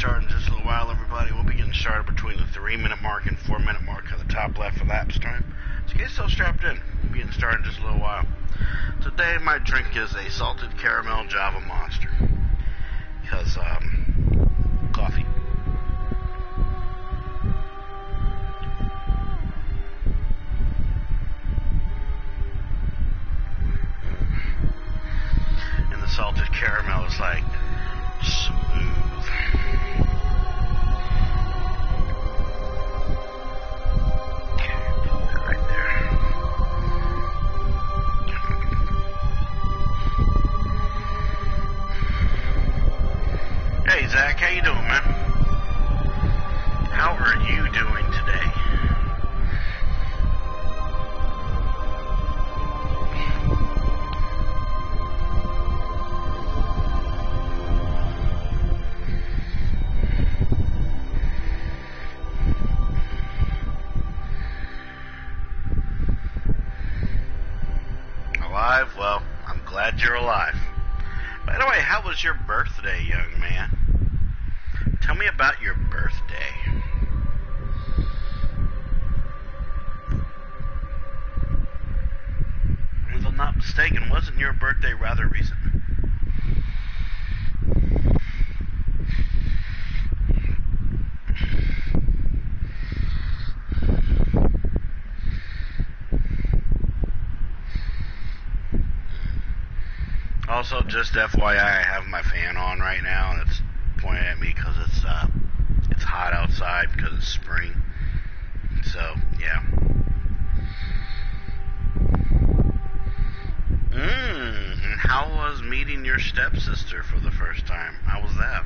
start in just a little while, everybody. We'll be getting started between the 3-minute mark and 4-minute mark at the top left for lapse time. So get still strapped in. We'll be getting started in just a little while. Today, my drink is a salted caramel Java Monster. Because, coffee. And the salted caramel is like smooth. Put that right there. Hey Zach, how you doing, man? How are you doing today? Alive? Well, I'm glad you're alive. By the way, how was your birthday, young man? Tell me about your birthday. If I'm not mistaken, wasn't your birthday rather recent? Also, just FYI, I have my fan on right now, and it's pointing at me because it's hot outside because it's spring. So, yeah. And how was meeting your stepsister for the first time? How was that?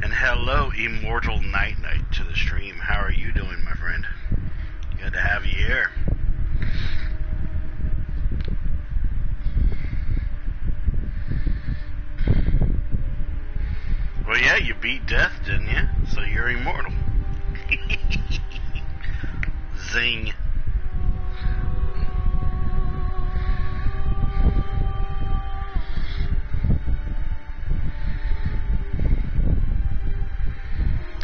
And hello, Immortal Night Night to the stream. How are you doing, my friend? Good to have you here. Well, yeah, you beat death, didn't you? So you're immortal. Zing.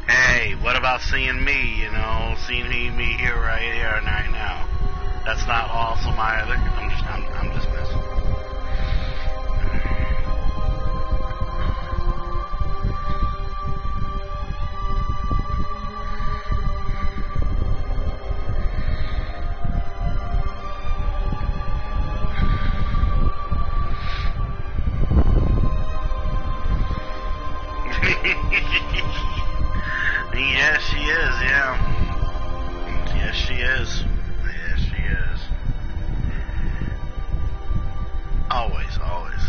Hey, what about seeing me, seeing me here right here right now? That's not awesome either. I'm just messing. Yes, she is, yeah. Yes, she is. Yes, she is. Always, always.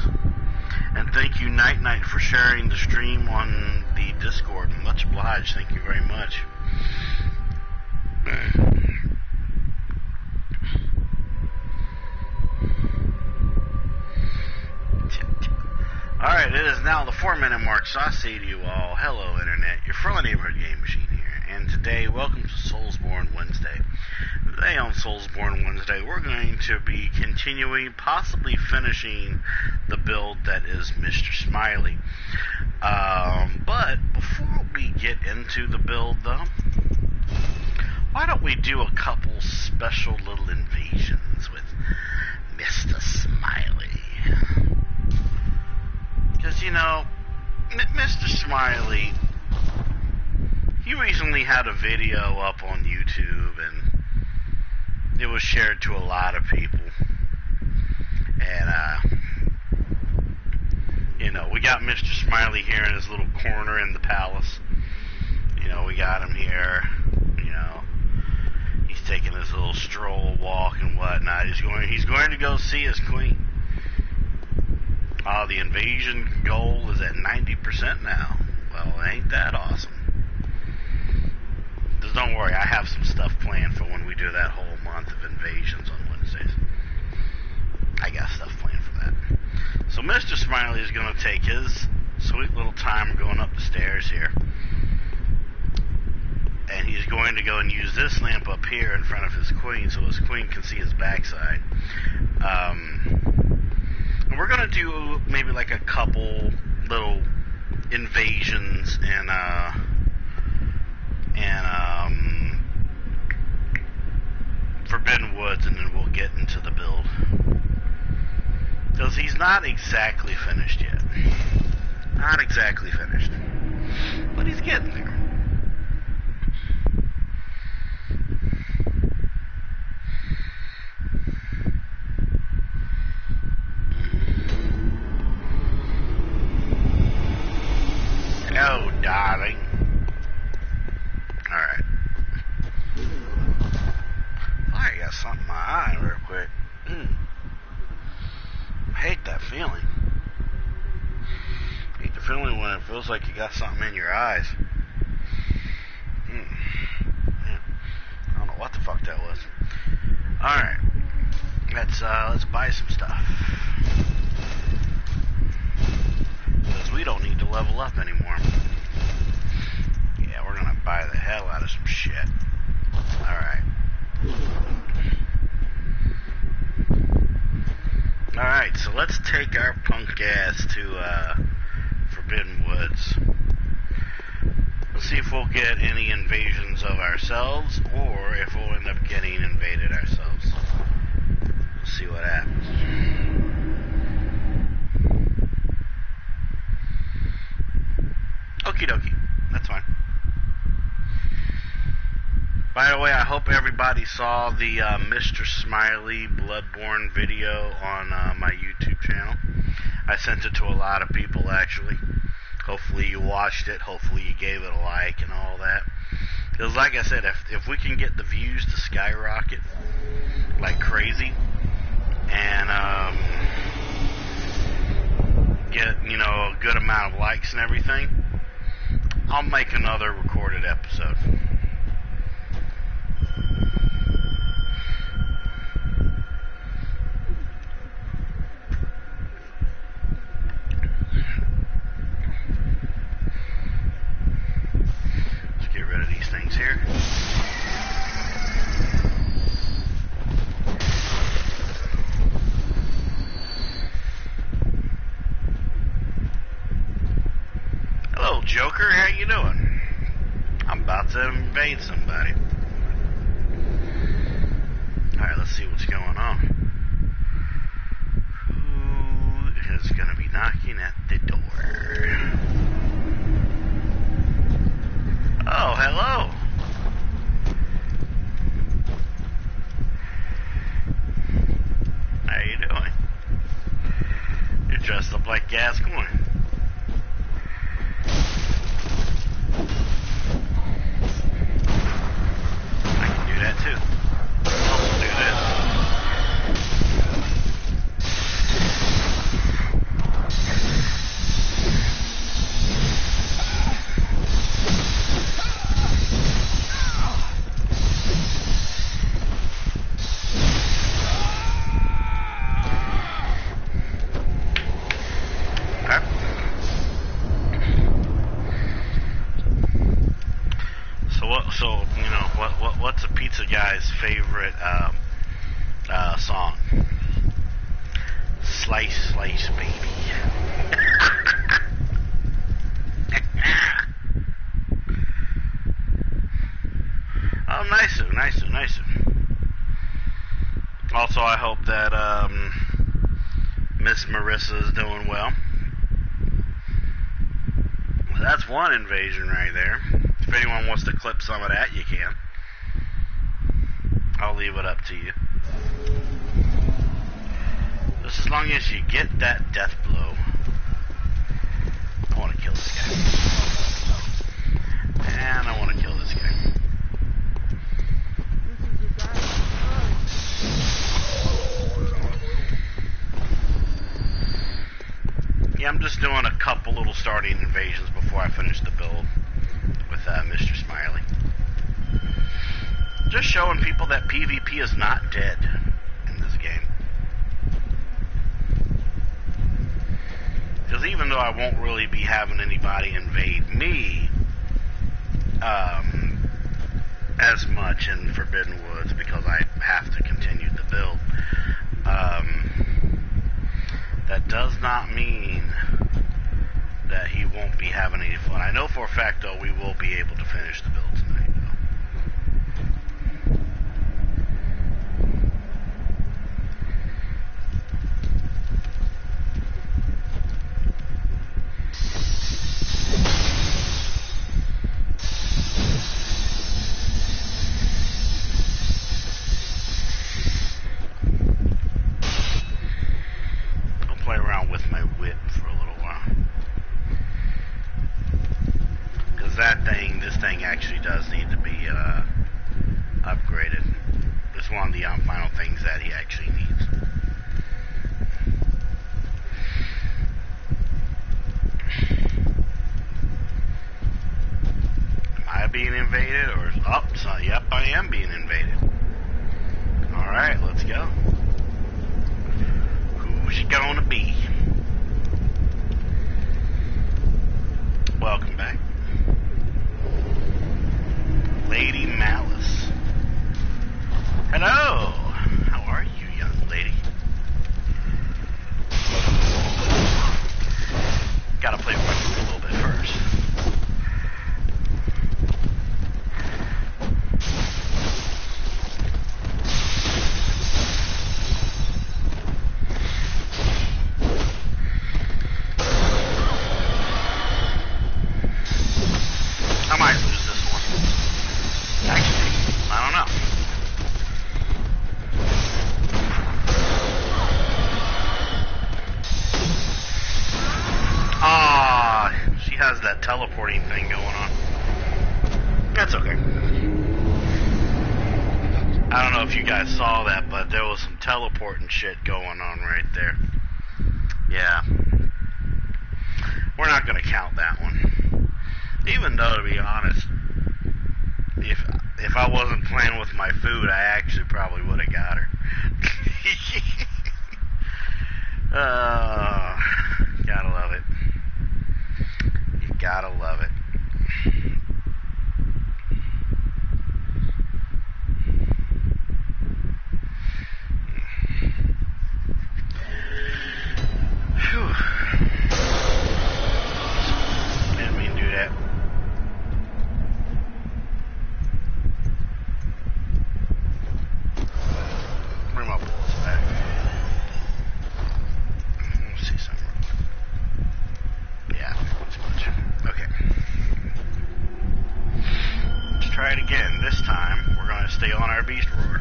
And thank you, Night Night, for sharing the stream on the Discord. Much obliged. Thank you very much. Alright, it is now the 4-minute mark, so I say to you all, hello Internet, your friendly neighborhood game machine here, and today, welcome to Soulsborne Wednesday. Today on Soulsborne Wednesday, we're going to be continuing, possibly finishing the build that is Mr. Smiley. But before we get into the build, though, why don't we do a couple special little invasions with Mr. Smiley? Because, Mr. Smiley, he recently had a video up on YouTube, and it was shared to a lot of people. And, we got Mr. Smiley here in his little corner in the palace. We got him here, he's taking his little stroll walk and whatnot. He's going to go see his queen. The invasion goal is at 90% now. Well, ain't that awesome? Just don't worry, I have some stuff planned for when we do that whole month of invasions on Wednesdays. I got stuff planned for that. So Mr. Smiley is going to take his sweet little time going up the stairs here. And he's going to go and use this lamp up here in front of his queen so his queen can see his backside. And we're going to do maybe like a couple little invasions and Forbidden Woods, and then we'll get into the build. Because he's not exactly finished yet. Not exactly finished. But he's getting there. Oh, darling. Alright. I got something in my eye real quick. I hate that feeling. I hate the feeling when it feels like you got something in your eyes. Yeah. I don't know what the fuck that was. Alright. Let's buy some stuff. Because we don't need to level up anymore. Yeah, we're gonna buy the hell out of some shit. Alright. Alright, so let's take our punk ass to Forbidden Woods. Let's see if we'll get any invasions of ourselves, or if we'll end up getting invaded ourselves. We'll see what happens. Okie dokie, that's fine. By the way, I hope everybody saw the Mr. Smiley Bloodborne video on my YouTube channel. I sent it to a lot of people, actually. Hopefully you watched it. Hopefully you gave it a like and all that. Because like I said, if we can get the views to skyrocket like crazy, and get, you know, a good amount of likes and everything, I'll make another recorded episode. Let's get rid of these things here. Hello, Joker. How you doing? I'm about to invade somebody. Alright, let's see what's going on. Who is going to be knocking at the door? Oh, hello. How you doing? You're dressed up like Gascoigne. That too. Also do this. Okay. So you know what's a pizza guy's favorite song? Slice, slice, baby. Oh, nice. Also, I hope that Miss Marissa is doing well. That's one invasion right there. If anyone wants to clip some of that, you can. I'll leave it up to you. Just as long as you get that death blow. I want to kill this guy. And I want to kill this guy. Yeah, I'm just doing a couple little starting invasions before I finish the build with Mr. Smiley. Just showing people that PvP is not dead in this game. Because even though I won't really be having anybody invade me as much in Forbidden Woods, because I have to continue the build, that does not mean that he won't be having any fun. I know for a fact, though, we will be able to finish the build tonight, though. This thing actually does need to be upgraded. It's one of the final things that he actually needs. Am I being invaded? Or so, yep, I am being invaded. Alright, let's go. Who's it gonna be? Welcome back. Lady Malice. Hello! How are you, young lady? Gotta play with my food a little bit first. I might lose this one. Actually, I don't know. Ah, she has that teleporting thing going on. That's okay. I don't know if you guys saw that, but there was some teleporting shit going on right there. Yeah. We're not going to count that one. Even though, to be honest, if I wasn't playing with my food, I actually probably would have got her. Gotta love it. You gotta love it. Whew. Didn't mean to do that. Bring my bullets back. Let's see something real quick. Yeah, not too much. Okay. Let's try it again. This time, we're going to stay on our beast roar.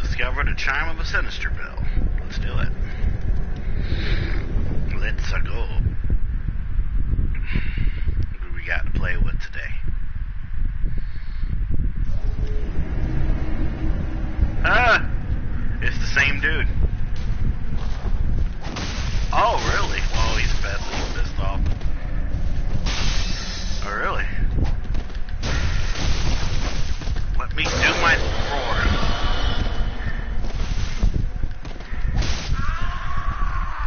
Discover the chime of a sinister bell. Let's do it. Let's go. What do we got to play with today? It's the same dude. Oh, really? Oh, he's pissed off. Oh, really? Let me do my roar.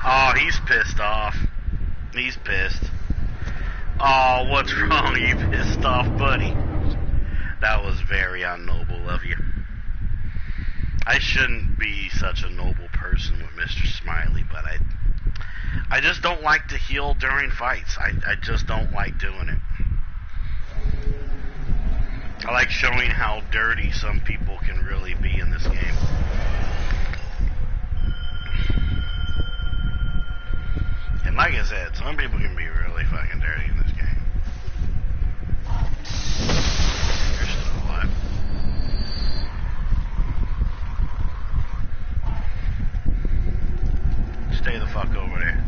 Oh, he's pissed off. He's pissed. Oh, what's wrong? You pissed off, buddy. That was very unnoble of you. I shouldn't be such a noble person with Mr. Smiley, but I just don't like to heal during fights. I just don't like doing it. I like showing how dirty some people can really be in this game. And like I said, some people can be really fucking dirty in this game. You're still alive. Stay the fuck over there.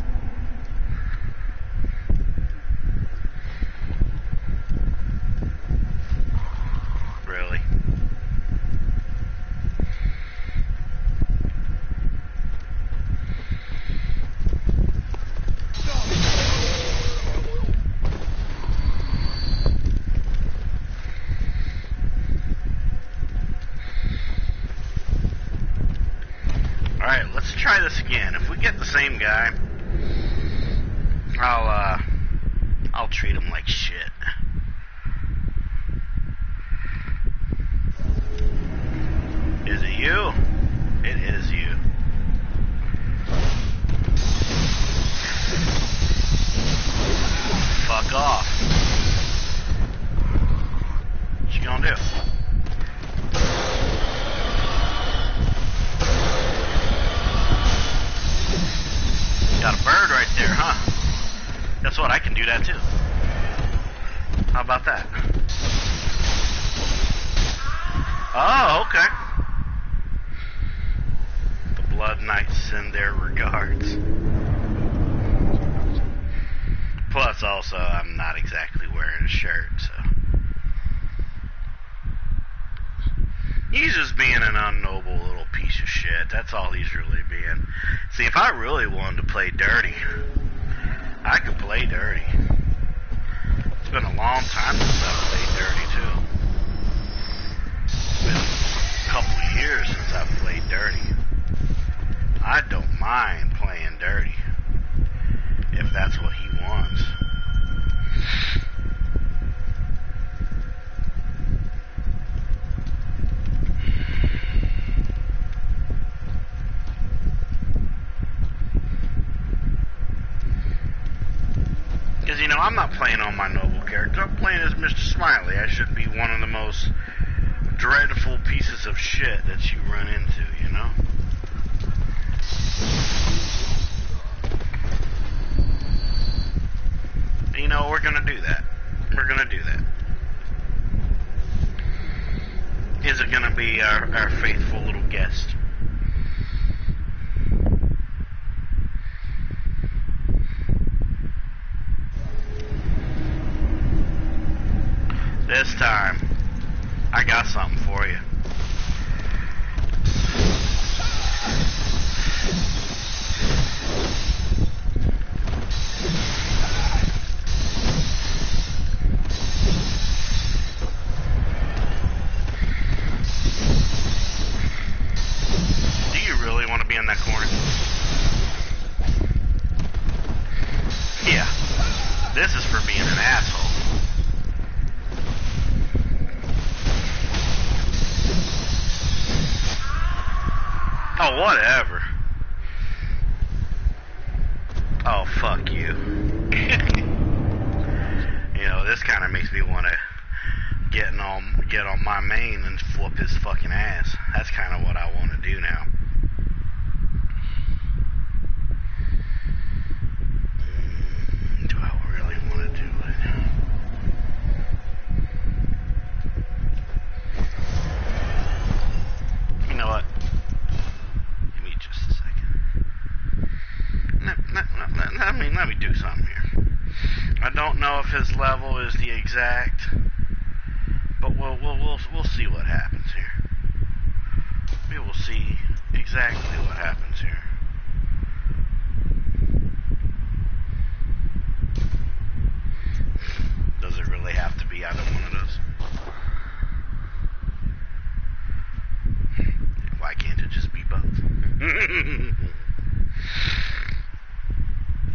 Really? Alright, let's try this again. If we get the same guy, I'll treat him like shit. Is it you? It is you. Fuck off. What you gonna do? Got a bird right there, huh? Guess what? I can do that too. How about that? Oh, okay. The Blood Knights send their regards. Plus, also, I'm not exactly wearing a shirt, so. He's just being an unnoble little piece of shit. That's all he's really being. See, if I really wanted to play dirty, I could play dirty. It's been a long time since I've played dirty, too. It's been a couple of years since I've played dirty. I don't mind playing dirty, if that's what he wants. Because, you know, I'm not playing on my noble character. I'm playing as Mr. Smiley. I should be one of the most dreadful pieces of shit that you run into, you know? You know, we're gonna do that. We're gonna do that. Is it gonna be our faithful little guest? This time, I got something for you. Do you really want to be in that corner? Yeah. This is for being an asshole. Oh, whatever. Oh, fuck you. You know, this kind of makes me want to get on my main and whoop his fucking ass. That's kind of what I want to do now. Do I really want to do it? You know what? Let me do something here. I don't know if his level is the exact, but we'll see what happens here. We will see exactly what happens here. Does it really have to be either one of those? Why can't it just be both?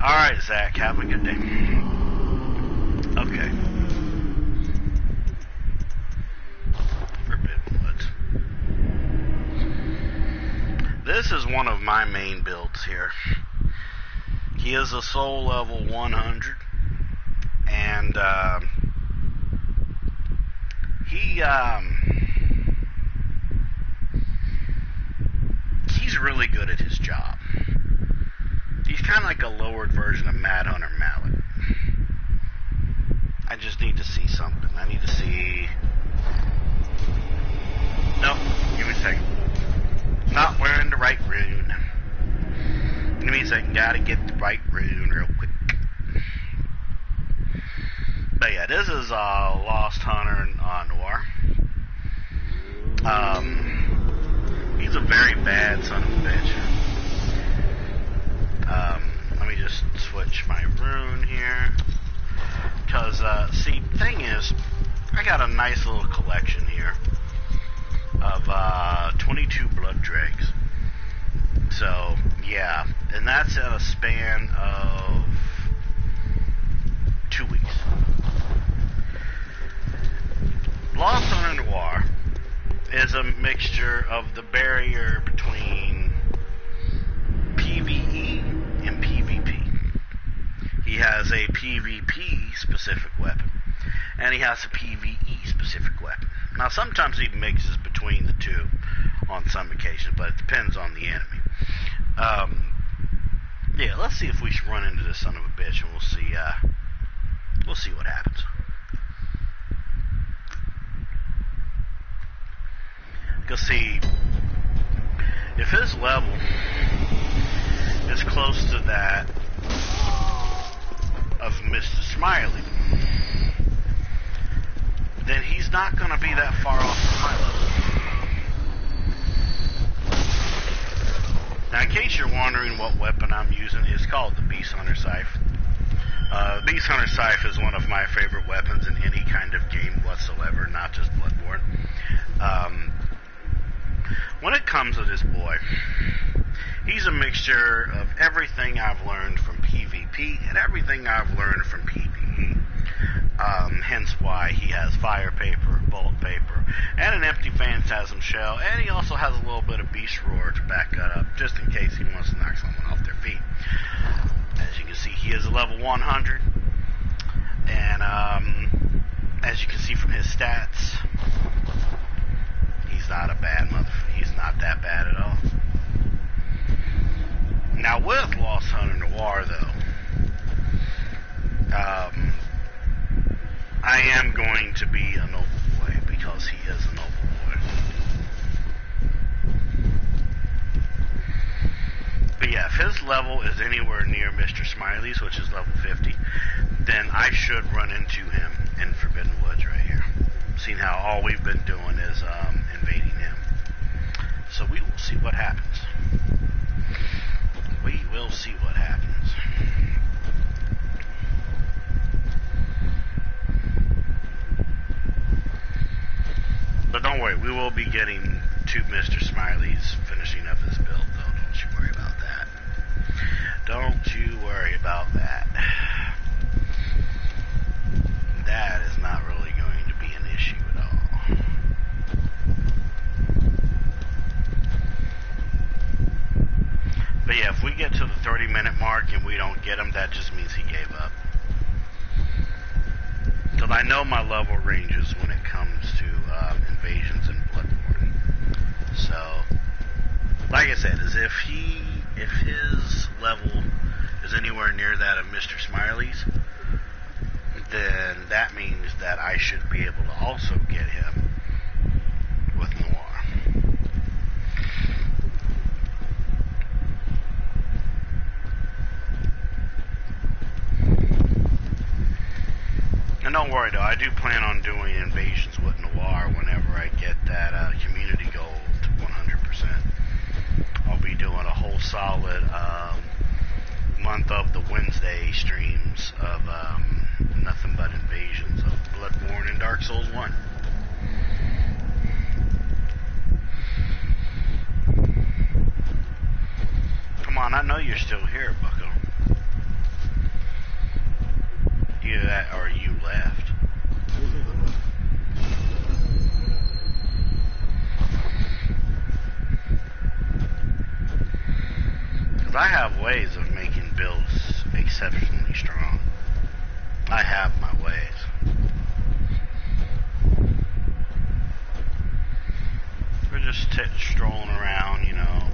Alright, Zach, have a good day. Okay. Forbidden Woods. This is one of my main builds here. He is a soul level 100. And, he's really good at his job. He's kind of like a lowered version of Mad Hunter Mallet. I just need to see something. I need to see... Nope, give me a second. Not wearing the right rune. Give me a second, gotta get the right rune real quick. But yeah, this is Lost Hunter Noir. He's a very bad son of a bitch. Let me just switch my rune here. Because, see, thing is, I got a nice little collection here of 22 blood dregs. So, Yeah, and that's in a span of 2 weeks. Lost Hunter Noir is a mixture of the barrier between PvE and PvP. He has a PvP specific weapon, and he has a PvE specific weapon. Now, sometimes he mixes between the two on some occasions, but it depends on the enemy. Yeah, let's see if we should run into this son of a bitch, and we'll see what happens. You'll see if his level is close to that of Mr. Smiley, then he's not going to be that far off from my level. Now, in case you're wondering what weapon I'm using, it's called the Beast Hunter Scythe. The Beast Hunter Scythe is one of my favorite weapons in any kind of game whatsoever, not just Bloodborne. When it comes to this boy, he's a mixture of everything I've learned from PvP and everything I've learned from PvE. Hence why he has fire paper, bullet paper, and an empty phantasm shell, and he also has a little bit of beast roar to back that up, just in case he wants to knock someone off their feet. As you can see, he is a level 100, and as you can see from his stats, he's not a bad motherfucker. He's not that bad at all. Now, with Lost Hunter Noir, though, I am going to be a noble boy, because he is a noble boy. But yeah, if his level is anywhere near Mr. Smiley's, which is level 50, then I should run into him in Forbidden Woods right here. Seeing how all we've been doing is invading him. So we will see what happens. We will see what happens. But don't worry, we will be getting to Mr. Smiley's finishing up his build, though. Don't you worry about that. Don't you worry about that. That is not really going to be an issue at all. But yeah, if we get to the 30-minute mark and we don't get him, that just means he gave up. Because I know my level ranges when it comes to invasions in Bloodborne. So, like I said, is if his level is anywhere near that of Mr. Smiley's, then that means that I should be able to also get him with Noir. And don't worry though, I do plan on doing invasions with Noir whenever I get that community goal to 100%. I'll be doing a whole solid month of the Wednesday streams of nothing but invasions of Bloodborne and Dark Souls 1. Come on, I know you're still here, bucko. Either that or you left. Because I have ways of making builds exceptionally strong. I have my ways. We're just strolling around, you know.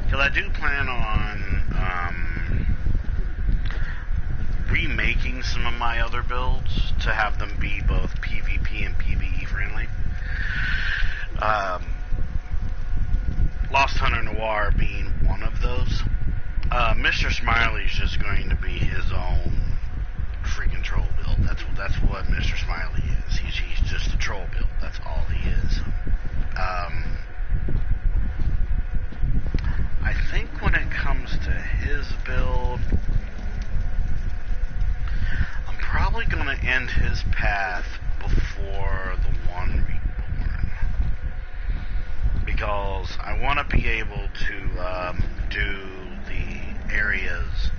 Because I do plan on remaking some of my other builds to have them be both PvP and PvE friendly. Lost Hunter Noir being one of those. Mr. Smiley's just going to be his own freaking troll build. That's what Mr. Smiley is. He's just a troll build. That's all he is. path before the one reborn, because I want to be able to do the areas,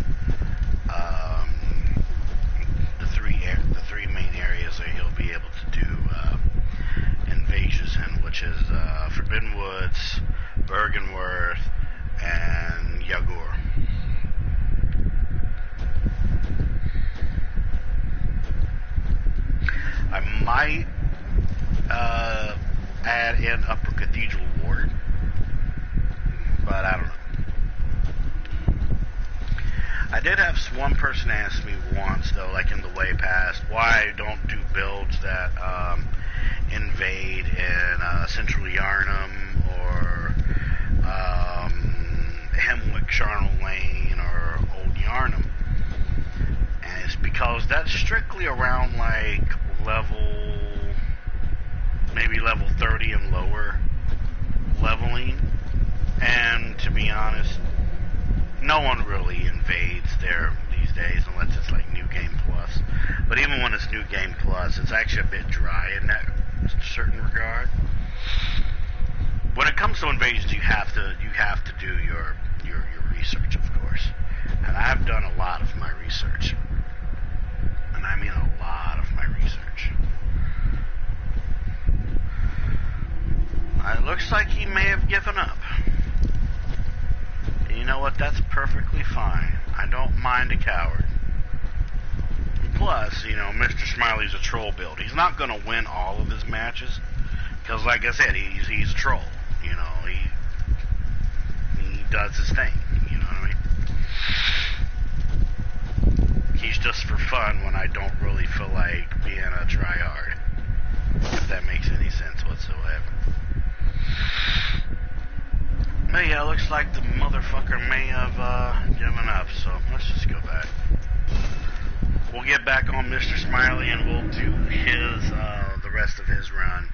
the three main areas that he'll be able to do invasions in, which is Forbidden Woods, Bergenworth, and Yagur. I might add in Upper Cathedral Ward, but I don't know. I did have one person ask me once, though, like in the way past, why I don't do builds that invade in Central Yarnum or Hemwick, Charnel Lane, or Old Yarnum. And it's because that's strictly around like maybe level 30 and lower leveling. And to be honest, no one really invades there these days unless it's like New Game Plus. But even when it's New Game Plus, it's actually a bit dry in that certain regard. When it comes to invasions, you have to do your research, of course. And I've done a lot of my research. And I mean a lot of my research. It looks like he may have given up. And you know what? That's perfectly fine. I don't mind a coward. Plus, you know, Mr. Smiley's a troll build. He's not going to win all of his matches. Because, like I said, he's a troll. You know, he does his thing. You know what I mean? He's just for fun when I don't really feel like being a tryhard. If that makes any sense whatsoever. But yeah, it looks like the motherfucker may have given up, so let's just go back. We'll get back on Mr. Smiley and we'll do the rest of his run.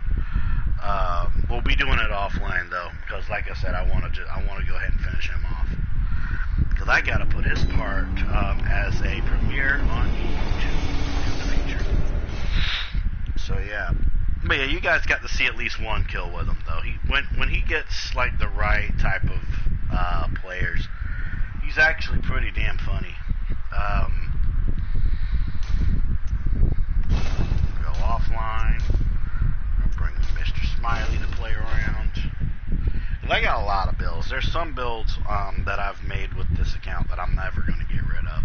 We'll be doing it offline though, because like I said, I want to go ahead and finish him off. Because I got to put his part as a premiere on YouTube in the future. So yeah. But yeah, you guys got to see at least one kill with him, though. When he gets like the right type of players, he's actually pretty damn funny. Go offline. I'll bring Mr. Smiley to play around. I got a lot of builds. There's some builds that I've made with this account that I'm never going to get rid of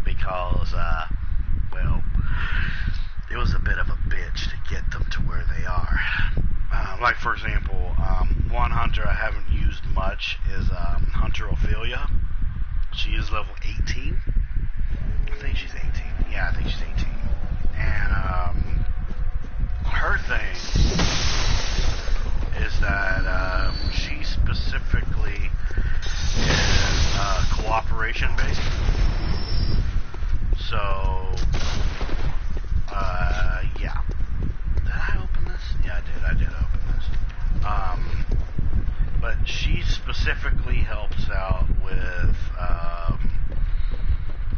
because, well, it was a bit of a bitch to get them to where they are. Like, for example, one hunter I haven't used much is Hunter Ophelia. She is level 18. I think she's 18. Yeah, I think she's 18. And her thing is that she specifically is cooperation based. So, yeah. Did I open this? Yeah, I did open this. But she specifically helps out with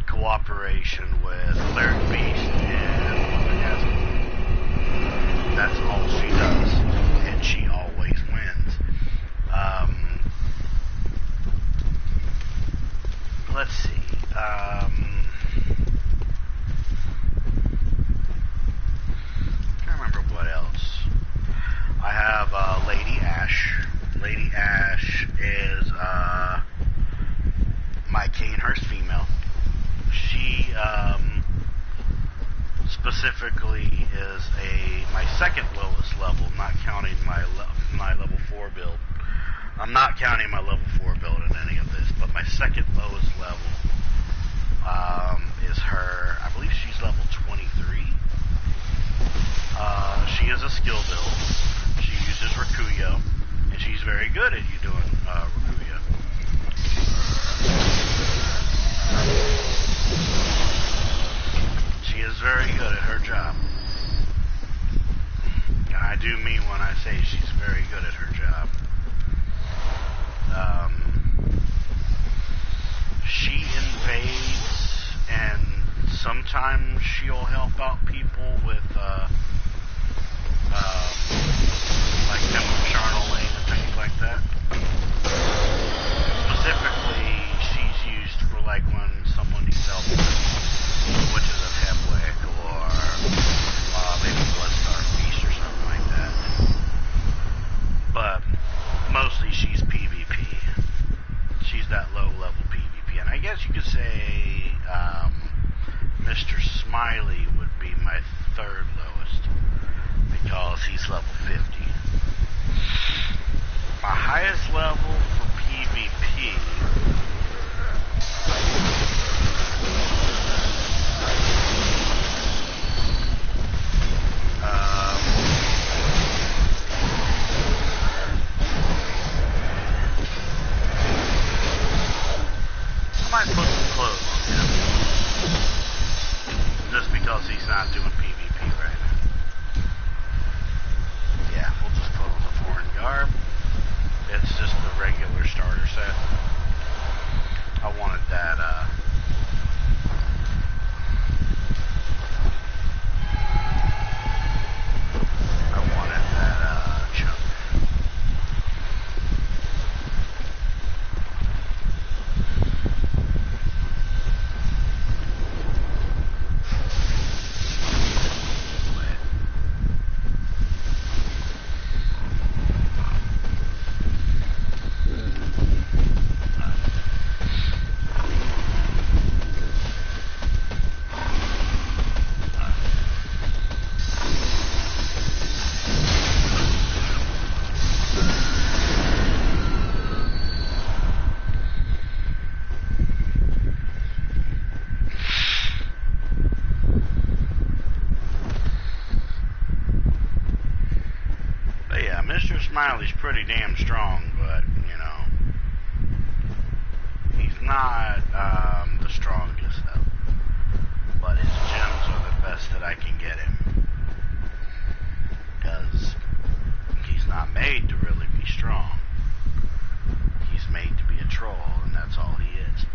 cooperation with Cleric Beast and Orgasm. That's all she does, and she always wins. Let's see. Can't remember what else. I have Lady Ash. Lady Ash is my Canehurst female. She specifically is my second lowest level, not counting my level 4 build. I'm not counting my level 4 build in any of this, but my second lowest level is her. I believe she's level 23. She is a skill build. She uses Rakuyo, and she's very good at you doing Rakuyo. She is very good at her job. And I do mean when I say she's very good at her job. She invades, and sometimes she'll help out people normal with like charnel and things like that. Specifically, she's used for like when someone needs help with witches of Hemwick or maybe Bloodstar Feast or something like that. But mostly she's PvP. She's that low level PvP. And I guess you could say Mr. Smiley would be my third lowest because he's level 50. My highest level for PvP I might put some clothes on him just because he's not doing PvP right now. Yeah, we'll just put on the foreign garb. It's just the regular starter set. I wanted that, chunk. Mr. Smiley's pretty damn strong, but, you know, he's not the strongest, though. But his gems are the best that I can get him. Because he's not made to really be strong. He's made to be a troll, and that's all he is.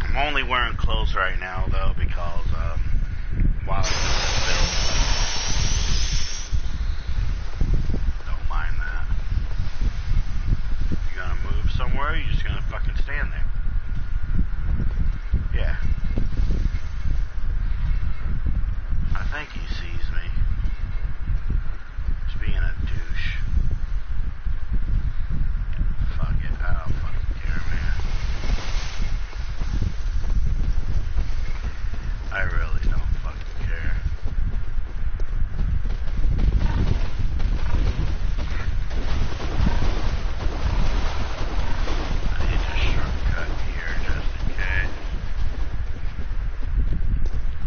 I'm only wearing clothes right now, though, because while I'm in this build, somewhere, you're just gonna fucking stand there. Yeah. I think he sees me. He's being a douche. Fuck it, I don't fucking care, man. I really don't fucking care.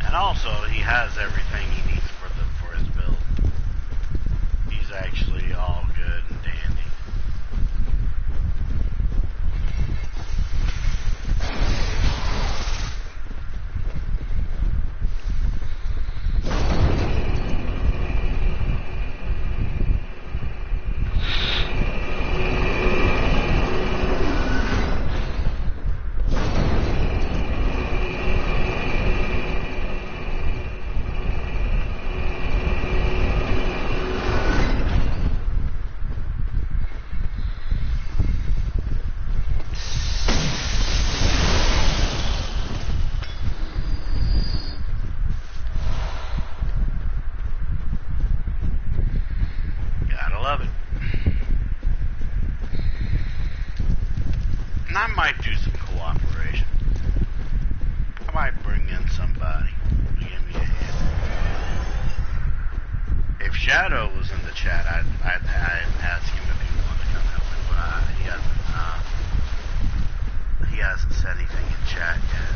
And also, he has everything he needs for his build. He's actually all good and dandy. Love it. And I might do some cooperation. I might bring in somebody to give me a hand. If Shadow was in the chat, I'd ask him if he wanted to come help me, but he hasn't said anything in chat yet.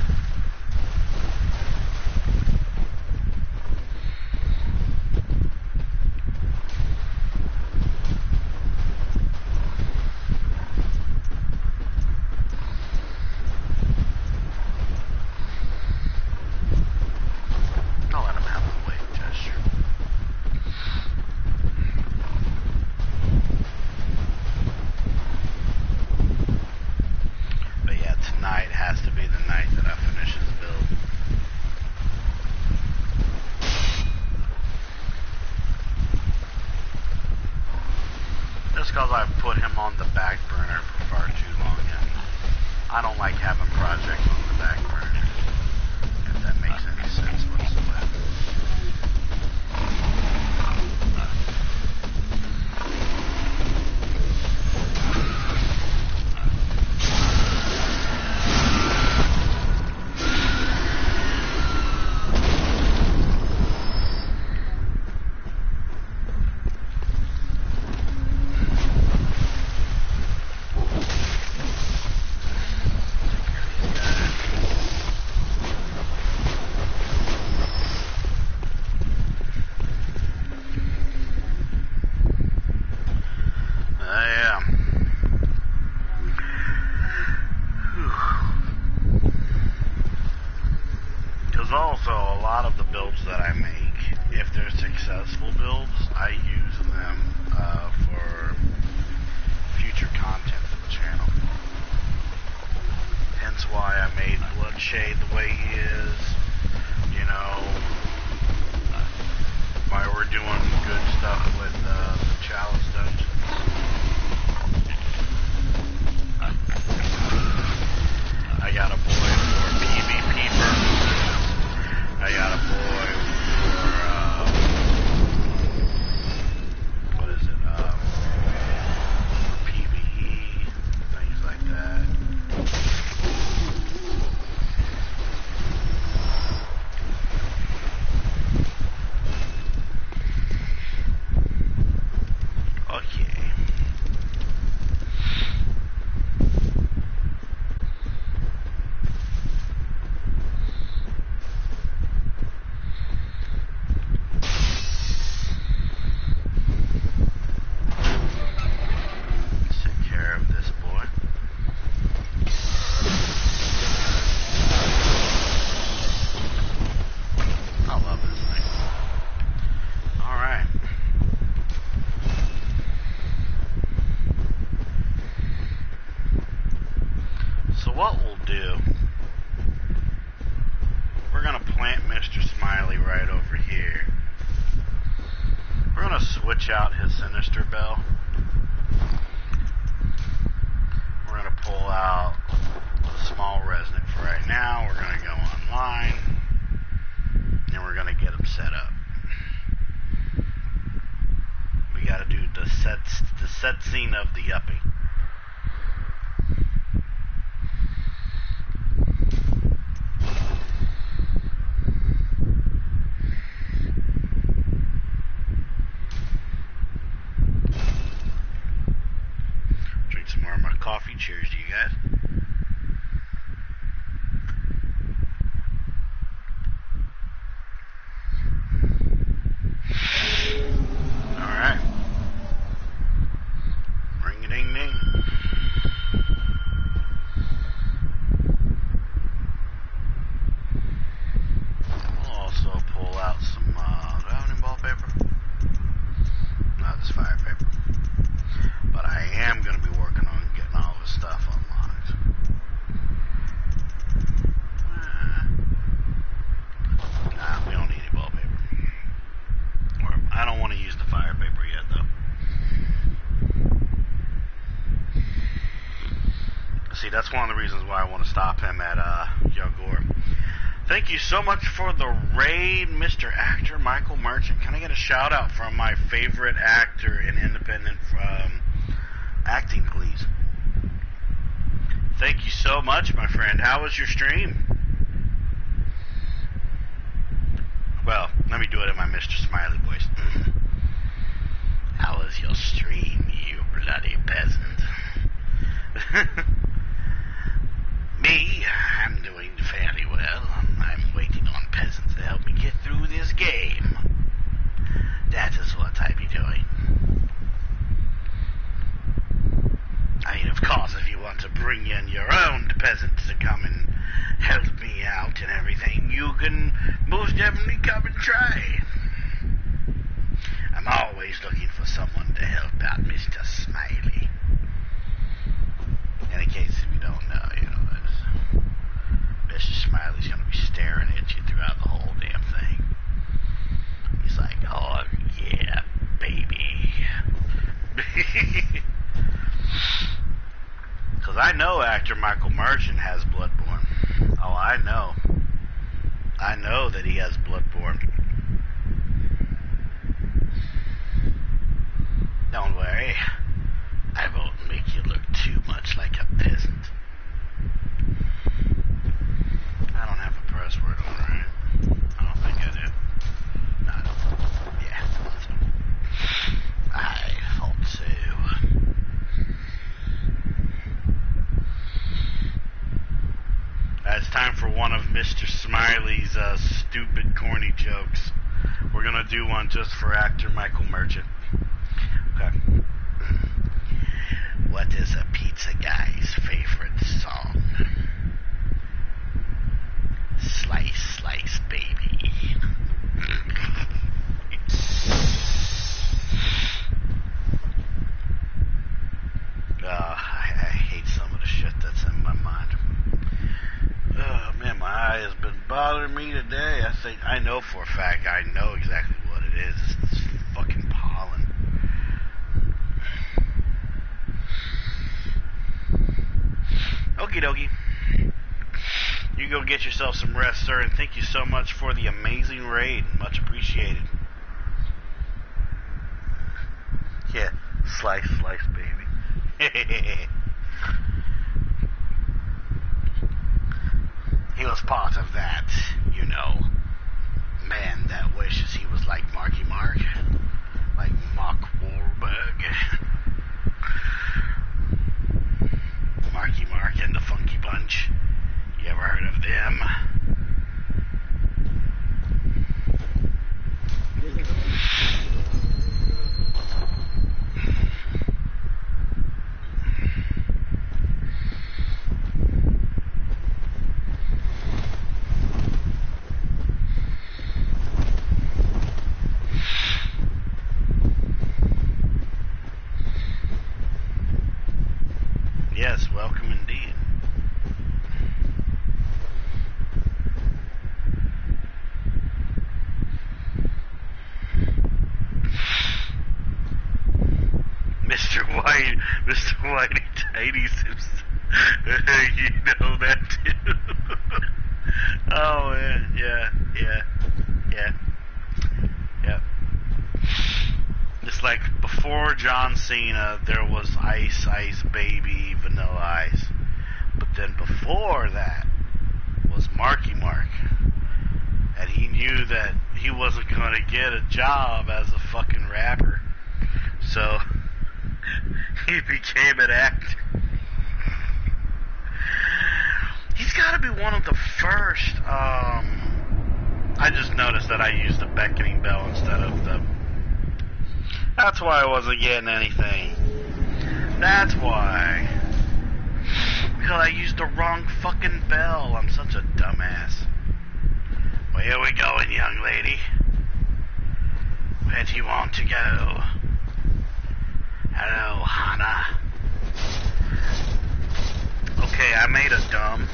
I've put him on the back burner for far too long. I don't like having projects on the back burner, if that makes any sense whatsoever. Also, a lot of the builds that I make, if they're successful builds, I use them for future content for the channel. Hence why I made Bloodshade the way he is. You know, why we're doing good stuff with the Chalice Dungeons. I got a boy for PvP purposes. I got a boy for, what is it, PvE, things like that. Okay. What we'll do, we're going to plant Mr. Smiley right over here. We're going to switch out his Sinister Bell. We're going to pull out the small resonant for right now. We're going to go online, and we're going to get him set up. We got to do the set scene of the uppie. Some more of my coffee. Cheers to you guys. Alright. Ring-a-ding-ding. We'll also pull out some, do I have any wallpaper? No, this fire paper. But I am going to be working on getting all this stuff unlocked. Nah, we don't need any wallpaper. Or, I don't want to use the fire paper yet, though. See, that's one of the reasons why I want to stop him at Yogor. Thank you so much for the raid, Mr. Actor Michael Merchant. Can I get a shout out from my favorite actor in independent acting, please? Thank you so much, my friend. How was your stream? Well, let me do it in my Mr. Smiley voice. How was your stream, you bloody peasant? Me, I'm doing fairly well. I'm waiting on peasants to help me get through this game. That is what I be doing. I mean, of course, if you want to bring in your own peasants to come and help me out and everything, you can most definitely come and try. I'm always looking for someone to help out Mr. Smiley. And in case you don't know, you know, Mr. Smiley's going to be staring at you throughout the whole damn thing. He's like, oh, yeah, baby. I know actor Michael Merchant has Bloodborne. Oh, I know. I know that he has Bloodborne. Don't worry. I won't make you look too much like a peasant. I don't have a password, alright? I don't think I do. No, I don't. Yeah, so. I thought so. It's time for one of Mr. Smiley's stupid, corny jokes. We're gonna do one just for actor Michael Merchant. Okay. What is a pizza guy's favorite song? Slice, slice, baby. I hate some of the shit that's in my mind. Oh man, my eye has been bothering me today. I know for a fact, I know exactly what it is. It's this fucking pollen. Okie dokie. You go get yourself some rest, sir, and thank you so much for the amazing raid. Much appreciated. Yeah, slice, slice, baby. He was part of that, you know, man that wishes he was like Marky Mark, like Mark Wahlberg. Marky Mark and the Funky Bunch. You ever heard of them? Yes, welcome indeed. Mr. Whitey Tidy Simpson. You know that too. Oh man, yeah. It's like before John Cena, there was Ice Ice Baby, Vanilla Ice. But then before that was Marky Mark. And he knew that he wasn't going to get a job as a fucking rapper. So he became an actor. He's got to be one of the first. I just noticed that I used the beckoning bell instead of the... That's why I wasn't getting anything. That's why. Because I used the wrong fucking bell. I'm such a dumbass. Where we going, young lady? Where do you want to go? Hello, Hannah. Okay, I made a dumb.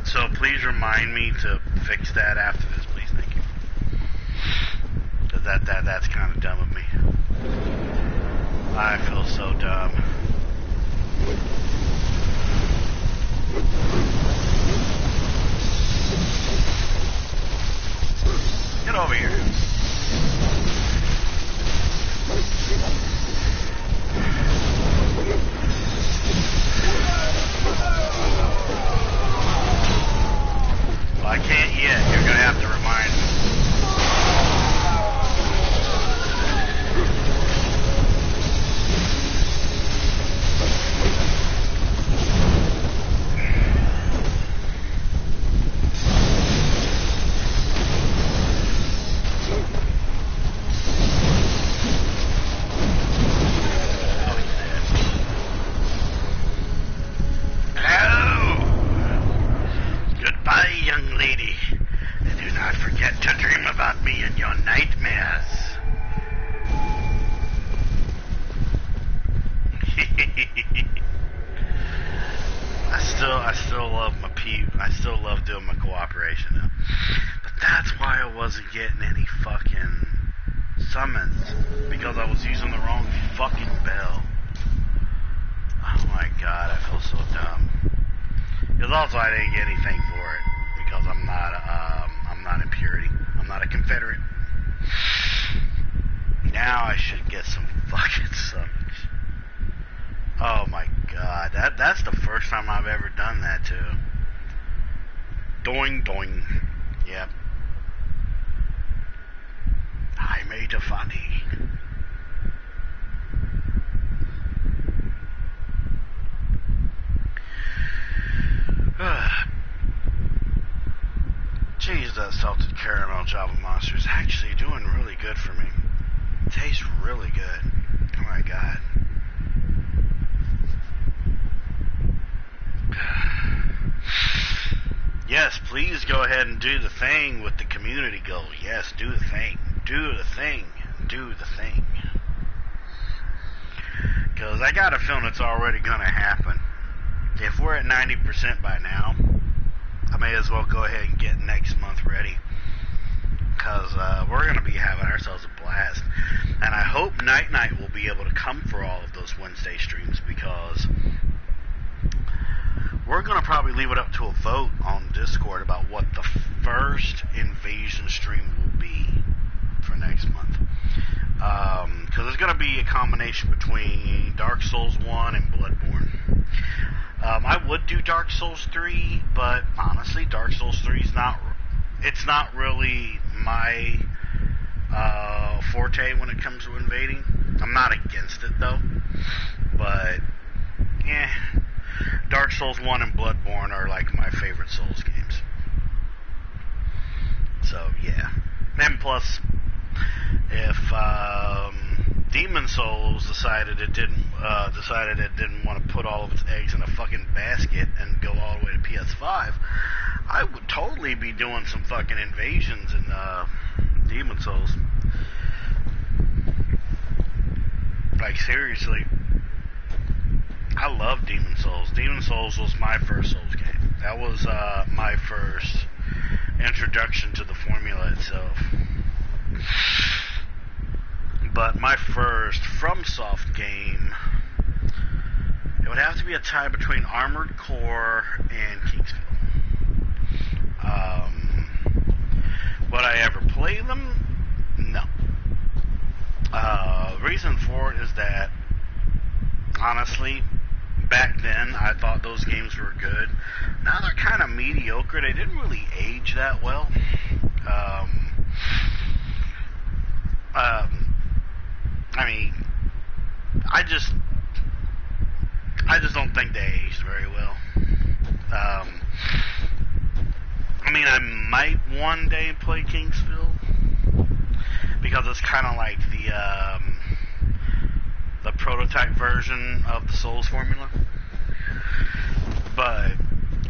So please remind me to fix that after this, please. Thank you. That's kind of dumb of me. I feel so dumb. Get over here. Well, I can't yet. You're going to have to remind me. I still love doing my cooperation now. But that's why I wasn't getting any fucking summons. Because I was using the wrong fucking bell. Oh Because also I didn't get anything for it because I'm not in purity. I'm not a Confederate. Now I should get some fucking summons. Oh my god, that's the first time I've ever done that too. Doing doing. Yep. I made a funny. Jeez, that salted caramel Java Monster is actually doing really good for me. It tastes really good. Oh my god. Yes, please go ahead and do the thing with the community goal. Yes, do the thing. Do the thing. Do the thing. Because I got a feeling it's already going to happen. If we're at 90% by now, I may as well go ahead and get next month ready. Because we're going to be having ourselves a blast. And I hope Night Night will be able to come for all of those Wednesday streams, because we're going to probably leave it up to a vote on Discord about what the first invasion stream will be for next month. Because it's going to be a combination between Dark Souls 1 and Bloodborne. I would do Dark Souls 3, but honestly, Dark Souls 3 is not really my forte when it comes to invading. I'm not against it though, but Dark Souls 1 and Bloodborne are like my favorite Souls games. So yeah, and plus, if Demon Souls decided it didn't want to put all of its eggs in a fucking basket and go all the way to PS5, I would totally be doing some fucking invasions in Demon Souls. Like seriously, I love Demon Souls. Demon Souls was my first Souls game. That was my first introduction to the formula itself. But my first FromSoft game, it would have to be a tie between Armored Core and Kingsville. Would I ever play them? No. The reason for it is that, honestly, back then I thought those games were good. Now they're kind of mediocre. They didn't really age that well. I mean, I just don't think they aged very well. I mean, I might one day play Kingsville, because it's kind of like the prototype version of the Souls formula. But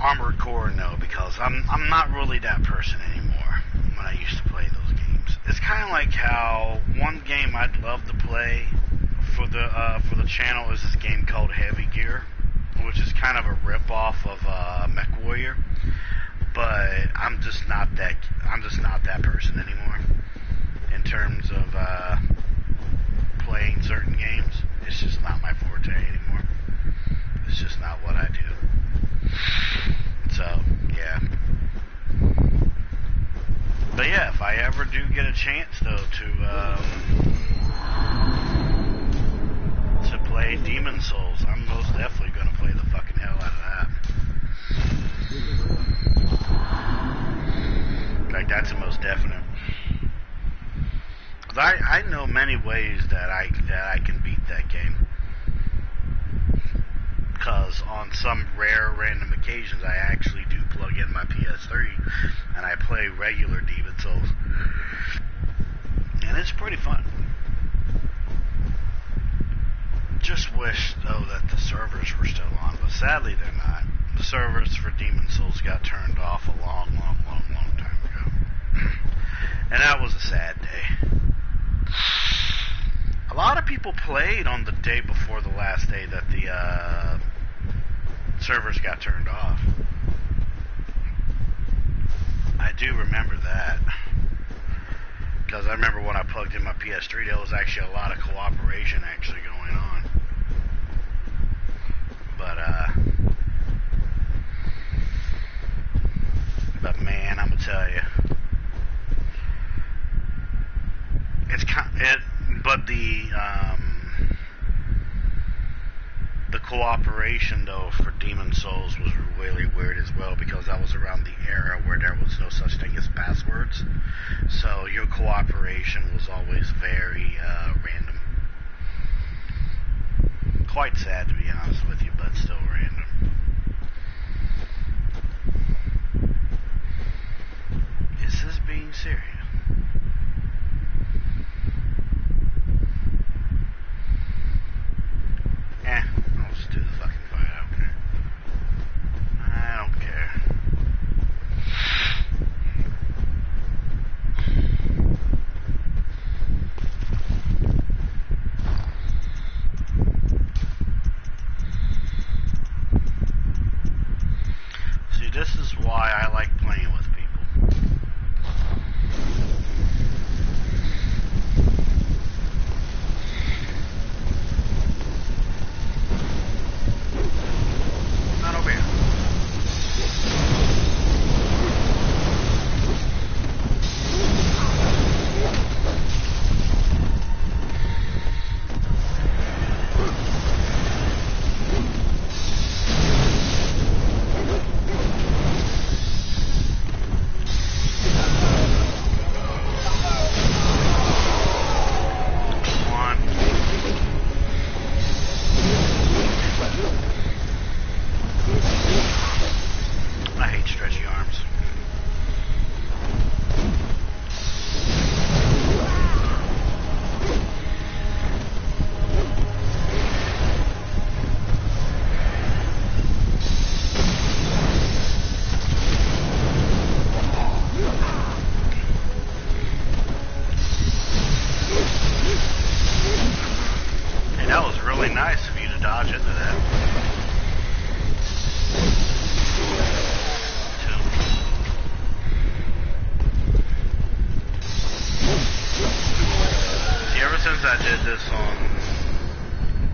Armored Core, no, because I'm not really that person anymore when I used to play those games. It's kind of like how one game I'd love to play for the channel is this game called Heavy Gear, which is kind of a rip-off of MechWarrior. But I'm just not that person anymore in terms of playing certain games. It's just not my forte anymore. It's just not what I do. So, yeah. But yeah, if I ever do get a chance though to play Demon Souls, I'm most definitely gonna play the fucking hell out of that. Like, that's the most definite. Cause I know many ways that I can beat that game. Because on some rare random occasions I actually do plug in my PS3 and I play regular Demon Souls. And it's pretty fun. Just wish though that the servers were still on, but sadly they're not. The servers for Demon Souls got turned off a long time ago. And that was a sad day. A lot of people played on the day before the last day that the servers got turned off. I do remember that. Because I remember when I plugged in my PS3, there was actually a lot of cooperation actually going on. But, tell you. But the cooperation though for Demon Souls was really weird as well, because that was around the era where there was no such thing as passwords. So your cooperation was always very random. Quite sad, to be honest with you, but still random. Is this being serious? I'll just do the fucking fight. I don't care. I don't care. See, this is why I like playing with people. Not over here. Nice of you to dodge into that. See, ever since I did this on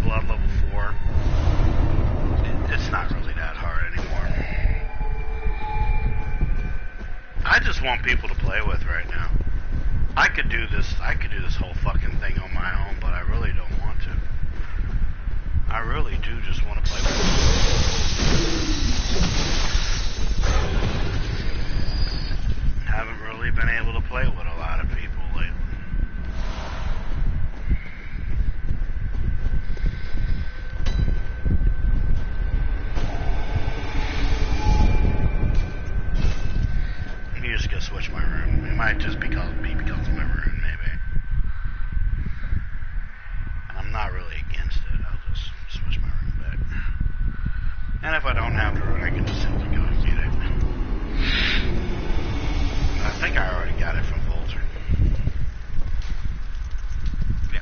Blood Level 4, it's not really that hard anymore. I just want people to play with right now. I could do this whole fucking thing on my own, but I really don't want to. I really do just want to play with it. Haven't really been able to play with a lot of people lately. You just gotta switch my room. It might just be because of my room, maybe. And I'm not really against it. I'll just switch my room back. And if I don't have the room, I can just simply go and get it. I think I already got it from Volter. Yeah.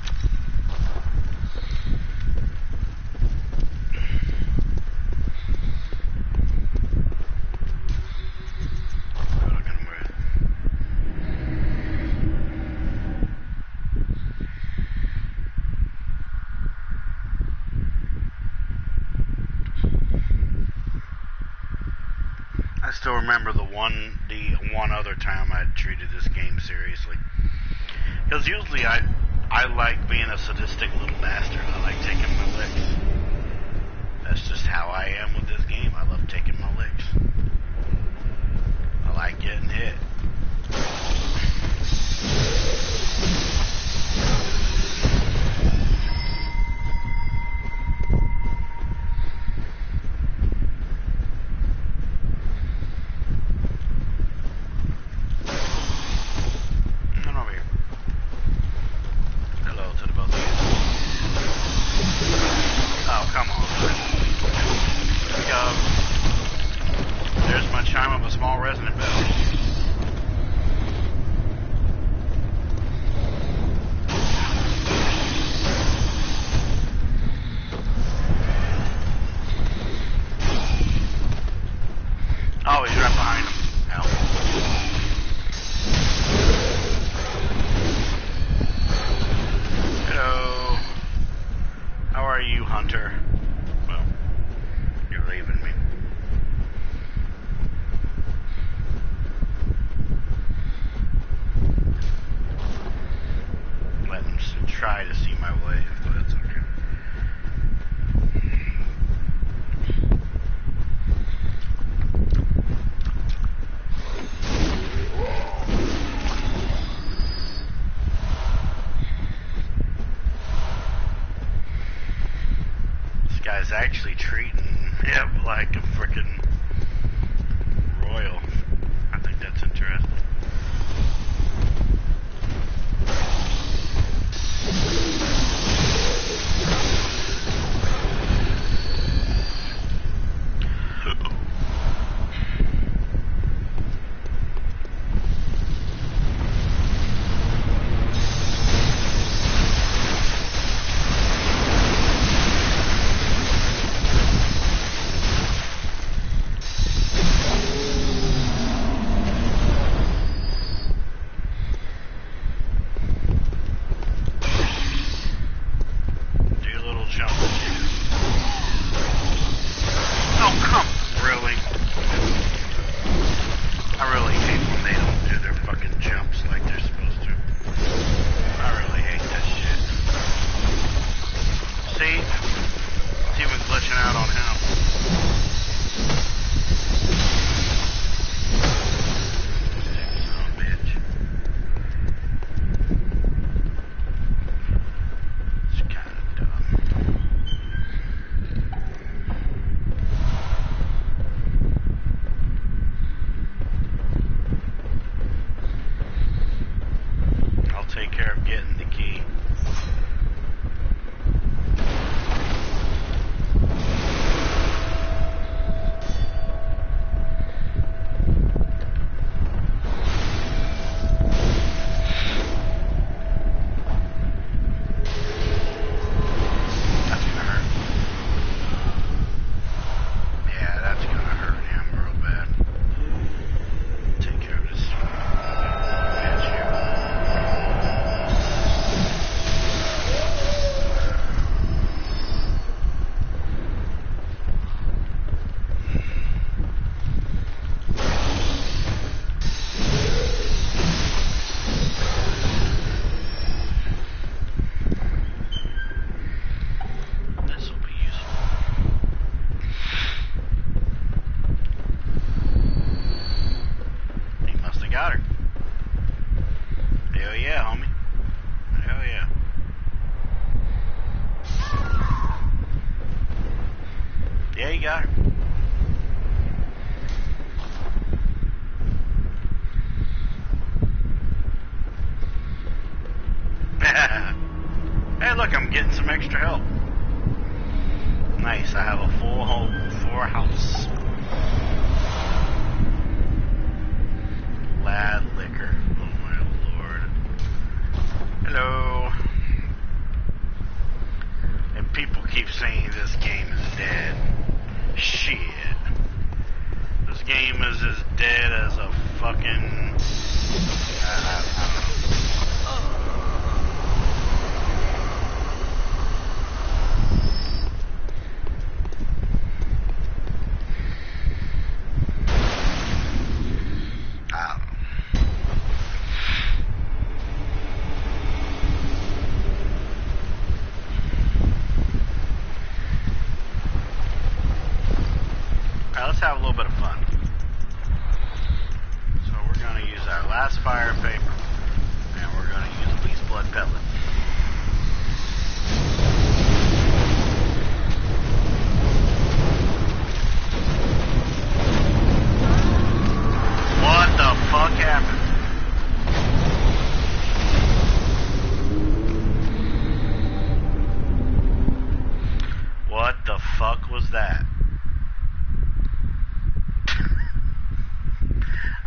I still remember the one other time I treated this game seriously. Because usually I like being a sadistic little bastard. I like taking my licks. That's just how I am with this game. I love taking my licks. I like getting hit. guy's actually treating him like a freaking royal. I think that's interesting.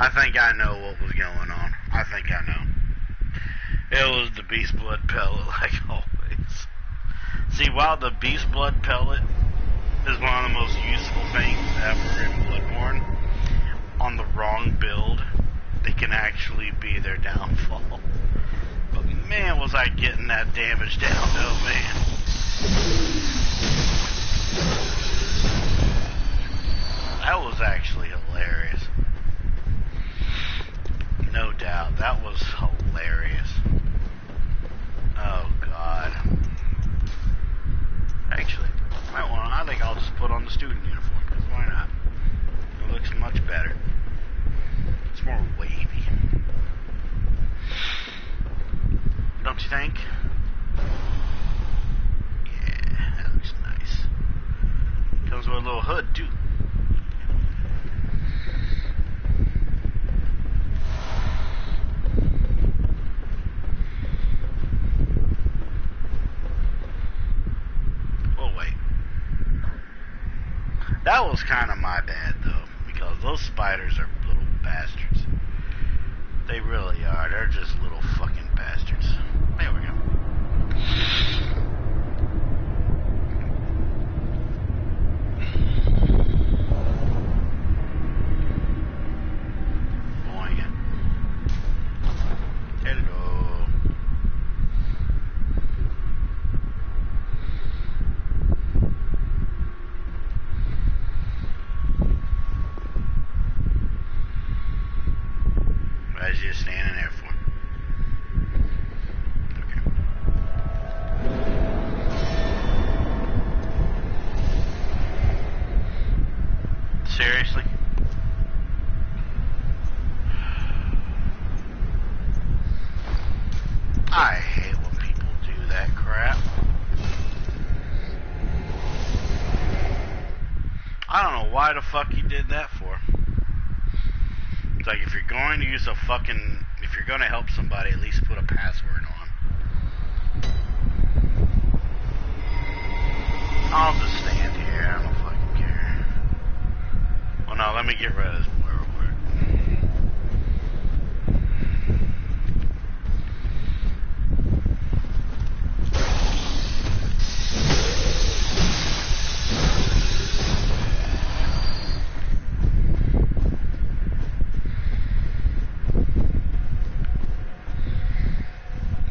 I think I know what was going on. I think I know. It was the beast blood pellet, like always. See, while the beast blood pellet is one of the most useful things ever in Bloodborne, on the wrong build, it can actually be their downfall. But man, was I getting that damage down, though, man. That was actually hilarious. No doubt, that was hilarious. Oh God. Actually, I think I'll just put on the student uniform, because why not? It looks much better. It's more wavy. Don't you think? Yeah, that looks nice. That was kind of my bad, though, because those spiders are little bastards. They really are. They're just little fucking bastards. There we go. Boing it. There we go. What is you standing there for? Okay. Seriously? I hate when people do that crap. I don't know why the fuck he did that for. It's like, if you're going to use a fucking, if you're going to help somebody, at least put a password on. I'll just stand here. I don't fucking care. Well, no, let me get rid of this boy real quick.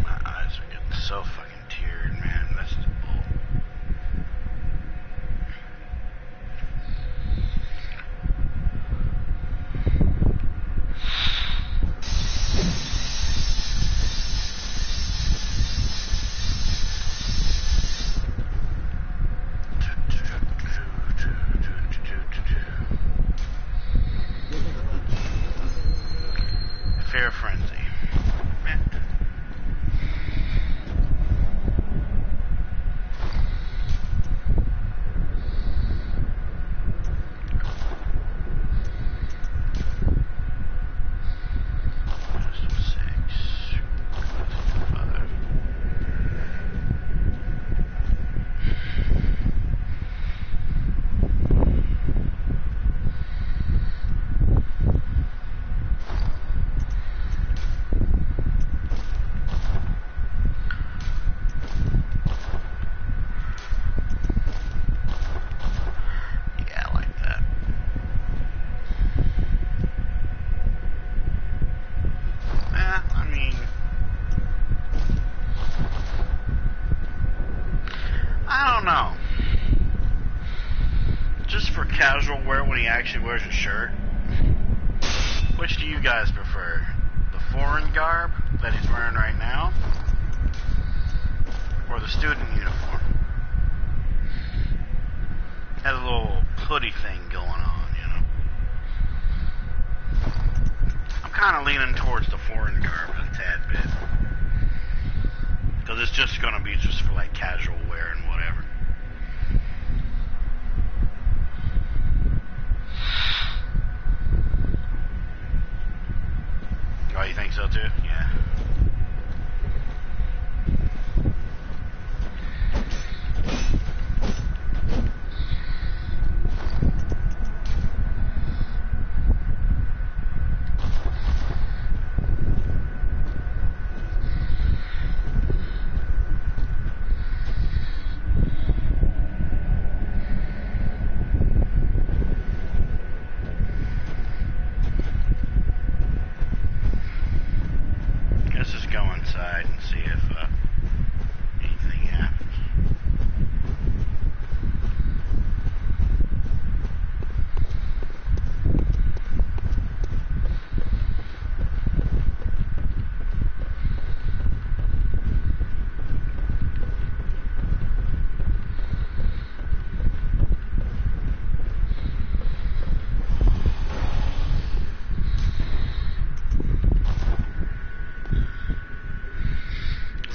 My eyes are getting so fucking teared, man. That's the bull. Fair frenzy. Man. Yeah, I like that. I mean, I don't know. Just for casual wear when he actually wears a shirt. Which do you guys prefer? The foreign garb that he's wearing right now? Or the student uniform? Has a little hoodie thing going on, you know? I'm kind of leaning towards the foreign garb a tad bit. Because it's just going to be just for like casual wear and whatever. Oh, you think so too? Yeah. Let's just go inside and see if anything happens.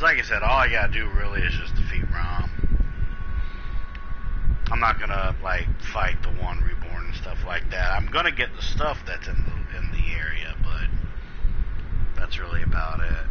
Like I said, all I gotta do really is just defeat Rom. I'm not gonna like fight the one reborn and stuff like that. I'm gonna get the stuff that's in the area, but that's really about it.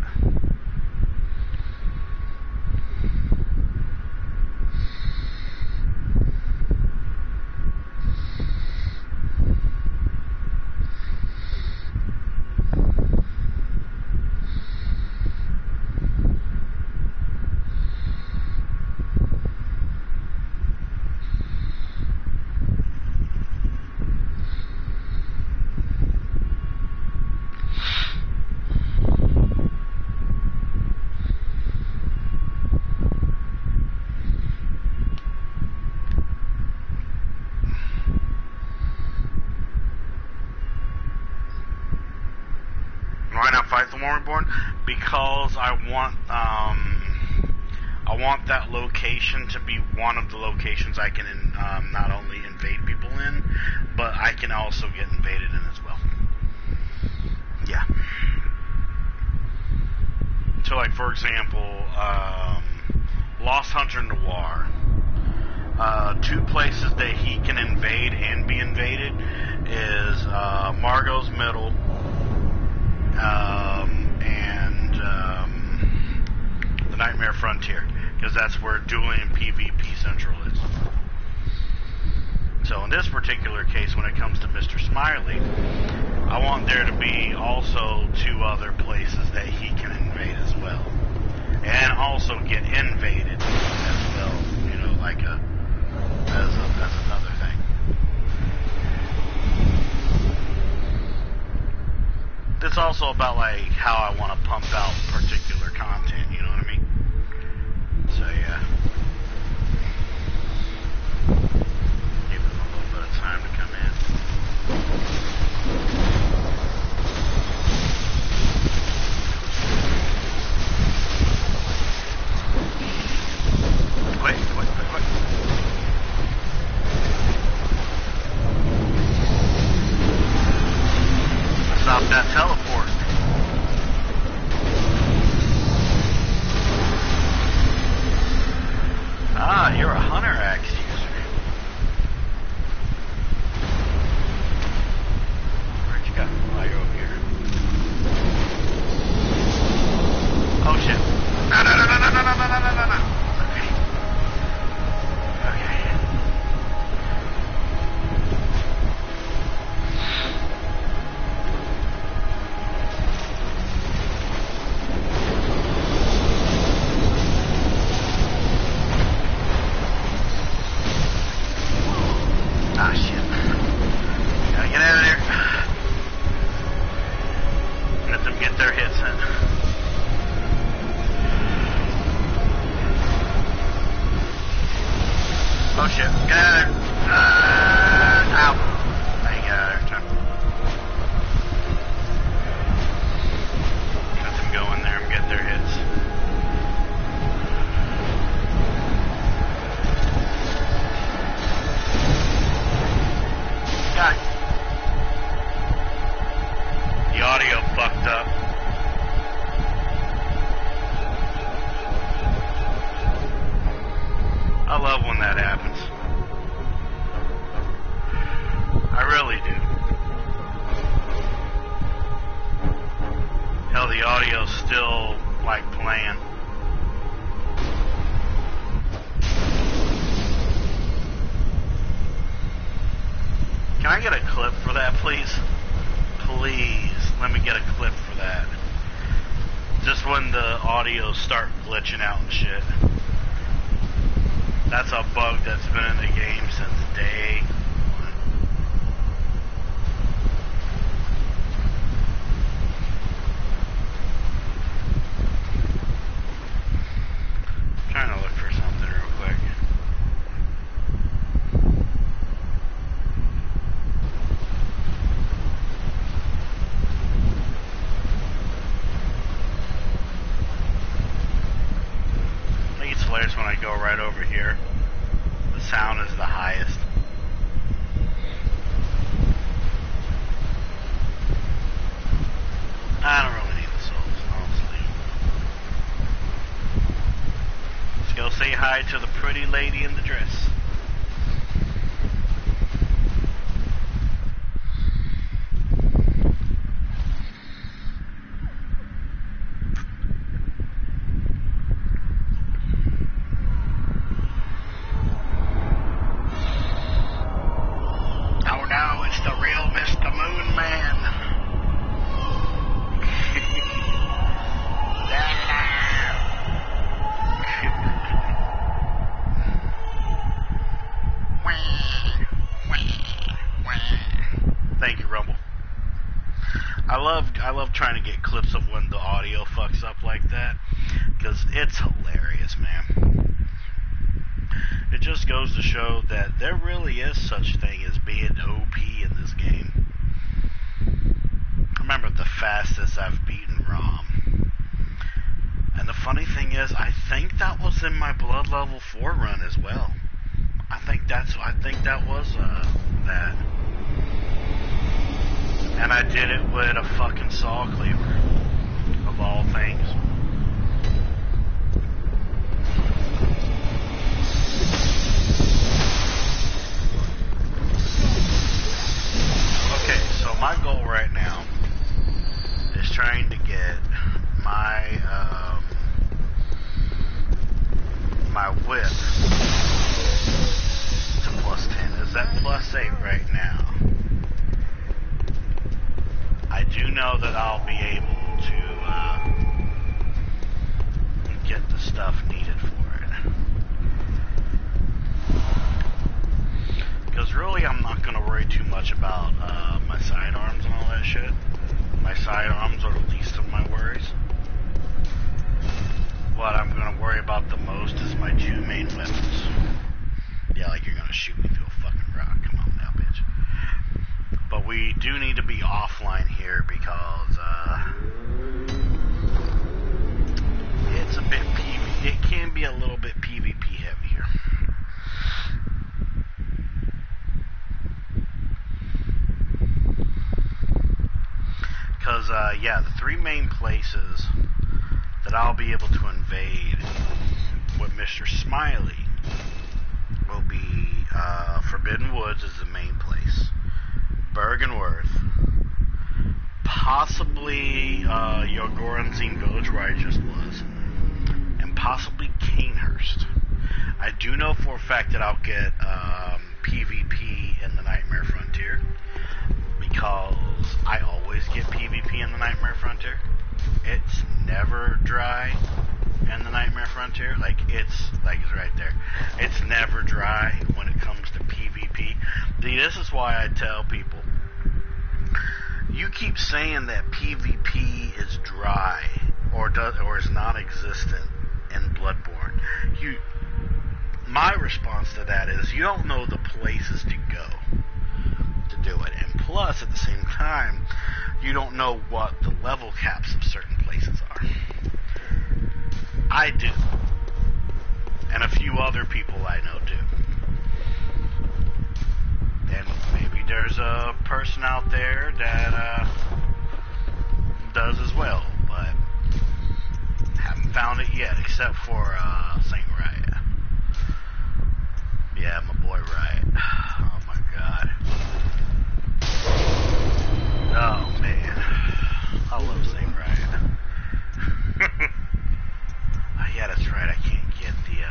fight the Worm Reborn, because I want that location to be one of the locations I can not only invade people in, but I can also get invaded in as well. Yeah. So, like, for example, Lost Hunter Noir. Two places that he can invade and be invaded is Margot's Middle and the Nightmare Frontier, because that's where dueling and PvP Central is. So in this particular case, when it comes to Mr. Smiley, I want there to be also two other places that he can invade as well, and also get invaded as well. You know, like as another thing. It's also about like how I want to pump out particular content. You know what I mean? So yeah. Give them a little bit of time to come in. Quick. Stop that teleport. Ah, you're a hunter axe user. Where'd you go? Oh, you're over here. Oh shit. No. Okay. Ah, shit. Gotta get out of there. Let them get their hits in. Oh, shit. Get out of there. Ow. I ain't get out of there. Let them go in there and get their hits. God. The audio fucked up. I love when that happens. I really do. Hell, the audio's still, like, playing. Can I get a clip for that, please? Please, let me get a clip for that. Just when the audios start glitching out and shit. That's a bug that's been in the game since day one. I'm trying to look for something real quick. I think it's hilarious when I go right over here. The sound is the highest. I don't really need the souls, honestly. Let's go say hi to the pretty lady in the dress. I love trying to get clips of when the audio fucks up like that, because it's hilarious, man. It just goes to show that there really is such thing as being OP in this game. I remember the fastest I've beaten from. And the funny thing is, I think that was in my blood level 4 run as well. I think that was that. And I did it with a fucking saw cleaver, of all things. Okay, so my goal right now is trying to get my my whip to +10. Is that +8 right now? I do know that I'll be able to get the stuff needed for it. Because really I'm not going to worry too much about my sidearms and all that shit. My sidearms are the least of my worries. What I'm going to worry about the most is my 2 main weapons. Yeah, like you're going to shoot me through a fucking rock. Come on now, bitch. But we do need to be offline here because it's a bit it can be a little bit PvP heavy here. Because, yeah, the 3 main places that I'll be able to invade with Mr. Smiley will be Forbidden Woods is the main place, Bergenworth, possibly your Goranzine Village where I just was, and possibly Canehurst. I do know for a fact that I'll get PvP in the Nightmare Frontier, because I always get PvP in the Nightmare Frontier. It's never dry in the Nightmare Frontier. Like it's right there. It's never dry when it comes to PvP. This is why I tell people, you keep saying that PvP is dry or is non-existent in Bloodborne. My response to that is you don't know the places to go to do it, and plus at the same time you don't know what the level caps of certain places are. I do, and a few other people I know do, and maybe there's a person out there that does as well, but haven't found it yet, except for St. Riot. Yeah, my boy Riot. Oh my god. Oh man, I love St. Riot. Yeah, that's right, I can't get the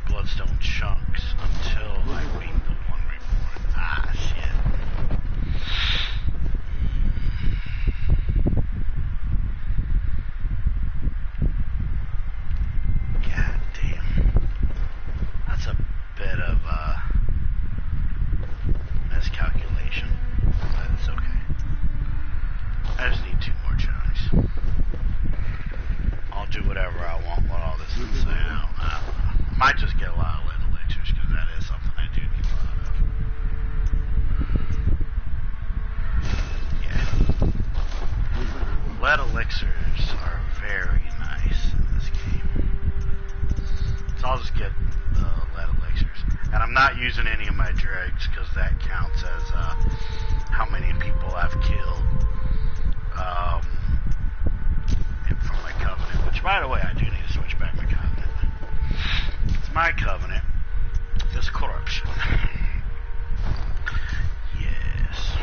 Bloodstone chunks until I beat the one Reborn. Ah, shit. God damn. That's a bit of miscalculation, but it's okay. I just need 2 more chunks. I'll do whatever I want with all this insane. I might just get a lot of lead elixirs, because that is something I do need a lot of. Yeah. Lead elixirs are very nice in this game. So I'll just get the lead elixirs. And I'm not using any of my dregs, because that counts as how many people I've killed from my covenant. Which, by the way, I do need to switch back my covenant. It's my covenant. This corruption. Yes.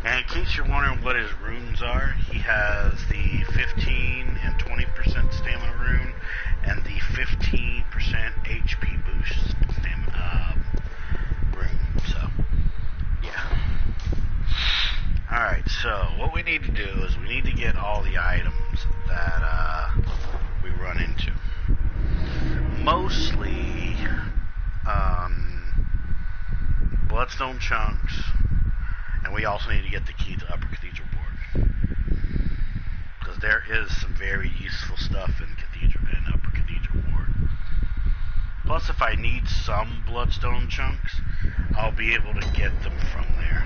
And in case you're wondering what his runes are, he has the 15 and 20% stamina rune and the 15% HP boost stamina rune. So, yeah. Alright, so what we need to do is we need to get all the items that we run into. Mostly Bloodstone chunks, and we also need to get the key to Upper Cathedral Ward, because there is some very useful stuff in Upper Cathedral Ward. Plus, if I need some Bloodstone chunks, I'll be able to get them from there.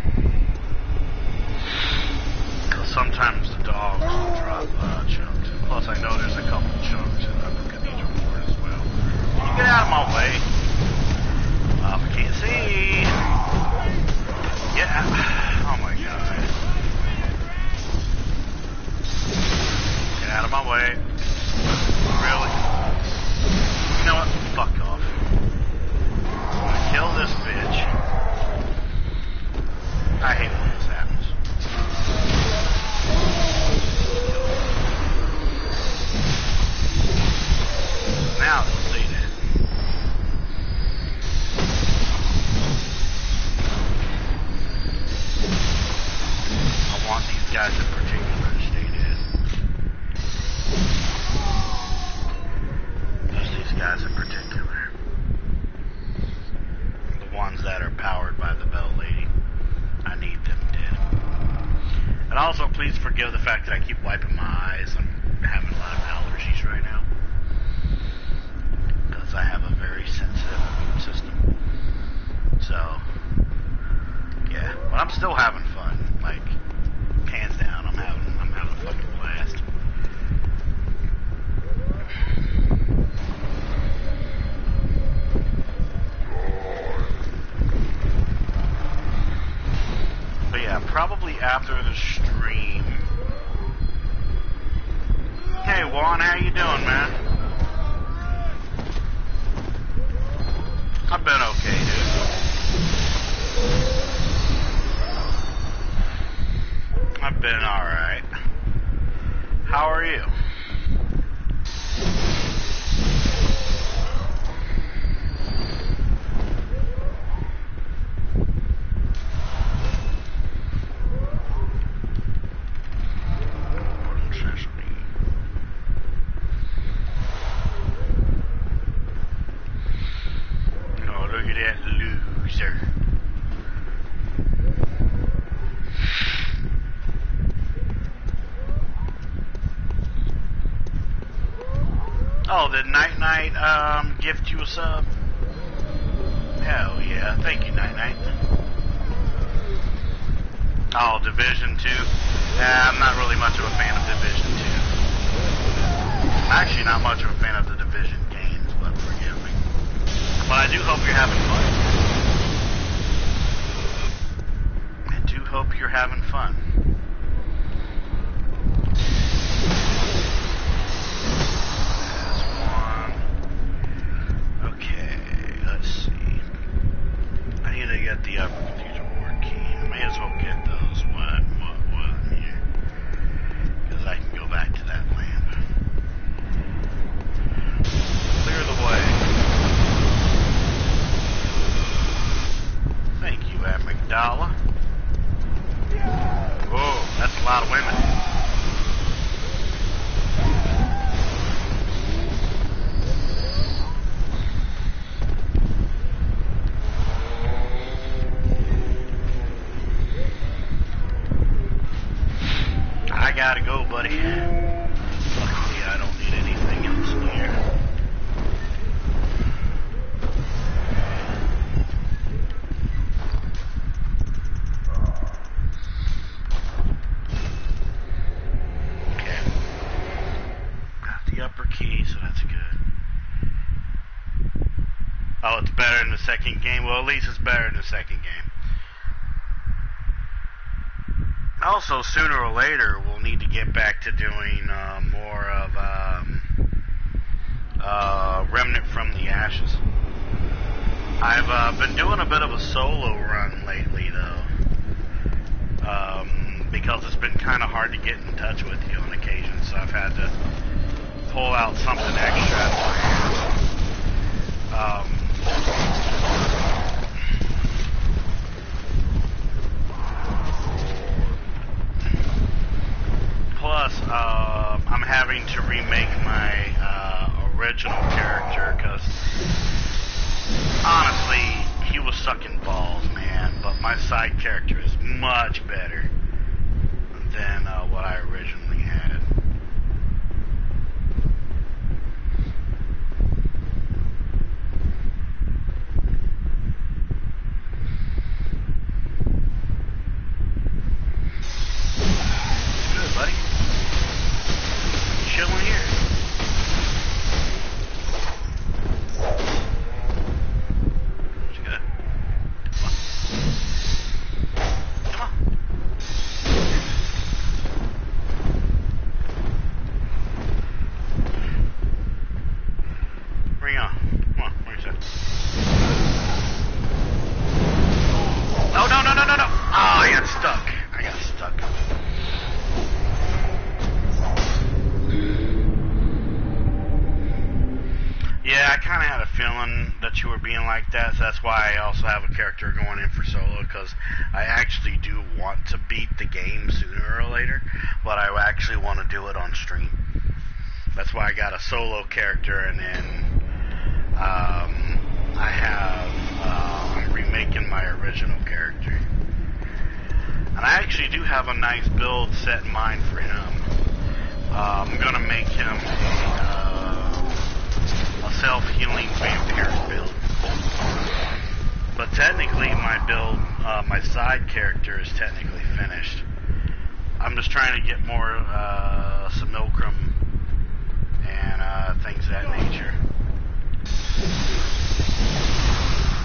Because sometimes the dogs will drop chunks. Plus, I know there's a couple chunks in the cathedral ward as well. Can you get out of my way? I can't see. Yeah. Oh my god. Get out of my way. Really? You know what? Fuck off. I'm gonna kill this bitch. I hate when this happens. Now they'll stay dead. I want these guys in particular to stay dead. Just these guys in particular. The ones that are powered by the Bell Lady. I need them dead. And also, please forgive the fact that I keep wiping my eyes. I'm having a lot of allergies right now. Because I have a very sensitive immune system. So, yeah. But I'm still having fun. Like, hands down, I'm having a fucking blast. But yeah, probably after the stream. Hey Juan, how you doing, man? I've been okay, dude. I've been alright. How are you? Oh, did Night Night gift you a sub? Hell yeah. Thank you, Night Night. Oh, Division 2? Yeah, I'm not really much of a fan of Division 2. I'm actually not much of a fan of the Division games, but forgive me. But I do hope you're having fun. I do hope you're having fun. Get the upper cathedral ward key. I may as well get those. What in here? Because I can go back to that lamp. Clear the way. Thank you, Amygdala. Whoa, that's a lot of women. I gotta go, buddy. Luckily, I don't need anything else here. Okay. Got the upper key, so that's good. Oh, it's better in the second game? Well, at least it's better in the second game. Also, sooner or later, we'll need to get back to doing more of Remnant from the Ashes. I've been doing a bit of a solo run lately, though, because it's been kind of hard to get in touch with you on occasion, so I've had to pull out something extra. Plus, I'm having to remake my original character because, honestly, he was sucking balls, man. But my side character is much better than what I originally had. that you were being like that. So that's why I also have a character going in for solo, because I actually do want to beat the game sooner or later, but I actually want to do it on stream. That's why I got a solo character, and then I'm remaking my original character. And I actually do have a nice build set in mind for him. I'm going to make him a self-healing vampire build. But technically my build, my side character is technically finished. I'm just trying to get more simulacrum and things of that nature.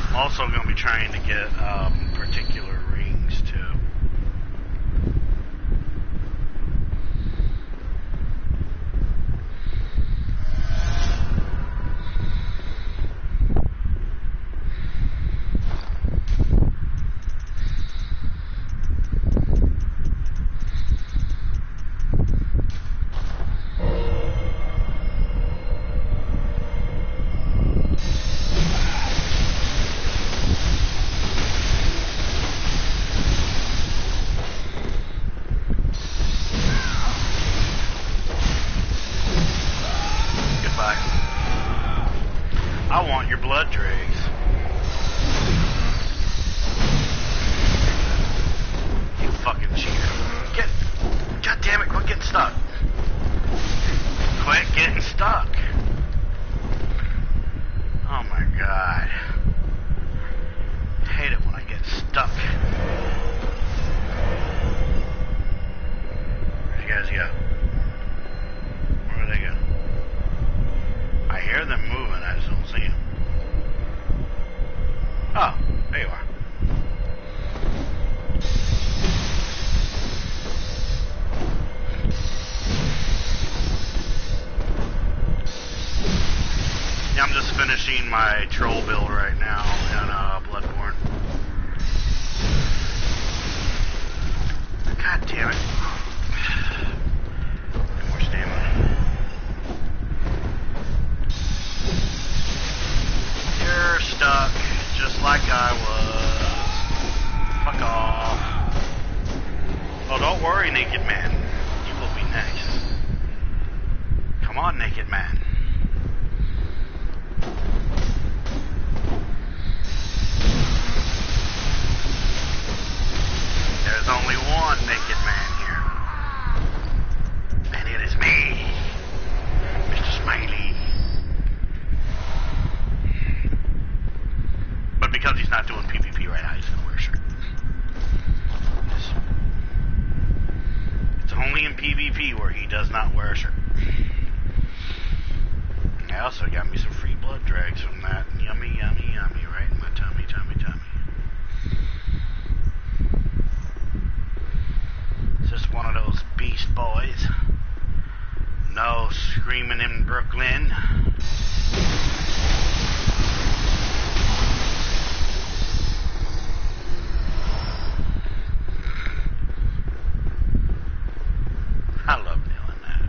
I'm also going to be trying to get particular rings too. I want your blood dregs. You fucking cheater. God damn it, quit getting stuck. Quit getting stuck. Oh my god. I hate it when I get stuck. Where'd you guys go? Where do they go? I hear them moving, I just don't see them. Oh, there you are. Yeah, I'm just finishing my troll build right now in Bloodborne. God damn it. More stamina. You're stuck, just like I was. Fuck off. Oh, don't worry, Naked Man. You will be next. Come on, Naked Man. There's only one Naked Man here. And it is me, Mr. Smiley. But because he's not doing PvP right now, he's gonna wear a shirt. Yes. It's only in PvP where he does not wear a shirt. I also got me some free blood drags from that. Yummy, yummy, yummy, right in my tummy, tummy, tummy. It's just one of those beast boys. No screaming in Brooklyn. I love doing that.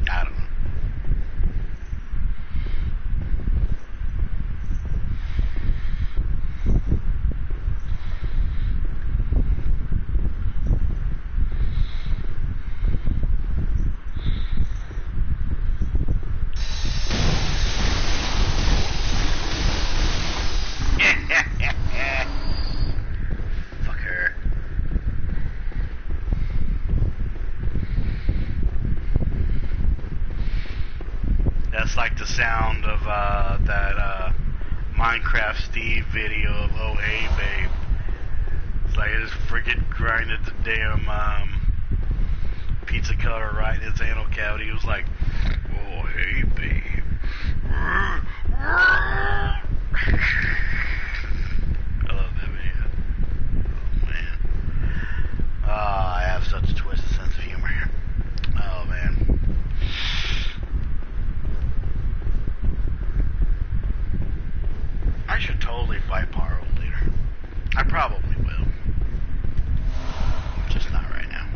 I don't know. Fuck her. That's like the sound of that Minecraft Steve video of "Oh Hey Babe." It's like it just freaking grinded the damn pizza cutter right in his anal cavity. He was like, "Oh hey babe." I love that video. Oh man. I have such a twisted sense of humor here. Oh man. I should totally fight Pyro later. I probably will. Just not right now.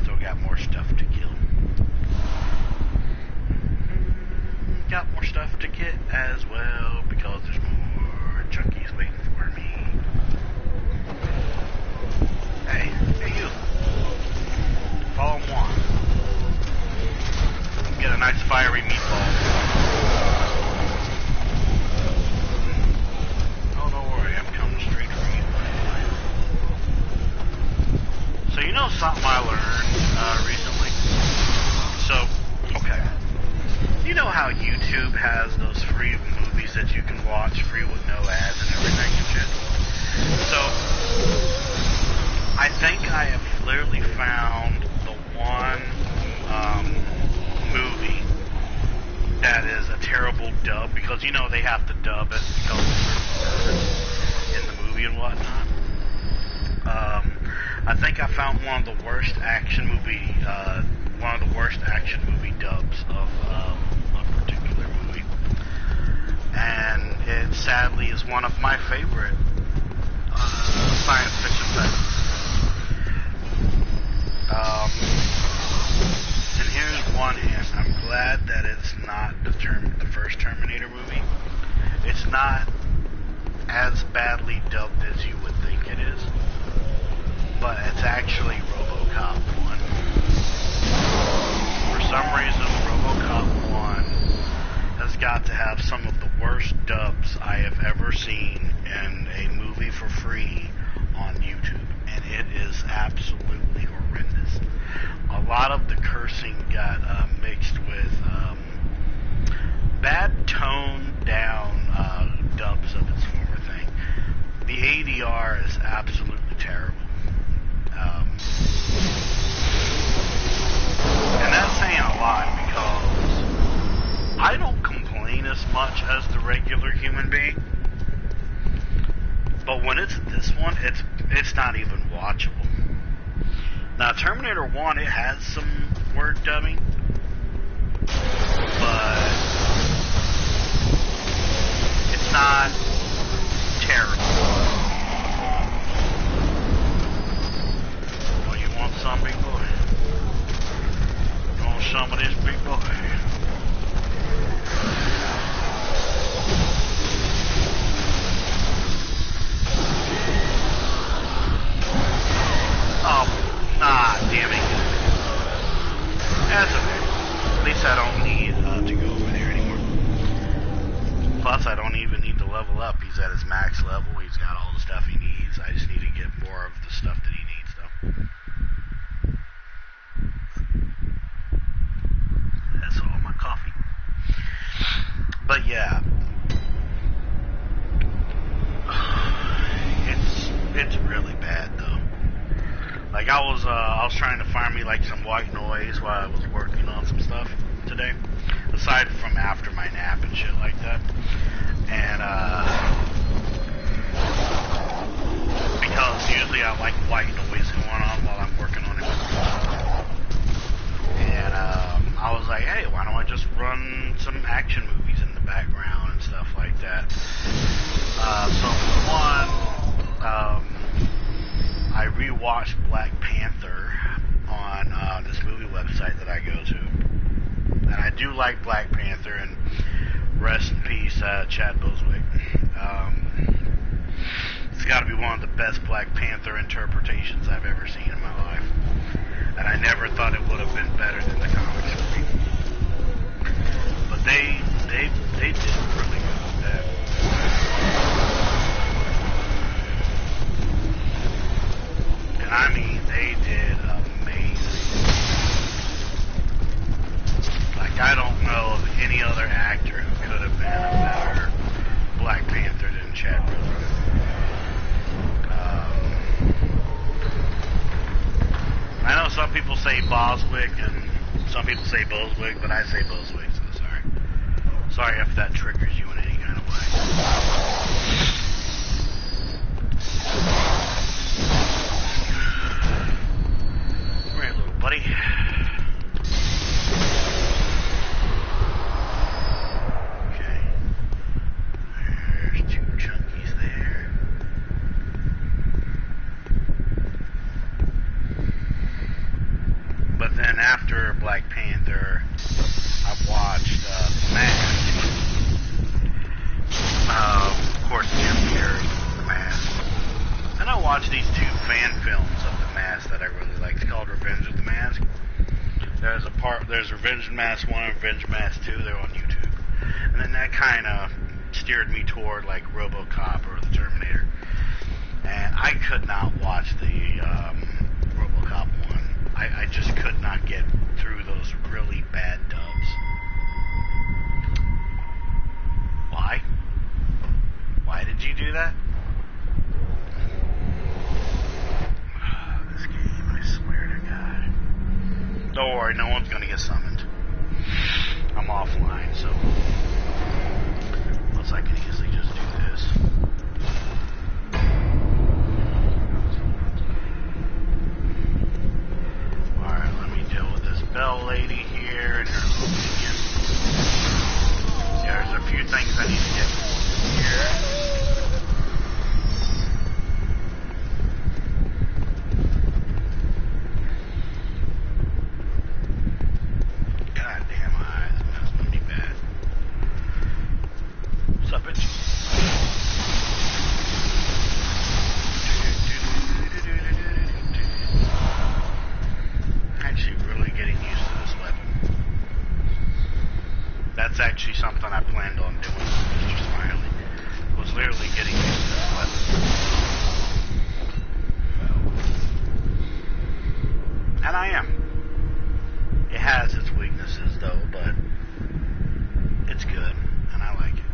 Still got more stuff to kill. Got more stuff to get as well because there's more Chunkies waiting for me. Hey you. Follow one. Get a nice fiery meatball. Oh, don't worry, I'm coming straight for you. So you know something I learned recently? So, okay. You know how YouTube has those free movies that you can watch free with no ads and everything and shit? So, I think I have clearly found the one movie that is a terrible dub, because you know they have to dub it because in the movie and whatnot. I think I found one of the worst action movie dubs of a particular movie, and it sadly is one of my favorite science fiction films. And here's one hint. I'm glad that it's not the first Terminator movie. It's not as badly dubbed as you would think it is, but it's actually RoboCop 1. For some reason, RoboCop 1 has got to have some of the worst dubs I have ever seen in a movie for free on YouTube, and it is absolutely horrendous. A lot of the cursing got mixed with bad toned down dubs of its former thing. The ADR is absolutely terrible. And that's saying a lot, because I don't complain as much as the regular human being. But when it's this one, it's not even watchable. Now, Terminator 1, it has some word dubbing, but it's not terrible. Well, you want some, big boy? You want some of this, big boy? Oh, damn it. That's okay. At least I don't need to go over there anymore. Plus, I don't even need to level up. He's at his max level. He's got all the stuff he needs. I just need to get more of the stuff that he needs, though. That's all my coffee. But yeah. It's really bad, though. Like, I was trying to find me, like, some white noise while I was working on some stuff today. Aside from after my nap and shit like that. And, because usually I like white noise going on while I'm working on it. And, I was like, hey, why don't I just run some action movies in the background and stuff like that. So, for one, I rewatched Black Panther on this movie website that I go to. And I do like Black Panther, and rest in peace, Chad Boswick. It's got to be one of the best Black Panther interpretations I've ever seen in my life. And I never thought it would have been better than the comics movie. But they did really good with that. And I mean, they did amazing. Like, I don't know of any other actor who could have been a better Black Panther than Chad Boswick. I know some people say Boswick and some people say Boswick, but I say Boswick, so sorry. Sorry if that triggers you in any kind of way. Come here, little buddy. Okay. There's 2 chunkies there. But then after Black Panther, I've watched The Mask. Of course, Jim Carrey, The Mask. And I watched these 2 fan films of The Mask that I really like. It's called Revenge of the Mask. There's Revenge of the Mask 1 and Revenge of the Mask 2. They're on YouTube. And then that kind of steered me toward like RoboCop or The Terminator. And I could not watch the RoboCop 1. I just could not get through those really bad dubs. Why? Why did you do that? This game, I swear to God. Don't worry, no one's gonna get summoned. I'm offline, so plus I can easily just do this. Alright, let me deal with this bell lady here and her little minion. There's a few things I need to get here. Goddamn eyes, that's gonna be bad. What's up, bitch? Actually, really getting used to this weapon. That's actually something I planned on doing with Mr. Smiley. Was literally getting used to this weapon. And I am. It has its weaknesses though, but it's good, and I like it.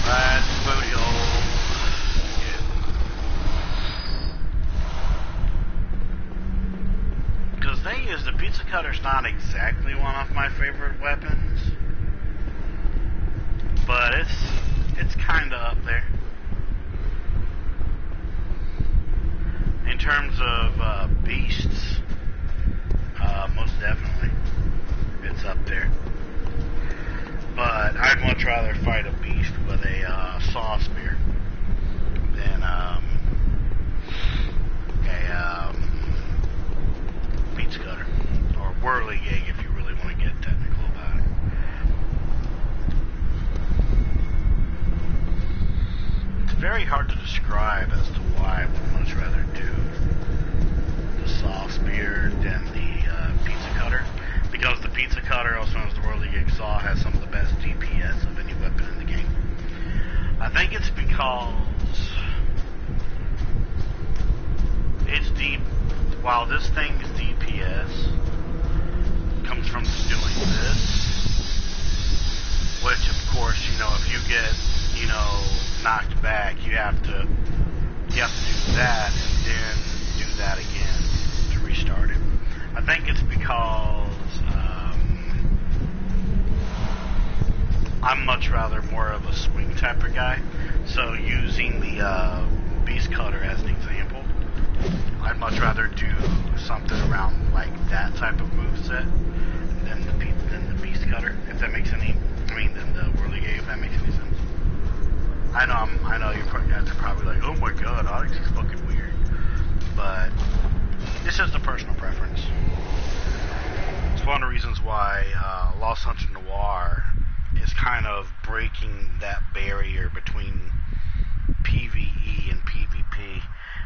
Right, booty hole. Because the thing is, the pizza cutter's not exactly one of my favorite weapons, but it's kind of up there. In terms of beasts, most definitely, it's up there. But I'd much rather fight a beast with a saw spear than a pizza cutter, or whirligig if you really want to get technical about it. It's very hard to describe as to why I would much rather do the saw spear than the pizza cutter, because the pizza cutter, also known as the whirligig saw, has some of the best DPS of any weapon in the game. I think it's because it's deep. While this thing's DPS comes from doing this, which of course, if you get, knocked back, you have to do that and then do that again to restart it. I think it's because I'm much rather more of a swing type of guy. So using the beast cutter as an example, I'd much rather do something around like that type of moveset than the beast cutter, if that makes any. Than the whirligig, if that makes any sense. I know you guys are probably like, oh my god, Onyx is fucking weird, but it's just a personal preference. It's one of the reasons why Lost Hunter Noir is kind of breaking that barrier between PvE and PvP,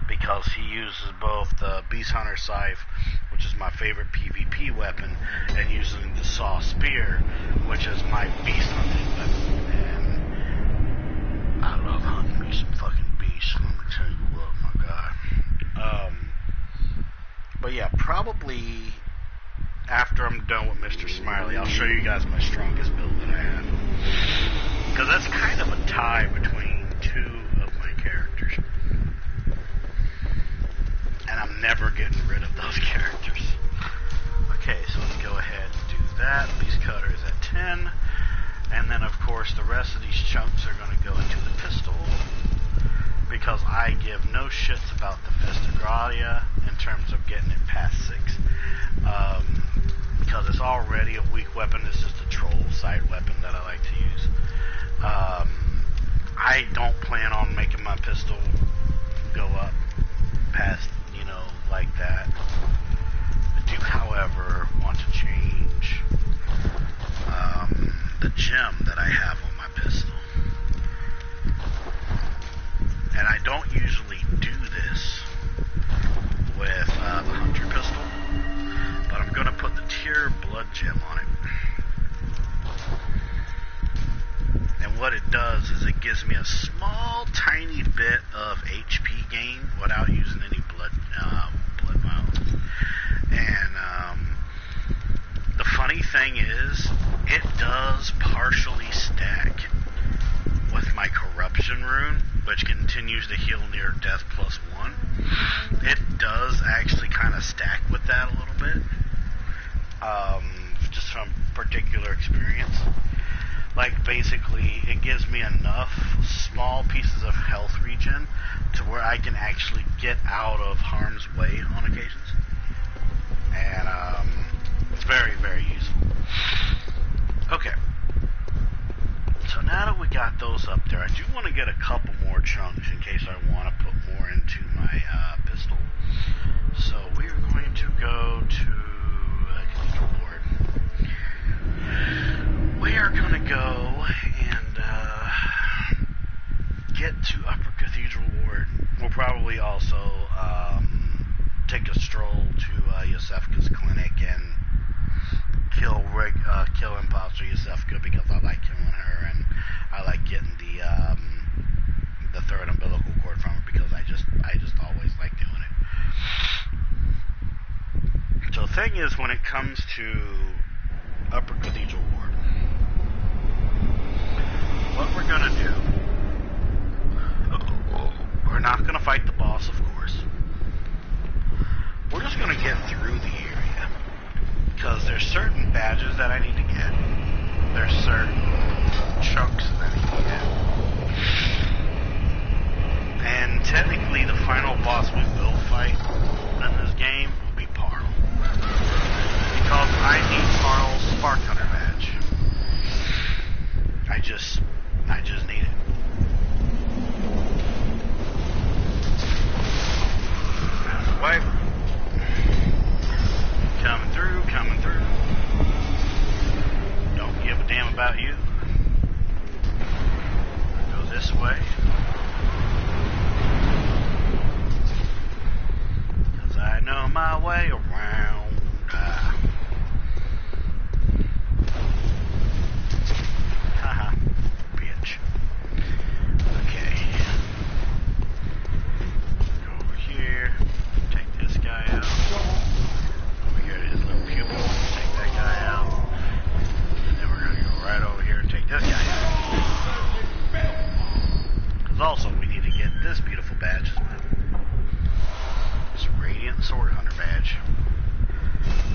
because he uses both the Beast Hunter Scythe, which is my favorite PvP weapon, and using the Saw Spear, which is my beast hunting weapon. And I love hunting me some fucking beasts, let me tell you what, my god. But yeah, probably after I'm done with Mr. Smiley, I'll show you guys my strongest build that I have. Because that's kind of a tie between two of my characters. And I'm never getting rid of those characters. Okay, so let's go ahead and do that. Beast Cutter is at 10. And then, of course, the rest of these chunks are going to go into the pistol, because I give no shits about the Fist of Gratia in terms of getting it past 6. Because it's already a weak weapon. It's just a troll side weapon that I like to use. I don't plan on making my pistol go up past, like that. I do, however, want to change the gem that I have on my pistol. And I don't usually do this with the Hunter pistol, but I'm going to put the Tear Blood gem on it. And what it does is it gives me a small, tiny bit of HP gain without using any blood vials. And the funny thing is, it does partially stack with my Corruption rune, which continues to heal near death +1. It does actually kind of stack with that a little bit, just from particular experience. Like, basically, it gives me enough small pieces of health regen to where I can actually get out of harm's way on occasions. And it's very, very useful. Okay. So now that we got those up there, I do want to get a couple more chunks in case I want to put more into my pistol. So we are going to go to Cathedral Ward. We are going to go and get to Upper Cathedral Ward. We'll probably also take a stroll to Yosefka's clinic and kill Imposter Yosefka, because I like killing her, and I like getting the third umbilical cord from her, because I just always like doing it. So the thing is, when it comes to Upper Cathedral Ward, what we're gonna do, we're not gonna fight the boss, of course. We're just gonna get through the area, because there's certain badges that I need to get. There's certain chunks that I need to get. And technically, the final boss we will fight in this game will be Parl, because I need Parl's Spark Hunter badge. I just need it. Wipe. Coming through. Don't give a damn about you. Go this way. Cause I know my way around. Haha, bitch. Okay. Go over here. Take this guy out. Over here to his little pupil. Take that guy out. And then we're going to go right over here and take this guy out. Because also we need to get this beautiful badge as well. This Radiant Sword Hunter badge.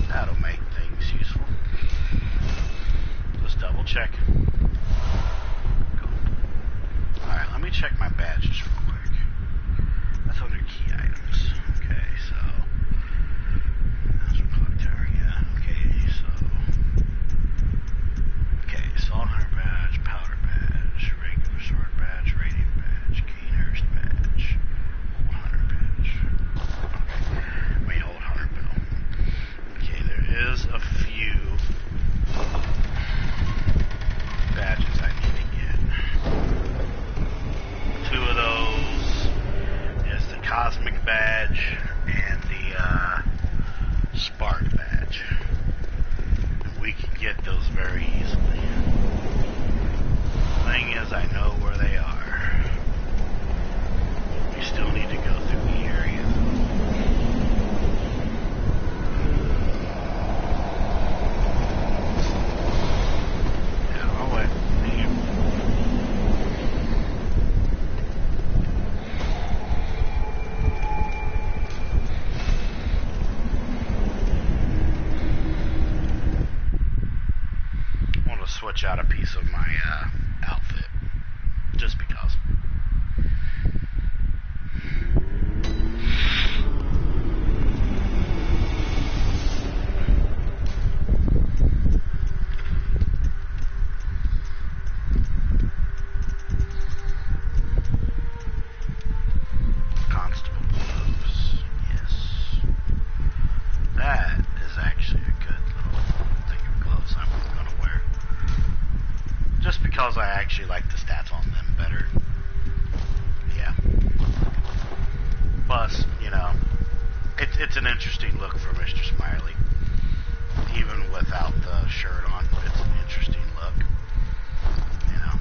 That'll make things useful. Let's double check. Cool. Alright, let me check my badges real quick. That's under key items. Okay, so that's a clock tower, yeah. Okay, Assault Hunter badge, Powder badge, Regular Sword badge, Radiant badge, Keenhurst badge, Old Hunter badge. Okay, Old Hunter bill. Okay, there is a few switch out a piece of my outfit, just because. Because I actually like the stats on them better. Yeah. Plus, you know, it's an interesting look for Mr. Smiley. Even without the shirt on, it's an interesting look. You know.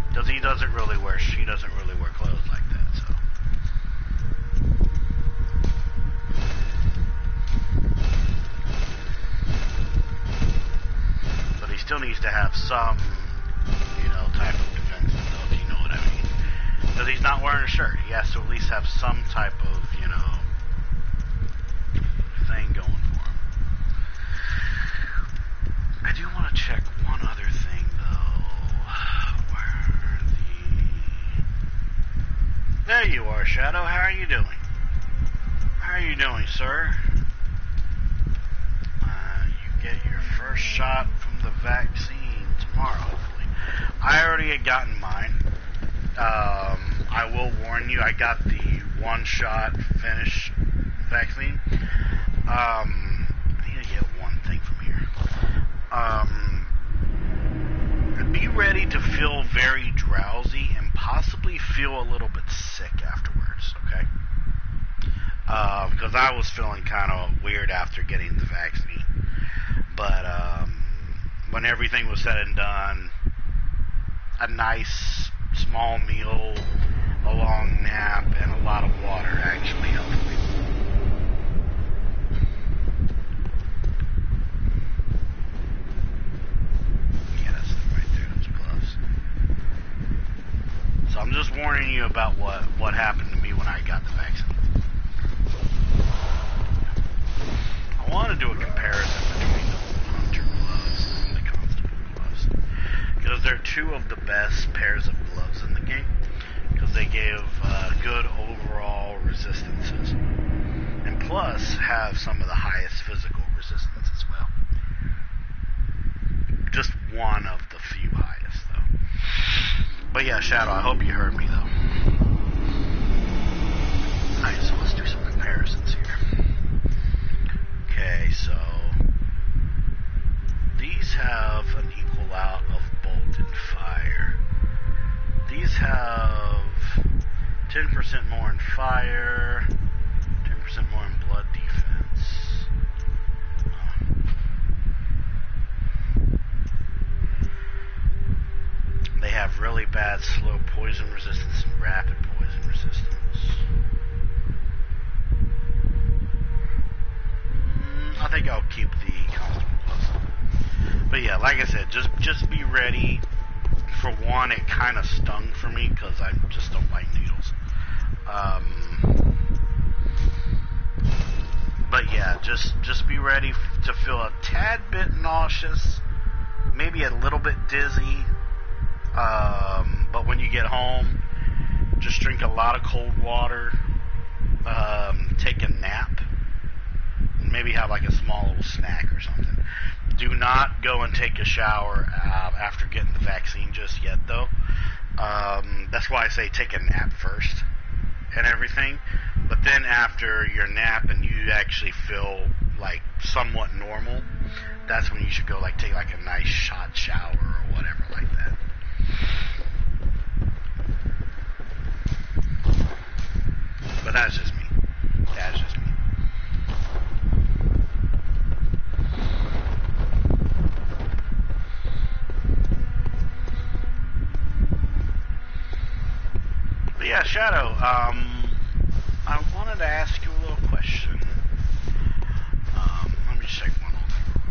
Because she doesn't really wear clothes like that, so. He still needs to have some, you know, type of defense, though, if you know what I mean. Because he's not wearing a shirt. He has to at least have some type of, you know, thing going for him. I do want to check one other thing, though. There you are, Shadow. How are you doing? How are you doing, sir? You get your first shot from the vaccine tomorrow, hopefully. I already had gotten mine. I will warn you, I got the one-shot finish vaccine. I need to get one thing from here. Be ready to feel very drowsy and possibly feel a little bit sick afterwards, okay? Because I was feeling kind of weird after getting the vaccine. But, when everything was said and done, a nice small meal, a long nap, and a lot of water actually helped me. Yeah, that's right there. That's close. So I'm just warning you about what happened to me when I got the vaccine. I want to do a comparison between the Hunter gloves and the Constable gloves, because they're two of the best pairs of gloves in the game, because they give good overall resistances, and plus have some of the highest physical resistance as well. Just one of the few highest, though. But yeah, Shadow, I hope you heard me, though. Alright, so let's do some comparisons here. Okay, so these have an equal out of bolt and fire. These have 10% more in fire, 10% more in blood defense. They have really bad slow poison resistance and rapid poison resistance. I think I'll keep the Constable gloves. But yeah, like I said, just be ready. For one, it kind of stung for me because I just don't like needles. But yeah, just be ready to feel a tad bit nauseous, maybe a little bit dizzy. But when you get home, just drink a lot of cold water, take a nap, and maybe have like a small little snack or something. Do not go and take a shower after getting the vaccine just yet, though. That's why I say take a nap first and everything. But then after your nap and you actually feel like somewhat normal, that's when you should go like take like a nice hot shower or whatever like that. But that's just me. That's just me. But yeah, Shadow, I wanted to ask you a little question. Let me check one more thing real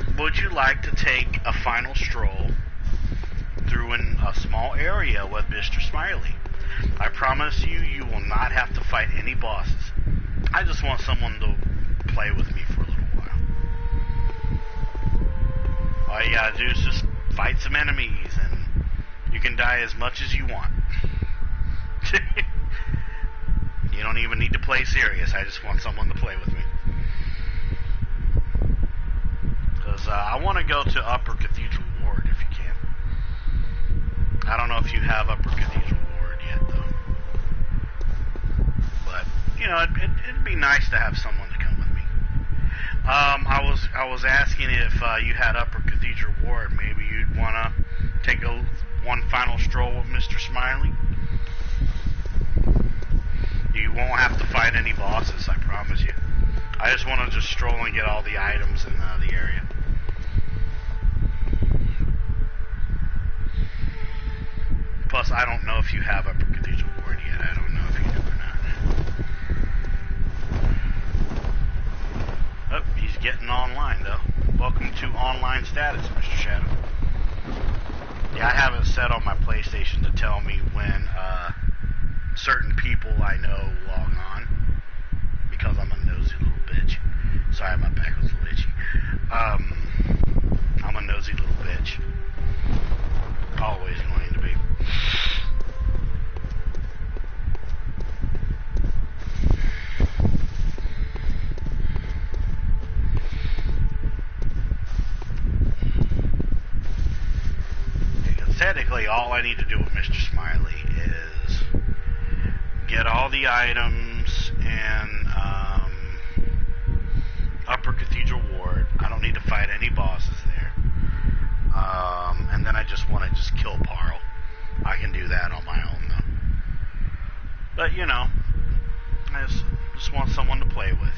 quick. Would you like to take a final stroll through a small area with Mr. Smiley? I promise you, you will not have to fight any bosses. I just want someone to play with me for a little while. All you gotta do is just fight some enemies, and you can die as much as you want. You don't even need to play serious. I just want someone to play with me. Because I want to go to Upper Cathedral Ward if you can. I don't know if you have Upper Cathedral Ward yet, though. But, you know, it'd be nice to have someone to come with me. I was asking if you had Upper Cathedral Ward. Maybe you'd want to take one final stroll with Mr. Smiley. You won't have to fight any bosses, I promise you. I just want to just stroll and get all the items in the area. Plus, I don't know if you have Upper Cathedral Ward yet. I don't know if you do or not. Oh, he's getting online, though. Welcome to online status, Mr. Shadow. Yeah, I have it set on my PlayStation to tell me when certain people I know log on, because I'm a nosy little bitch. Sorry, my back was a little itchy. I'm a nosy little bitch. Always going to be. Because technically, all I need to do with Mr. Smiley is get all the items in Upper Cathedral Ward. I don't need to fight any bosses there. And then I just want to just kill Parl. I can do that on my own, though. But, you know, I just want someone to play with.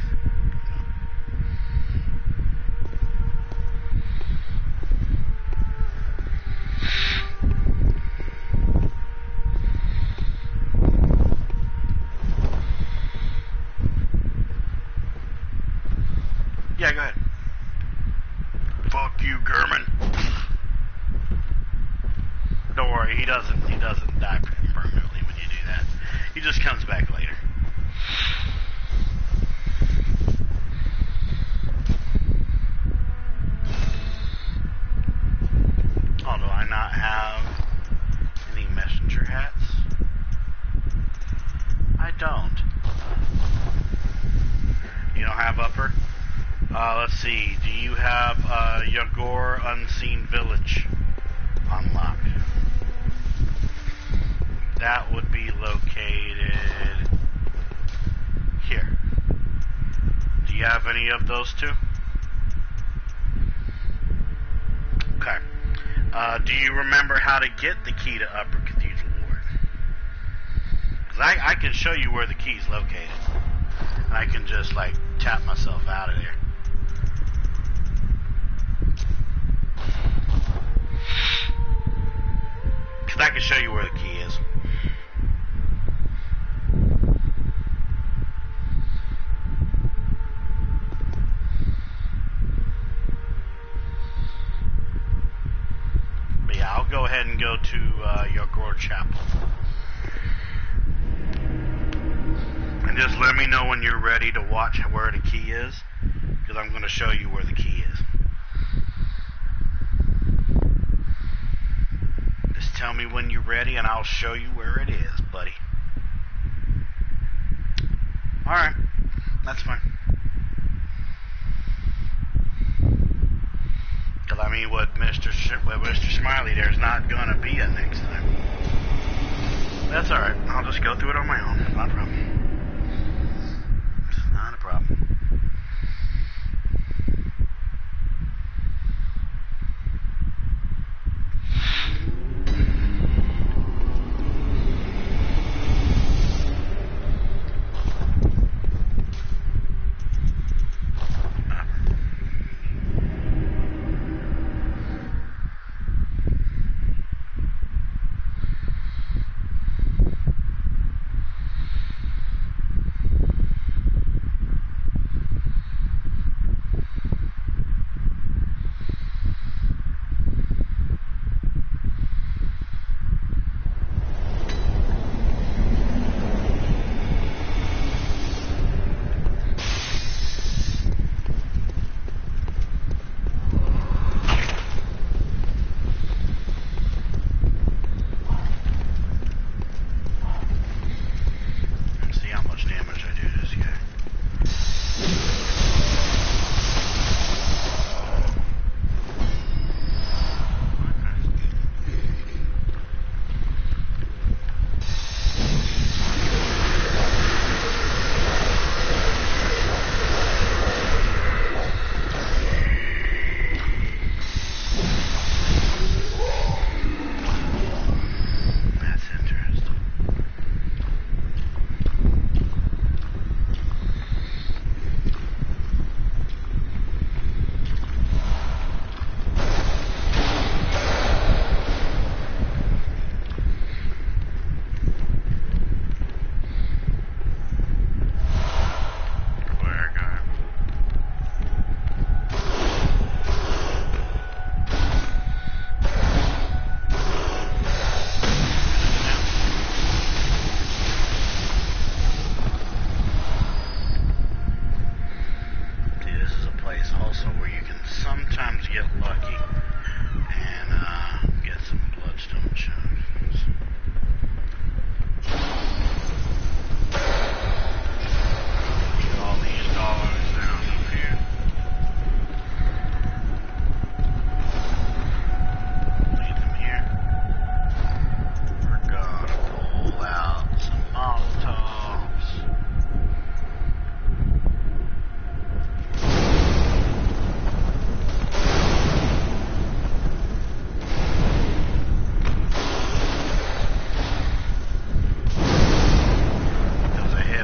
Yeah, go ahead. Fuck you, German. Don't worry, he doesn't die permanently when you do that. He just comes back later. Oh, do I not have any messenger hats? I don't. You don't have Upper? Let's see. Do you have Yagor Unseen Village unlocked? That would be located here. Do you have any of those two? Okay. Do you remember how to get the key to Upper Cathedral Ward? Because I can show you where the key is located. And I can just, like, tap myself out of there. Because I can show you where the key is. But yeah, I'll go ahead and go to Yogor Chapel. And just let me know when you're ready to watch where the key is. Because I'm going to show you where the key is. Tell me when you're ready and I'll show you where it is, buddy. Alright, that's fine. Because I mean, with Mr. Smiley, there's not going to be a next time. That's alright, I'll just go through it on my own. Not a problem. It's not a problem.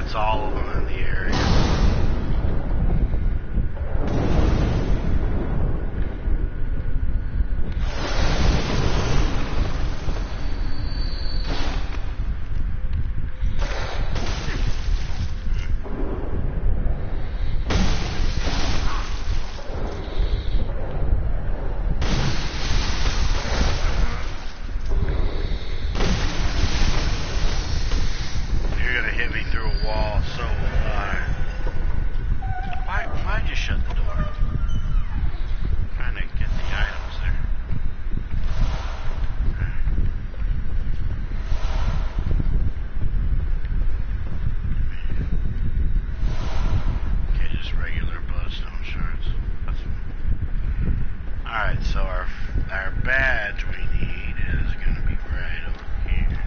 That's all of them in the area. Why'd you shut the door? I'm trying to get the items there. Okay, just regular bloodstone shards. That's fine. Alright, so our badge we need is gonna be right over here.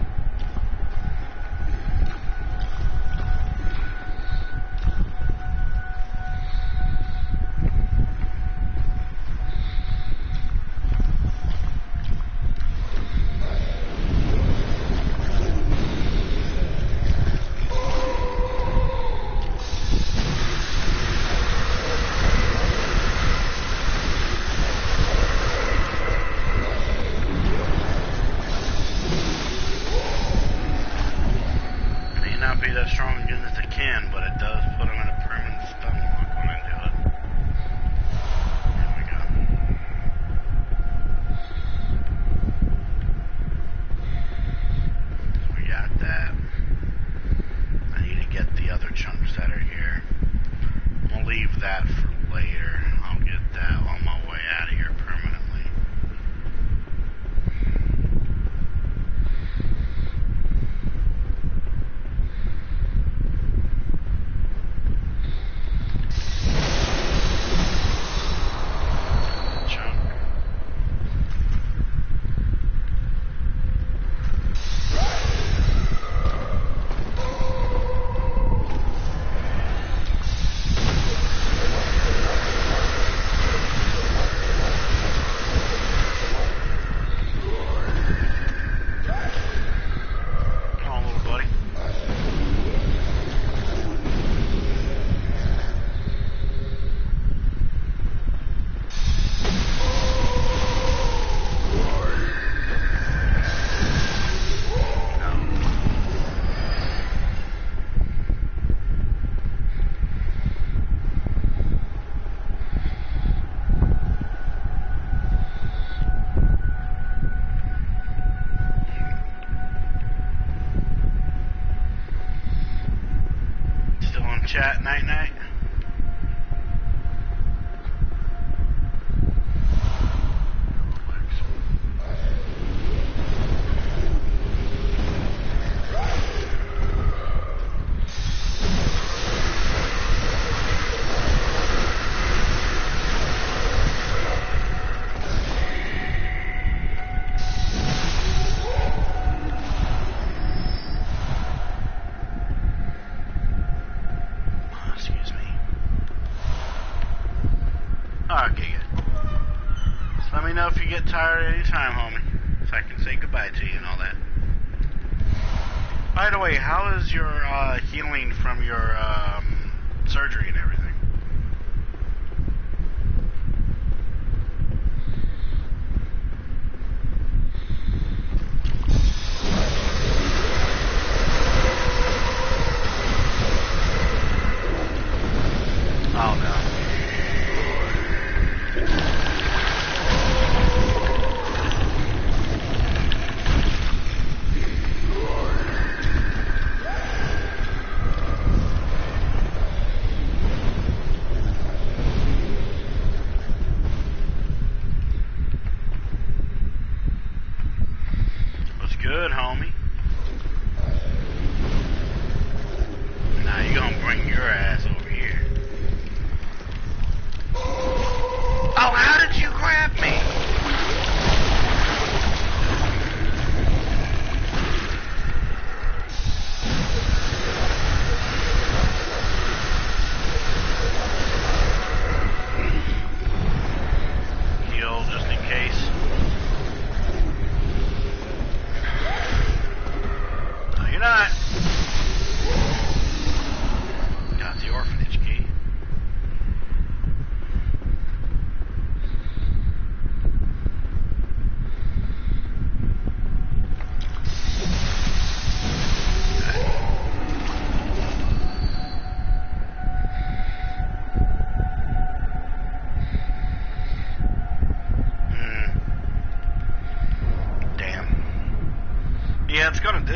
Be that strong against the kin, but it does put them in a permanent stun lock when I do it. There we go. So we got that. I need to get the other chunks that are here. I'll leave that for later. I'll get that on my way out of here permanently. Chat, night night. Okay, good. So let me know if you get tired at any time, homie, so I can say goodbye to you and all that. By the way, how is your healing from your surgery and everything? Oh no.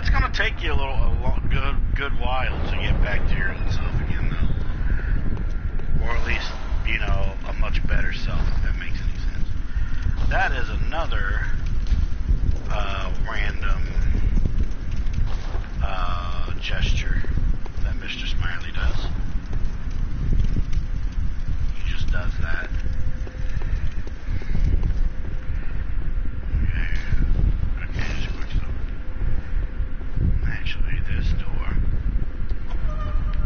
It's gonna take you a good while to get back to your old self again, though, or at least, you know, a much better self, if that makes any sense. That is another random gesture that Mr. Smiley does. He just does that. Okay, just quick stop. Actually, this door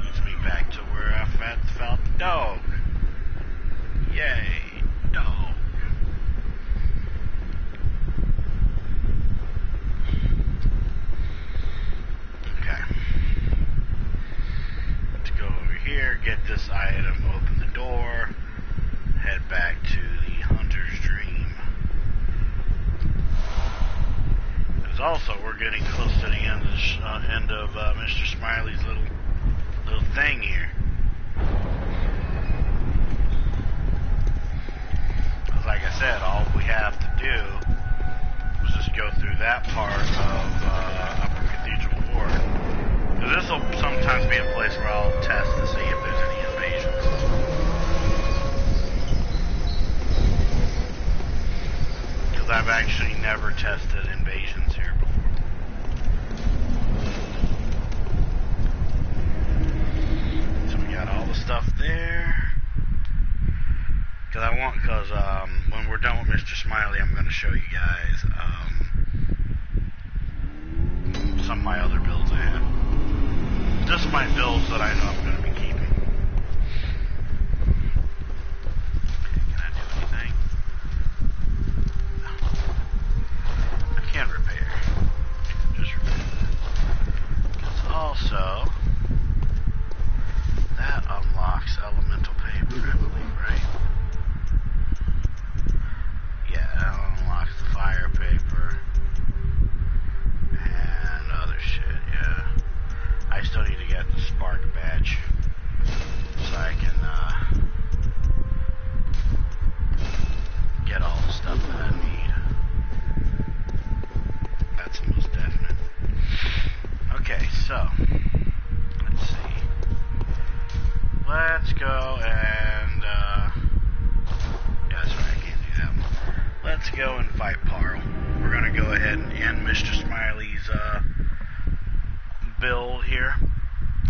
leads me back to where I felt the dog. Yay, dog. Here, get this item, open the door, head back to the hunter's dream. Because also, we're getting close to the end of Mr. Smiley's little thing here. Because like I said, all we have to do is just go through that part of Upper Cathedral Ward. This will sometimes be a place where I'll test to see if there's any invasions. Because I've actually never tested invasions here before. So we got all the stuff there. Because when we're done with Mr. Smiley, I'm going to show you guys some of my other builds I have. Just my builds that I know I'm going to be keeping. Can I do anything? No. I can repair. Just repair that. Because also, that unlocks elemental paper, I believe, right? Yeah, that unlocks the fire paper. And other shit, yeah. I still need to get the spark badge so I can get all the stuff that I need. That's the most definite. Okay, so let's see. Let's go and yeah, that's right, I can't do that one. Let's go and fight Parl. We're gonna go ahead and end Mr. Smiley's build here,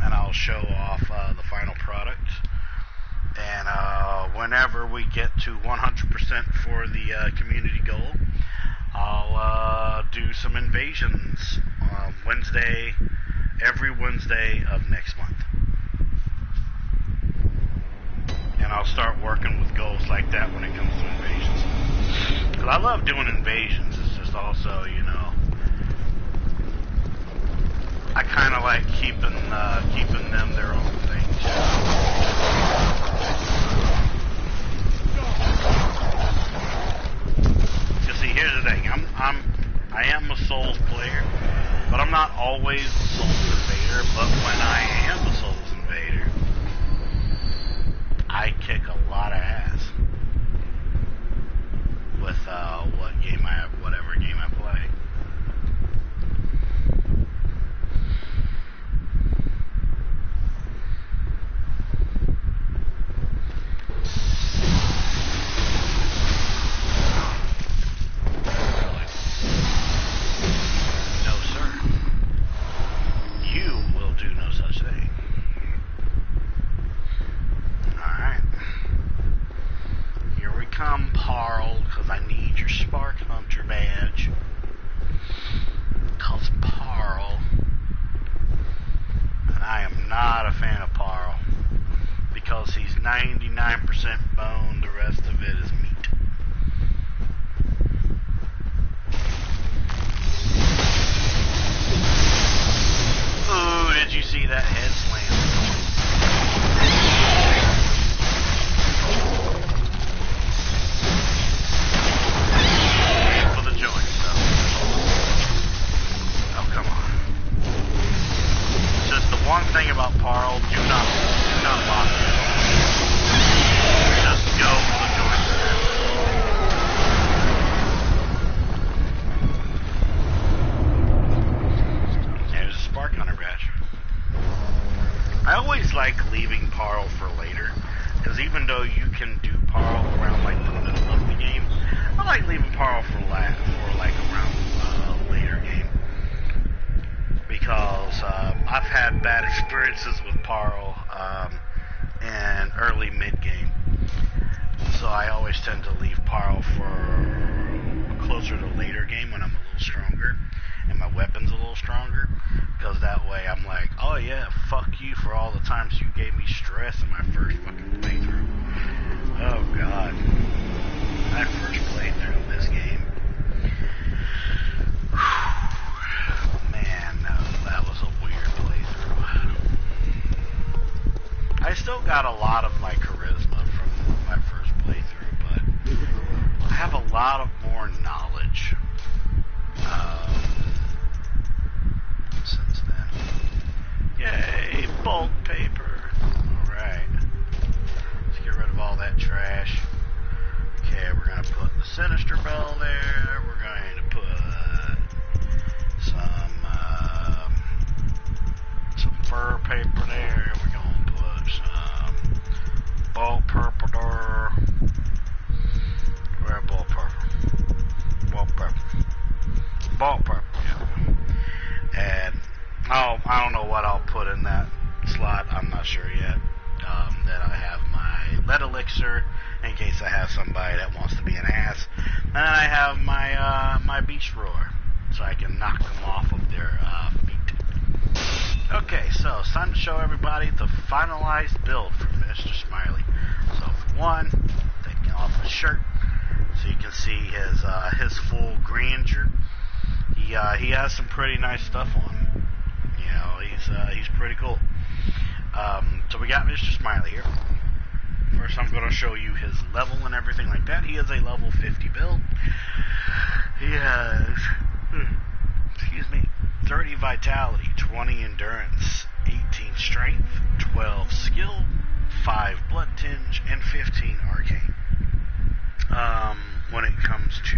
and I'll show off the final product. And whenever we get to 100% for the community goal, I'll do some invasions every Wednesday of next month. And I'll start working with goals like that when it comes to invasions. Because I love doing invasions. It's just also, you know, I kind of like keeping them their own thing too. You see, here's the thing. I am a Souls player, but I'm not always a Souls invader. But when I am a Souls invader, I kick a lot of ass with whatever game I play. Parl, because I need your Spark Hunter badge. Because Parl, and I am not a fan of Parl, because he's 99% bone, the rest of it is meat. Ooh, did you see that head slam? One thing about Parl, do not lock it. Just go for the joint. always like leaving Parl for later, because even though you can do Parl around like the middle of the game, I like leaving Parl for like around later game, because I've had bad experiences with Parl in early mid game, so I always tend to leave Parl for closer to later game when I'm a little stronger and my weapon's a little stronger, because that way I'm like, oh yeah, fuck you for all the times you gave me stress in my first fucking playthrough. Oh god. My first playthrough of this game. Man, that was a weird playthrough. I still got a lot of my charisma from my first playthrough, but I have a lot of more knowledge since then. Yay, bulk paper. Alright. Let's get rid of all that trash. Okay, we're going to put the Sinister Bell there. We're going to put some fur paper there. We're going to put some bulk purple there. Where bulk purple? Bulk purple. Bulk purple, yeah. And I don't know what I'll put in that slot. I'm not sure yet. Then I have my lead elixir in case I have somebody that wants to be an ass. And then I have my beast roar, so I can knock them off of their feet. Okay, so it's time to show everybody the finalized build for Mr. Smiley. So for one, taking off his shirt so you can see his full grandeur. He has some pretty nice stuff on him. You know, he's pretty cool. So we got Mr. Smiley here. First I'm going to show you his level and everything like that. He is a level 50 build. He has, 30 vitality, 20 endurance, 18 strength, 12 skill, 5 blood tinge, and 15 arcane. When it comes to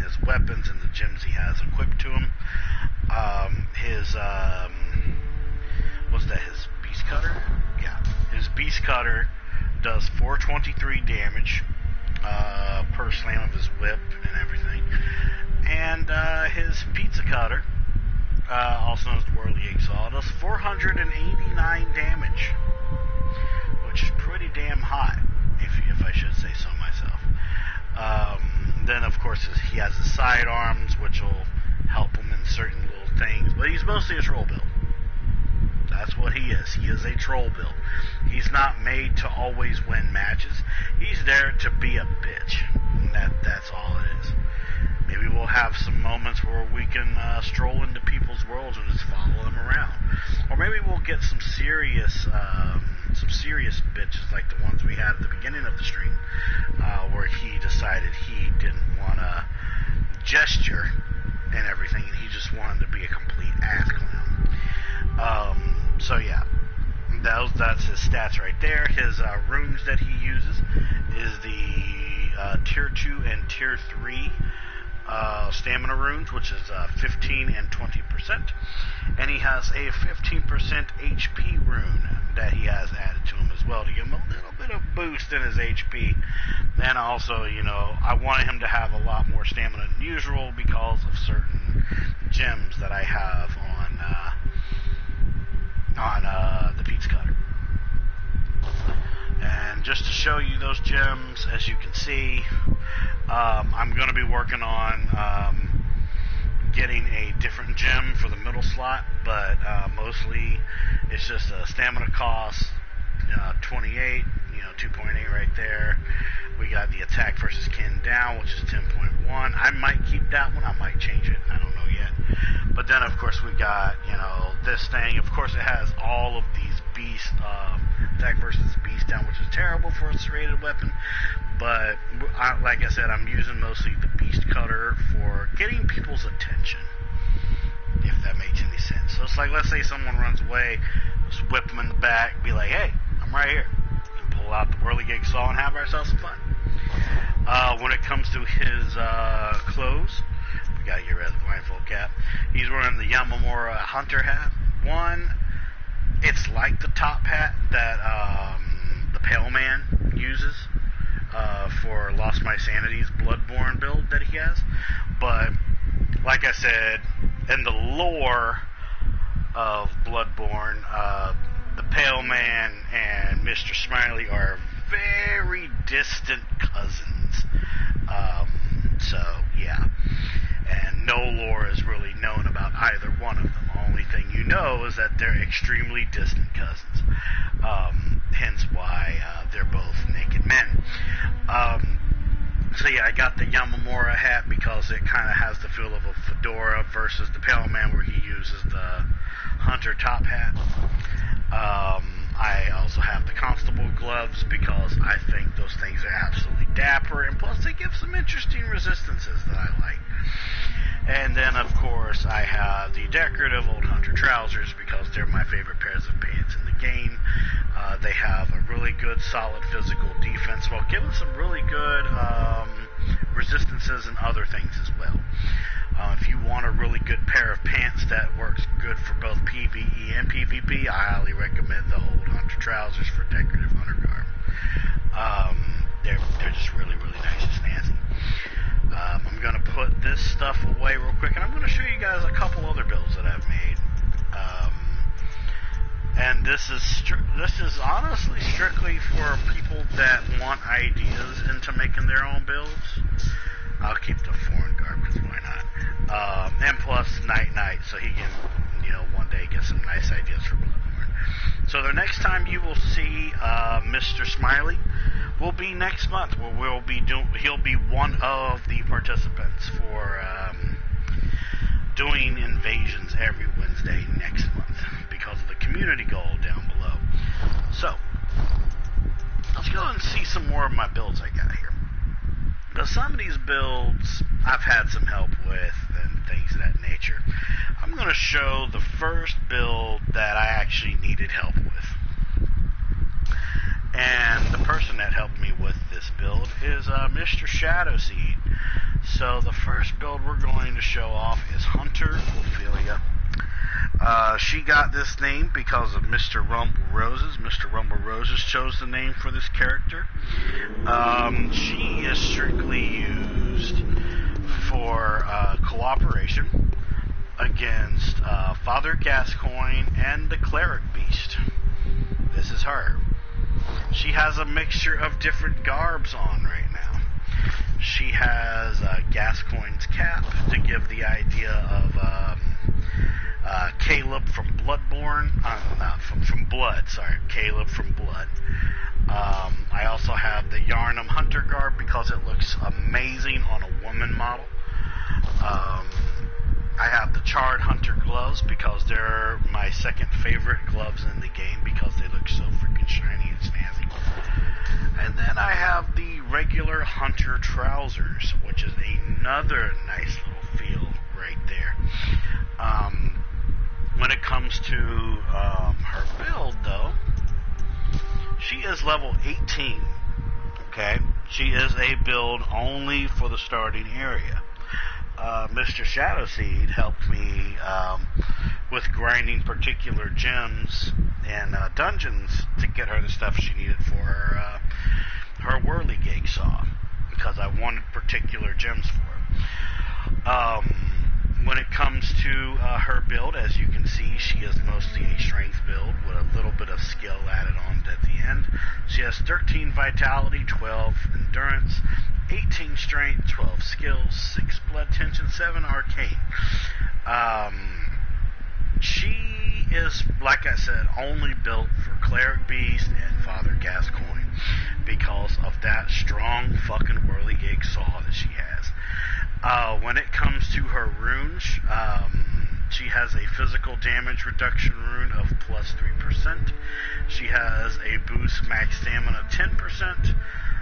his weapons and the gems he has equipped to him, his beast cutter? Yeah, his beast cutter does 423 damage per slam of his whip and everything, and his pizza cutter, also known as the Whirligig saw, does 489 damage, which is pretty damn high, if I should say so myself. Then of course he has his sidearms, which will help him in certain little things, but he's mostly a troll build. That's what he is. He is a troll build. He's not made to always win matches. He's there to be a bitch. And that's all it is. Maybe we'll have some moments where we can stroll into people's worlds and just follow them around. Or maybe we'll get some serious bitches like the ones we had at the beginning of the stream, where he decided he didn't want to gesture and everything, and he just wanted to be a complete ass clown. So yeah, that's his stats right there. His runes that he uses is the tier 2 and tier 3 stamina runes, which is 15 and 20%. And he has a 15% HP rune that he has added to him as well to give him a little bit of boost in his HP. And also, you know, I wanted him to have a lot more stamina than usual because of certain gems that I have on the pizza cutter. And just to show you those gems, as you can see, I'm going to be working on getting a different gem for the middle slot, but mostly it's just a stamina cost, 28, 2.8 right there. We got the attack versus kin down, which is 10.1. I might keep that one. I might change it. I don't know yet. But then, of course, we got, this thing. Of course, it has all of these beast, attack versus beast down, which is terrible for a serrated weapon. But, like I said, I'm using mostly the beast cutter for getting people's attention, if that makes any sense. So it's like, let's say someone runs away, just whip them in the back, be like, hey, I'm right here. And pull out the Whirligig saw and have ourselves some fun. When it comes to his clothes, we gotta get rid of the blindfold cap. He's wearing the Yamamura hunter hat. One, It's like the top hat that the Pale Man uses for Lost My Sanity's Bloodborne build that he has. But, like I said, in the lore of Bloodborne, the Pale Man and Mr. Smiley are very distant cousins. So, yeah. And no lore is really known about either one of them. The only thing you know is that they're extremely distant cousins. Hence why they're both naked men. So yeah, I got the Yamamura hat because it kind of has the feel of a fedora versus the Pale Man where he uses the hunter top hat. I also have the constable gloves because I think those things are absolutely dapper, and plus they give some interesting resistances that I like. And then, of course, I have the decorative old hunter trousers because they're my favorite pairs of pants in the game. They have a really good, solid physical defense while giving some really good resistances and other things as well. If you want a really good pair of pants that works good for both PvE and PvP, I highly recommend the old hunter trousers for decorative hunter garb. They're just really, really nice and snazzy. I'm going to put this stuff away real quick, and I'm going to show you guys a couple other builds that I've made. And this is honestly strictly for people that want ideas into making their own builds. I'll keep the foreign garb because why not? And plus Night, so he can, one day get some nice ideas for Bloodborne. So the next time you will see Mr. Smiley will be next month, where he'll be one of the participants for doing invasions every Wednesday next month because of the community goal down below. So let's go and see some more of my builds I got here. Now, some of these builds I've had some help with and things of that nature. I'm going to show the first build that I actually needed help with. And the person that helped me with this build is Mr. Shadowseed. So the first build we're going to show off is Hunter Ophelia. She got this name because of Mr. Rumble Roses. Mr. Rumble Roses chose the name for this character. She is strictly used for cooperation against Father Gascoigne and the Cleric Beast. This is her. She has a mixture of different garbs on right now. She has Gascoigne's cap to give the idea of Caleb from Bloodborne. From Blood, sorry. Caleb from Blood. I also have the Yarnum Hunter garb because it looks amazing on a woman model. I have the Charred Hunter gloves because they're my second favorite gloves in the game because they look so freaking shiny and snazzy. And then I have the regular Hunter trousers, which is another nice little feel right there. When it comes to her build, though, she is level 18. Okay, she is a build only for the starting area. Mr. Shadowseed helped me with grinding particular gems and dungeons to get her the stuff she needed for her Whirligig saw because I wanted particular gems for her. When it comes to her build, as you can see, she is mostly a strength build with a little bit of skill added on at the end. She has 13 vitality, 12 endurance, 18 strength, 12 skills, 6 blood tension, 7 arcane. She is, like I said, only built for Cleric Beast and Father Gascoigne because of that strong fucking Whirligig saw that she has. When it comes to her runes, she has a physical damage reduction rune of plus 3%. She has a boost max stamina of 10%,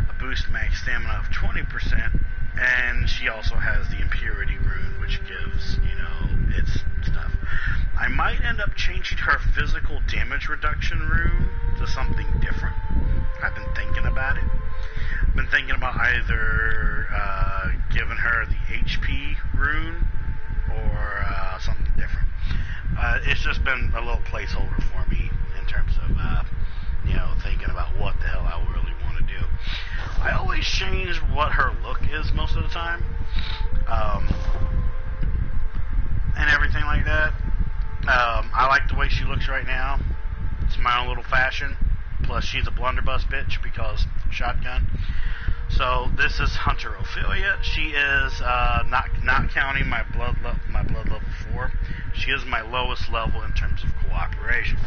a boost max stamina of 20%, and she also has the impurity rune, which gives, its stuff. I might end up changing her physical damage reduction rune to something different. I've been thinking about it. I've been thinking about either giving her the HP rune or something different. It's just been a little placeholder for me time, and everything like that. I like the way she looks right now. It's my own little fashion. Plus, she's a blunderbuss bitch because shotgun. So this is Hunter Ophelia. She is not counting my blood level 4. She is my lowest level in terms of cooperation.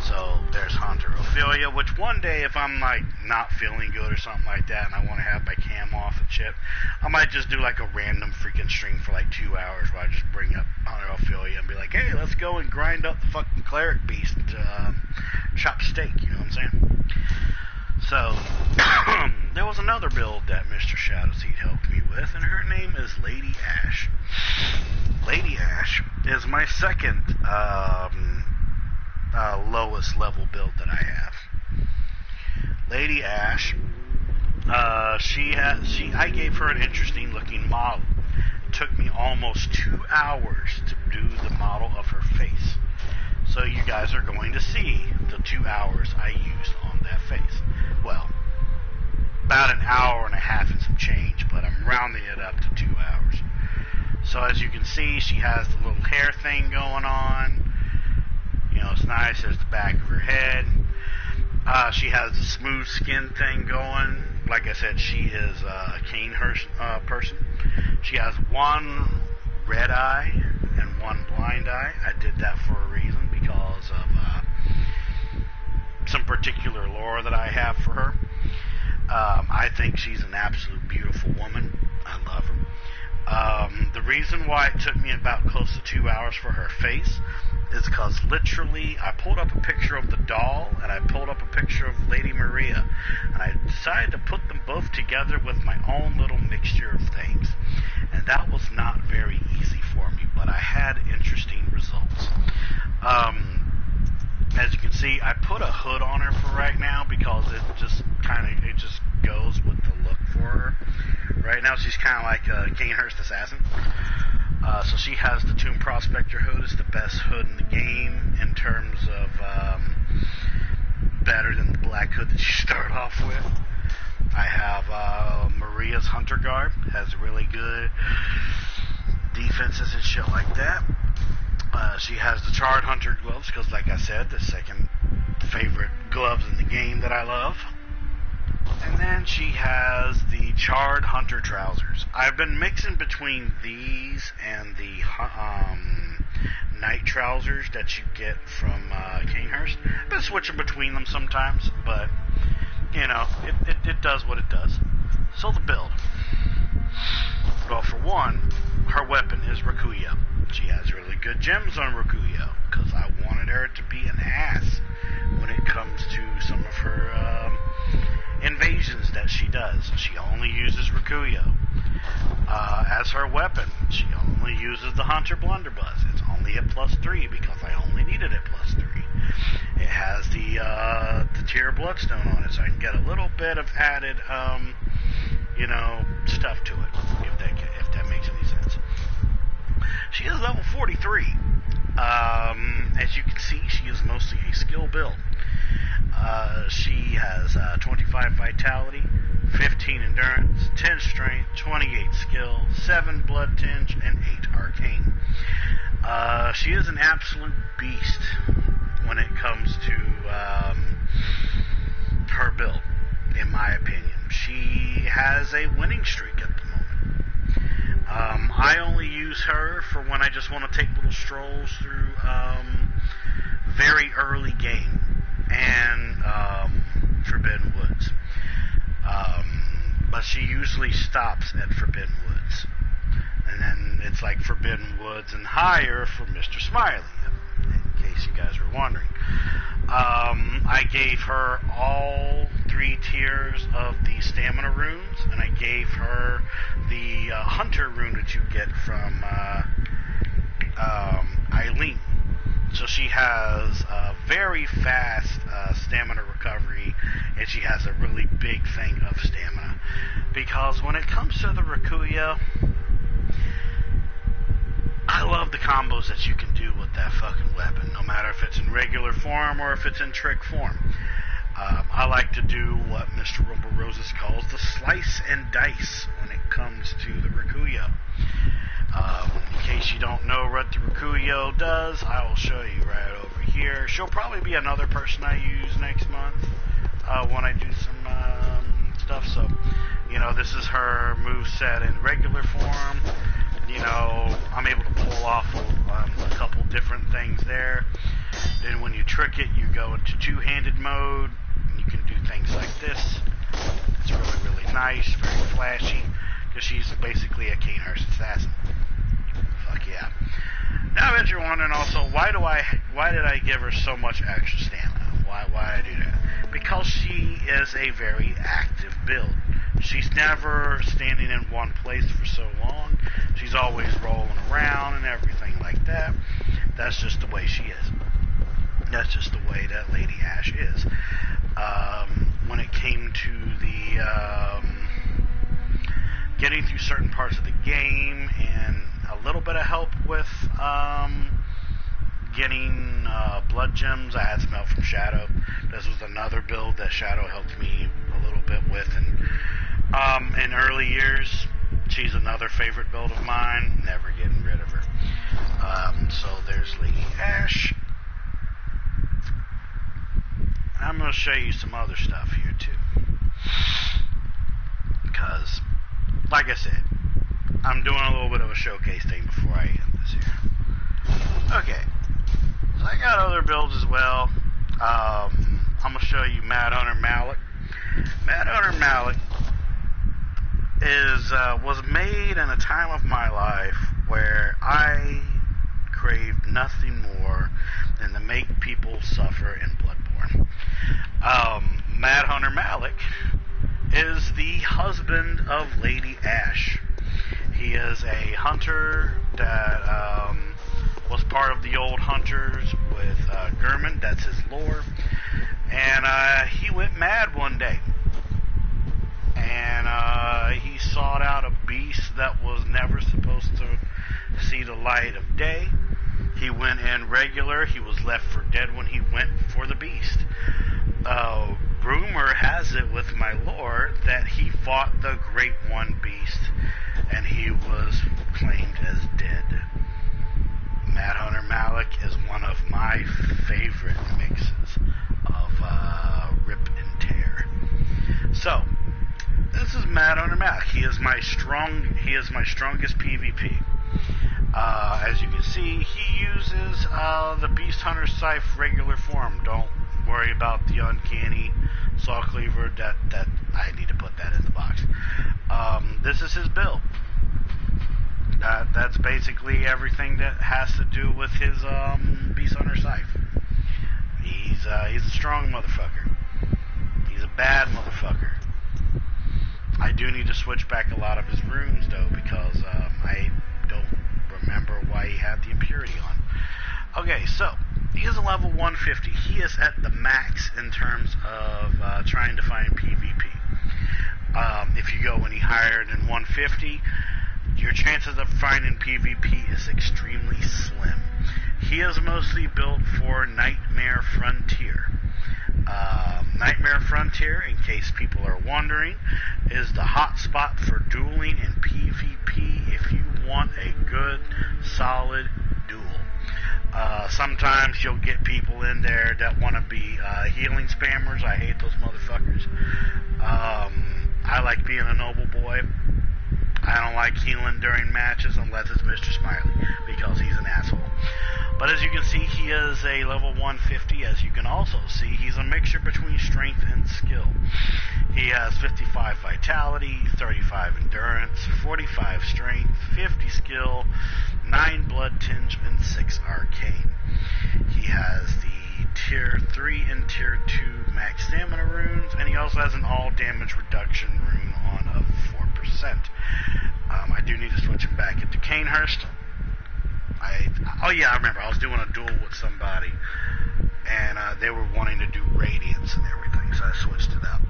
So there's Hunter Ophelia, which one day if I'm like not feeling good or something like that and I want to have my cam off and shit, I might just do like a random freaking stream for like 2 hours where I just bring up Hunter Ophelia and be like, hey, let's go and grind up the fucking cleric beast to chop steak, you know what I'm saying? So there was another build that Mr. Shadowseed helped me with, and her name is Lady Ash. Lady Ash is my second lowest level build that I have. Lady Ash, I gave her an interesting looking model. It took me almost 2 hours to do the model of her face. So you guys are going to see the 2 hours I used on that face. Well, about an hour and a half and some change, but I'm rounding it up to 2 hours. So as you can see, she has the little hair thing going on. You know, it's nice. There's the back of her head. She has the smooth skin thing going. Like I said, she is a Canehurst person. She has one red eye and one blind eye. I did that for a reason because of some particular lore that I have for her. I think she's an absolute beautiful woman. I love her. The reason why it took me about close to 2 hours for her face is because literally I pulled up a picture of the doll and I pulled up a picture of Lady Maria, and I decided to put them both together with my own little mixture of things, and that was not very easy for me, but I had interesting results. As you can see, I put a hood on her for right now because it just goes with the look for her. Right now she's kind of like a Canehurst assassin. So she has the Tomb Prospector hood. It's the best hood in the game in terms of better than the black hood that you start off with. I have Maria's Hunter Garb. Has really good defenses and shit like that. She has the Charred Hunter gloves because, like I said, the second favorite gloves in the game that I love. And then she has the Charred Hunter trousers. I've been mixing between these and the night trousers that you get from Canehurst. I've been switching between them sometimes, but, you know, it does what it does. So the build. Well, for one, her weapon is Rakuyo. She has really good gems on Rakuyo, because I wanted her to be an ass when it comes to some of her invasions that she does. She only uses Rakuyo. As her weapon, she only uses the Hunter Blunderbuss. It's only at +3 because I only needed it +3. It has the Tear Bloodstone on it, so I can get a little bit of added, stuff to it, if that makes any sense. She is level 43. As you can see, she is mostly a skill build. She has 25 vitality, 15 endurance, 10 strength, 28 skill, 7 blood tinge, and 8 arcane. She is an absolute beast when it comes to her build, in my opinion. She has a winning streak at the moment. I only use her for when I just want to take little strolls through very early game and Forbidden Woods. But she usually stops at Forbidden Woods. And then it's like Forbidden Woods and higher for Mr. Smiley, in case you guys were wondering. I gave her all 3 tiers of the stamina runes, and I gave her the hunter rune that you get from Eileen. So she has a very fast stamina recovery, and she has a really big thing of stamina. Because when it comes to the Rakuyo, I love the combos that you can do with that fucking weapon, no matter if it's in regular form or if it's in trick form. I like to do what Mr. Rumble Roses calls the slice and dice when it comes to the Rikuyo. In case you don't know what the Rikuyo does, I will show you right over here. She'll probably be another person I use next month when I do some stuff. So, you know, this is her moveset in regular form. You know, I'm able to pull off a couple different things there. Then when you trick it, you go into two-handed mode, and you can do things like this. It's really, really nice, very flashy, because she's basically a Canehurst assassin. Fuck yeah. Now that you're wondering also, why did I give her so much extra stamina? Why I do that? Because she is a very active build. She's never standing in one place for so long. She's always rolling around and everything like that. That's just the way she is. That's just the way that Lady Ash is. When it came to the getting through certain parts of the game and a little bit of help with getting blood gems, I had some help from Shadow. This was another build that Shadow helped me a little bit with, and in early years, she's another favorite build of mine. Never getting rid of her. So there's Lady Ash. I'm going to show you some other stuff here too, because, like I said, I'm doing a little bit of a showcase thing before I end this here. Okay, so I got other builds as well. I'm going to show you Mad Hunter Malik. Mad Hunter Malik was made in a time of my life where I craved nothing more than to make people suffer in Bloodborne. Mad Hunter Malik is the husband of Lady Ash. He is a hunter that was part of the old hunters with Gurman. That's his lore. And he went mad one day. And he sought out a beast that was never supposed to see the light of day. He went in regular. He was left for dead when he went for the beast. Rumor has it with my lore that he fought the Great One Beast, and he was claimed as dead. Mad Hunter Malik is one of my favorite mixes of Rip and Tear. So, this is Mad Hunter Malik. He is my strongest PvP. As you can see, he uses the Beast Hunter Scythe regular form. Don't worry about the uncanny saw cleaver. That I need to put that in the box. This is his build. That's basically everything that has to do with his Beast Hunter Scythe. He's a strong motherfucker. He's a bad motherfucker. I do need to switch back a lot of his runes though, because I don't remember why he had the impurity on. Okay, so he is a level 150. He is at the max in terms of trying to find PvP. If you go any higher than 150, your chances of finding PvP is extremely slim. He is mostly built for Nightmare Frontier. Nightmare Frontier, in case people are wondering, is the hot spot for dueling in PvP if you want a good, solid duel. Sometimes you'll get people in there that want to be healing spammers. I hate those motherfuckers. I like being a noble boy. I don't like healing during matches unless it's Mr. Smiley, because he's an asshole. But as you can see, he is a level 150. As you can also see, he's a mixture between strength and skill. He has 55 vitality, 35 endurance, 45 strength, 50 skill, 9 blood tinge, and 6 arcane. He has the tier 3 and tier 2 max stamina runes, and he also has an all damage reduction rune on of 4%. I do need to switch him back into Canehurst. I remember I was doing a duel with somebody, and they were wanting to do radiance and everything, so I switched it up.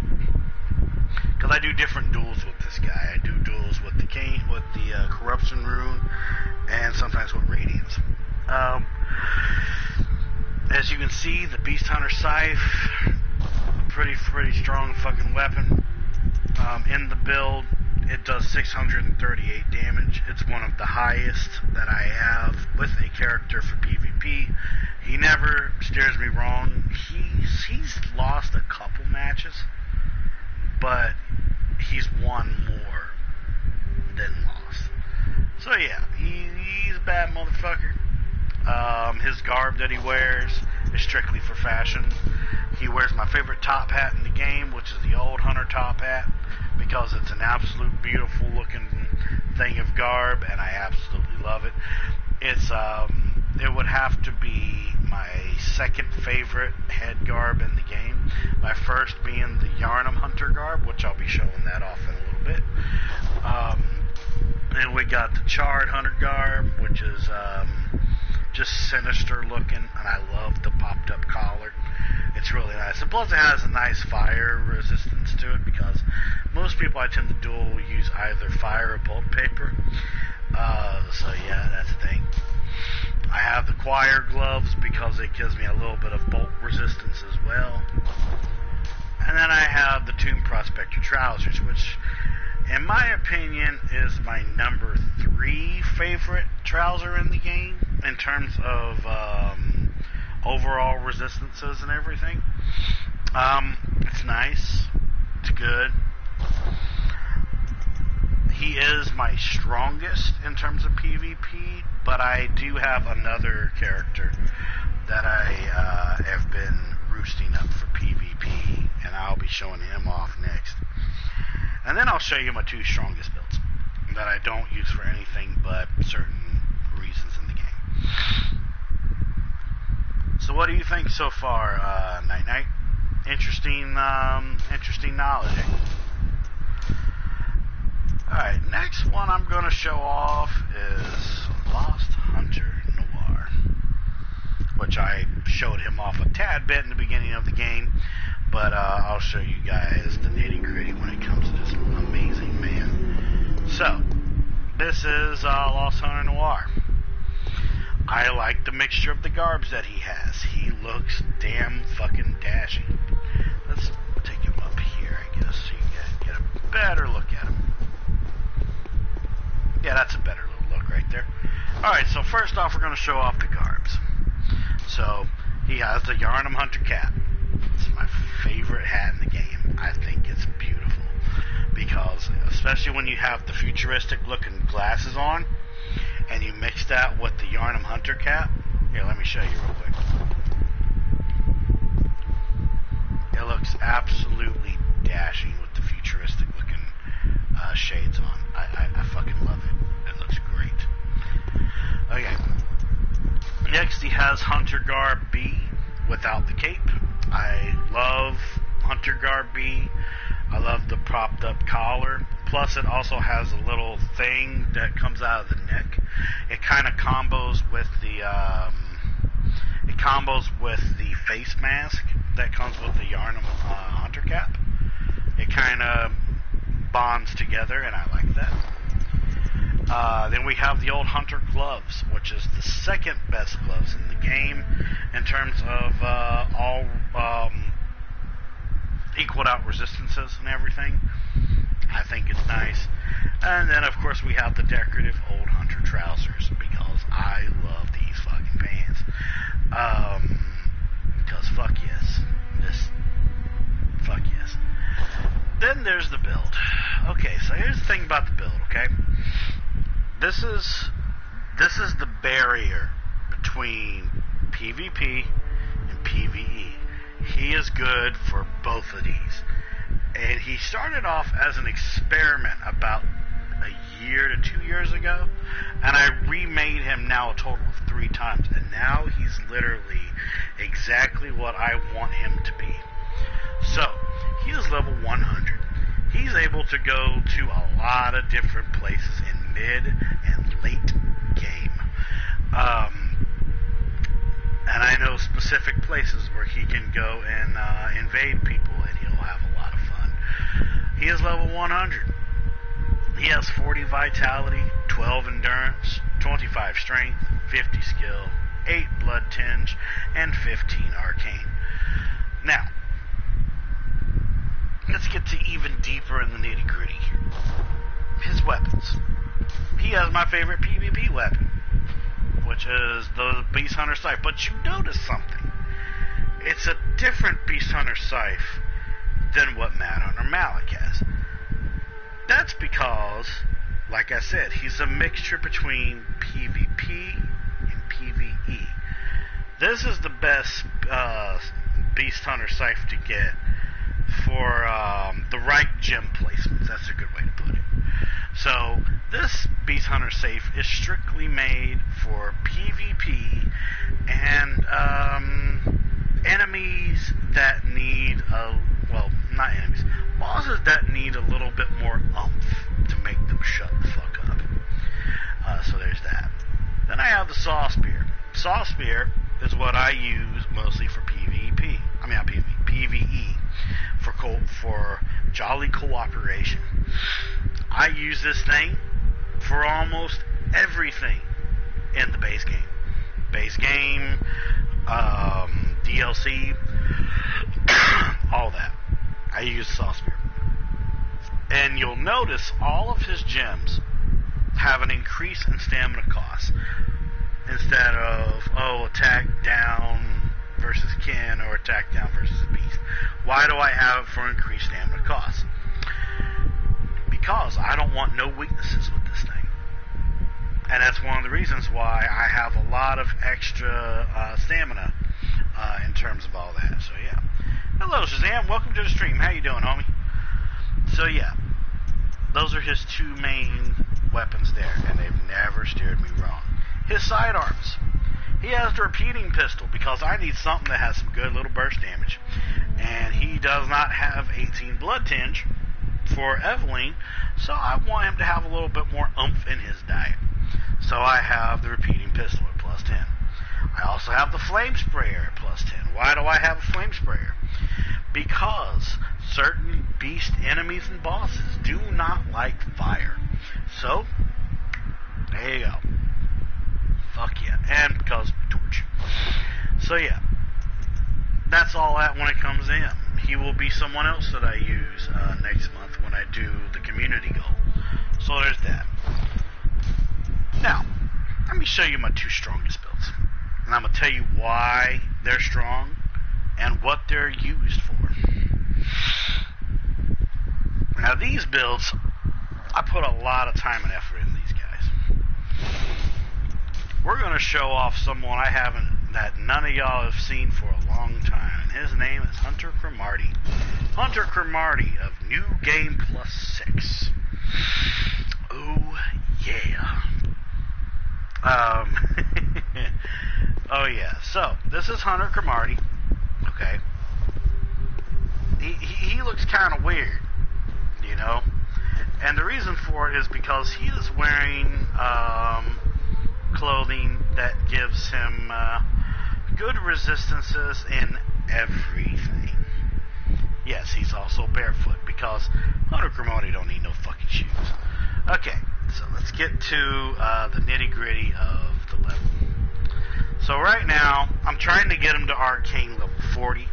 Because I do different duels with this guy. I do duels with the corruption rune, and sometimes with radiance. As you can see, the Beast Hunter Scythe pretty strong fucking weapon. In the build, it does 638 damage. It's one of the highest that I have with a character for PvP. He never steers me wrong. He's lost a couple matches, but he's won more than lost. So yeah, he's a bad motherfucker. His garb that he wears is strictly for fashion. He wears my favorite top hat in the game, which is the old hunter top hat, because it's an absolute beautiful looking thing of garb, and I absolutely love it. It would have to be my second favorite head garb in the game. My first being the Yarnum Hunter garb, which I'll be showing that off in a little bit. And we got the Charred Hunter garb, which is just sinister looking, and I love the popped up collar. It's really nice. And plus it has a nice fire resistance to it, because most people I tend to duel use either fire or bolt paper. So yeah, that's the thing. I have the choir gloves because it gives me a little bit of bolt resistance as well. And then I have the Tomb Prospector trousers, which in my opinion is my number 3 favorite trouser in the game in terms of overall resistances and everything. It's nice. It's good. He is my strongest in terms of PvP, but I do have another character that I have been roosting up for PvP, and I'll be showing him off next. And then I'll show you my 2 strongest builds that I don't use for anything but certain reasons in the game. So what do you think so far, Night Night? Interesting knowledge. Alright, next one I'm going to show off is Lost Hunter Noir, which I showed him off a tad bit in the beginning of the game, but I'll show you guys the nitty-gritty when it comes to this amazing man. So, this is Lost Hunter Noir. I like the mixture of the garbs that he has. He looks damn fucking dashing. Let's take him up here, I guess, so you can get a better look at him. Yeah, that's a better little look right there. Alright, so first off, we're going to show off the garbs. So, he has the Yarnum Hunter cap. It's my favorite hat in the game. I think it's beautiful, because especially when you have the futuristic looking glasses on, and you mix that with the Yarnum Hunter cap. Here, let me show you real quick. It looks absolutely dashing with the futuristic looking shades on. I fucking love it. It looks great. Okay. Next, he has Hunter Garb B without the cape. I love Hunter Garb B. I love the propped up collar. Plus, it also has a little thing that comes out of the neck. It kind of combos with the face mask that comes with the Yarnum Hunter cap. It kind of bonds together, and I like that. Then we have the old Hunter gloves, which is the second best gloves in the game in terms of all equaled out resistances and everything. I think it's nice. And then, of course, we have the decorative old Hunter trousers, because I love these fucking pants. Because fuck yes. Fuck yes. Then there's the build. Okay, so here's the thing about the build, okay? This is the barrier between PvP and PvE. He is good for both of these. And he started off as an experiment about a year to 2 years ago, and I remade him now a total of 3 times, and now he's literally exactly what I want him to be. So, he is level 100. He's able to go to a lot of different places in mid and late game. And I know specific places where he can go and invade people, and he'll have a lot of fun. He is level 100. He has 40 vitality, 12 endurance, 25 strength, 50 skill, 8 blood tinge, and 15 arcane. Now, deeper in the nitty gritty. His weapons. He has my favorite PvP weapon, which is the Beast Hunter Scythe. But you notice something. It's a different Beast Hunter Scythe than what Mad Hunter Malik has. That's because, like I said, he's a mixture between PvP and PvE. This is the best Beast Hunter Scythe to get for the right gem placements. That's a good way to put it. So, this Beast Hunter Scythe is strictly made for PvP and enemies that need not enemies, bosses that need a little bit more oomph to make them shut the fuck up. So there's that. Then I have the Saw Spear. Saw Spear is what I use mostly for PvP. I mean, not PvP, PvE. For jolly cooperation. I use this thing for almost everything in the base game. Base game, DLC, all that. I use Saw Spear. And you'll notice all of his gems have an increase in stamina cost. Instead of, attack down versus kin or attack down versus beast. Why do I have it for increased stamina cost? Because I don't want no weaknesses with this thing. And that's one of the reasons why I have a lot of extra stamina in terms of all that. So yeah. Hello Shazam, welcome to the stream. How you doing, homie? So yeah, those are his two main weapons there, and they've never steered me wrong. His sidearms. He has the repeating pistol because I need something that has some good little burst damage. And he does not have 18 blood tinge for Eveline, so I want him to have a little bit more oomph in his diet. So I have the repeating pistol at plus 10. I also have the flame sprayer at plus 10. Why do I have a flame sprayer? Because certain beast enemies and bosses do not like fire. So, there you go. Fuck yeah. And because of torch. So yeah. That's all that when it comes in. He will be someone else that I use next month when I do the community goal. So there's that. Now, let me show you my two strongest builds. And I'm going to tell you why they're strong and what they're used for. Now these builds, I put a lot of time and effort in these guys. We're going to show off someone that none of y'all have seen for a long time. His name is Hunter Cromartie. Hunter Cromartie of New Game Plus 6. Oh, yeah. Oh, yeah. So, this is Hunter Cromartie. Okay. He looks kind of weird, you know? And the reason for it is because he is wearing clothing that gives him good resistances in everything. Yes, he's also barefoot because Hunter Cromartie don't need no fucking shoes. Okay, so let's get to the nitty-gritty of the level. So right now, I'm trying to get him to Arcane level 40.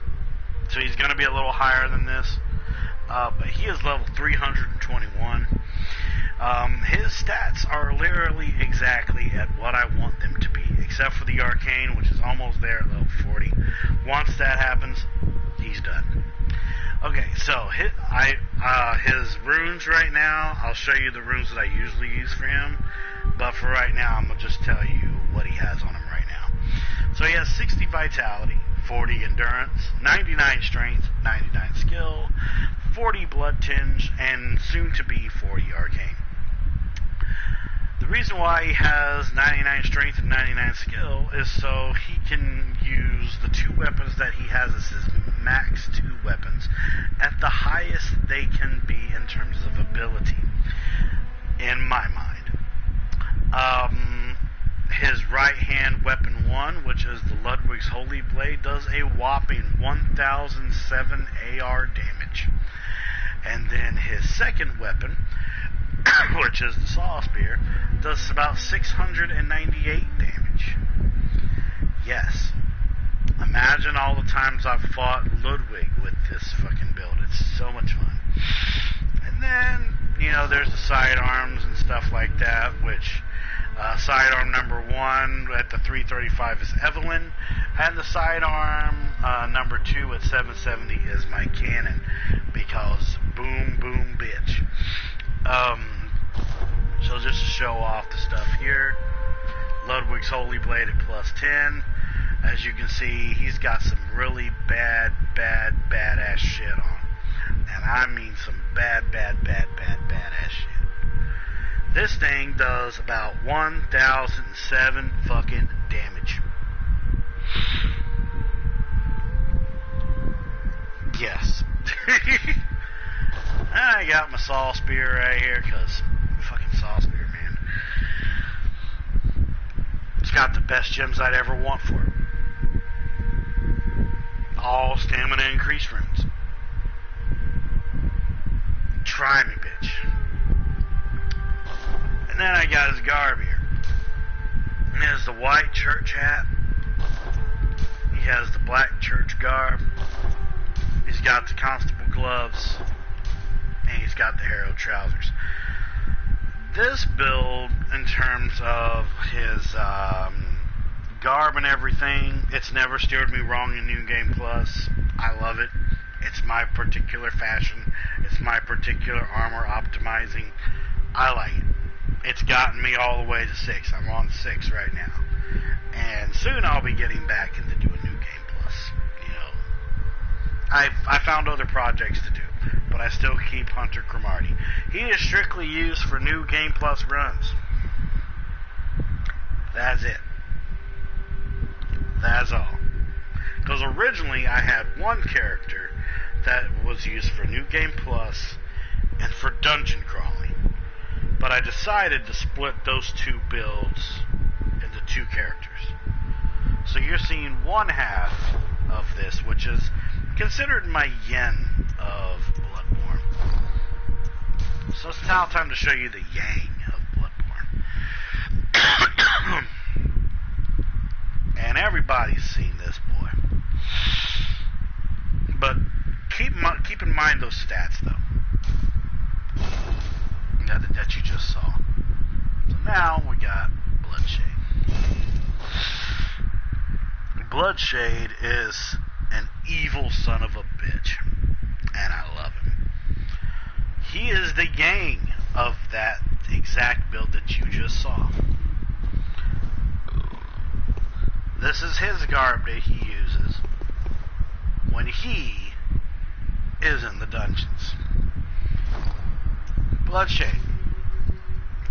So he's going to be a little higher than this. But he is level 321. His stats are literally exactly at what I want them to be, except for the Arcane, which is almost there at level 40. Once that happens, he's done. Okay, so his runes right now, I'll show you the runes that I usually use for him, but for right now, I'm going to just tell you what he has on him right now. So he has 60 vitality, 40 endurance, 99 strength, 99 skill, 40 blood tinge, and soon to be 40 arcane. The reason why he has 99 strength and 99 skill is so he can use the two weapons that he has as his max 2 weapons at the highest they can be in terms of ability, in my mind. His right hand weapon 1, which is the Ludwig's Holy Blade, does a whopping 1007 AR damage. And then his second weapon, which is the Saw Spear, does about 698 damage. Yes. Imagine all the times I've fought Ludwig with this fucking build. It's so much fun. And there's the sidearms and stuff like that, which sidearm number 1 at the 335 is Evelyn, and the sidearm number 2 at 770 is my cannon, because boom, boom, bitch. So just to show off the stuff here, Ludwig's Holy Blade at plus 10. As you can see, he's got some really badass shit on. And I mean some badass shit. This thing does about 1,007 fucking damage. Yes. I got my saw spear right here, because fucking saw spear, man. It's got the best gems I'd ever want for it. All stamina increase runes. Try me, bitch. And then I got his garb here. He has the white church hat. He has the black church garb. He's got the constable gloves. And he's got the herald trousers. This build, in terms of his garb and everything, it's never steered me wrong in New Game Plus. I love it. It's my particular fashion. It's my particular armor optimizing. I like it. It's gotten me all the way to 6. I'm on 6 right now. And soon I'll be getting back into doing New Game Plus. You know, I found other projects to do, but I still keep Hunter Cromartie. He is strictly used for New Game Plus runs. That's it. That's all. Because originally I had one character that was used for New Game Plus and for dungeon crawling. But I decided to split those two builds into 2 characters. So you're seeing one half of this, which is considered my yin of Bloodborne. So it's now time to show you the yang of Bloodborne. And everybody's seen this boy. But keep in mind those stats, though. That you just saw. So now we got Bloodshade. Bloodshade is an evil son of a bitch, and I love him. He is the gang of that exact build that you just saw. This is his garb that he uses when he is in the dungeons. Bloodshade,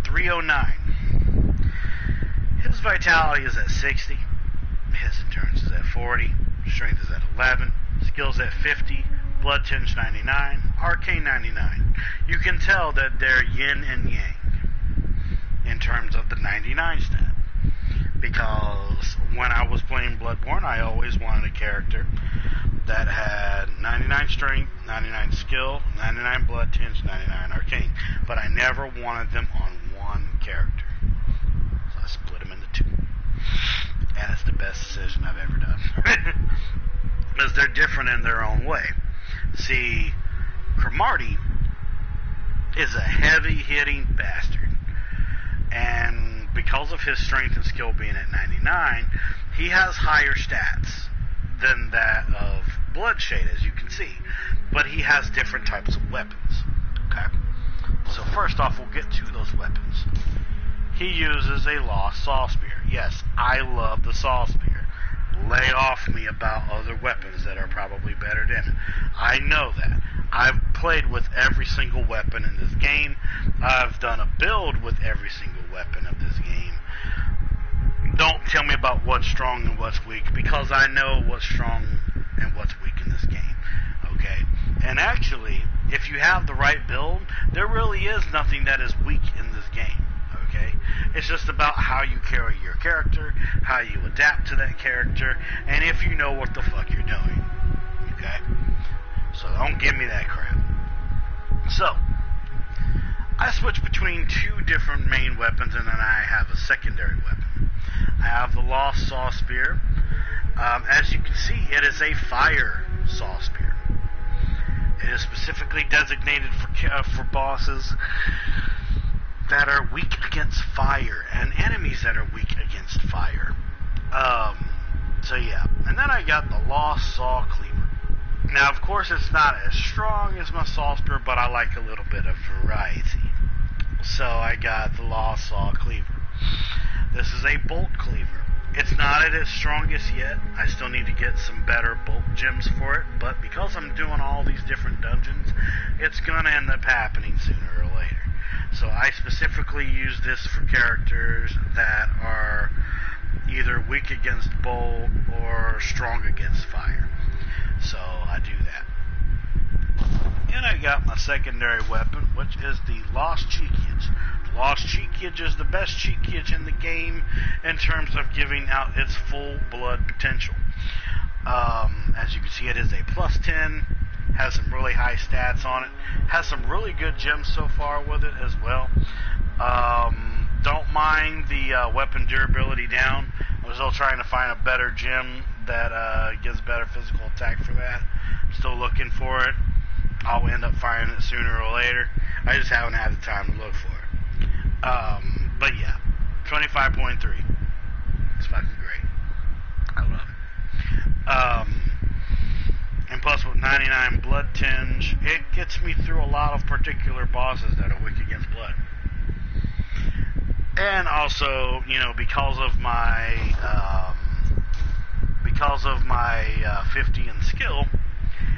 309. His vitality is at 60. His endurance is at 40. Strength is at 11. Skills at 50. Blood tinge 99. Arcane 99. You can tell that they're yin and yang in terms of the 99 stat. Because when I was playing Bloodborne, I always wanted a character that had 99 strength, 99 skill, 99 blood tinge, 99 arcane. But I never wanted them on one character. So I split them into 2. And it's the best decision I've ever done. Because they're different in their own way. See, Cromartie is a heavy-hitting bastard. And because of his strength and skill being at 99, he has higher stats than that of Bloodshade, as you can see. But he has different types of weapons. Okay? So first off, we'll get to those weapons. He uses a lost saw spear. Yes, I love the saw spear. Lay off me about other weapons that are probably better than it. I know that. I've played with every single weapon in this game. I've done a build with every single weapon of this game. Don't tell me about what's strong and what's weak, because I know what's strong and what's weak in this game. Okay? And actually, if you have the right build, there really is nothing that is weak in this game. Okay? It's just about how you carry your character, how you adapt to that character, and if you know what the fuck you're doing. Okay? So don't give me that crap. So, I switch between 2 different main weapons, and then I have a secondary weapon. I have the Lost Saw Spear. As you can see, it is a fire saw spear. It is specific specifically designated for bosses that are weak against fire and enemies that are weak against fire. So yeah, and then I got the Lost Saw Cleaver. Now, of course, it's not as strong as my Saw Spear, but I like a little bit of variety. So I got the Lost Saw Cleaver. This is a bolt cleaver. It's not at its strongest yet. I still need to get some better bolt gems for it, but because I'm doing all these different dungeons, it's going to end up happening sooner or later. So I specifically use this for characters that are either weak against bolt or strong against fire. So I do that. And I got my secondary weapon, which is the Lost Cheekage. The Lost Cheekage is the best cheekage in the game in terms of giving out its full blood potential. As you can see, it is a +10, has some really high stats on it, has some really good gems so far with it as well. Don't mind the weapon durability down. I'm still trying to find a better gem that gives better physical attack for that. I'm still looking for it. I'll end up finding it sooner or later. I just haven't had the time to look for it. But yeah, 25.3. It's fucking great. I love it. And plus with 99 blood tinge, it gets me through a lot of particular bosses that are weak against blood. And also, you know, because of my 50 in skill,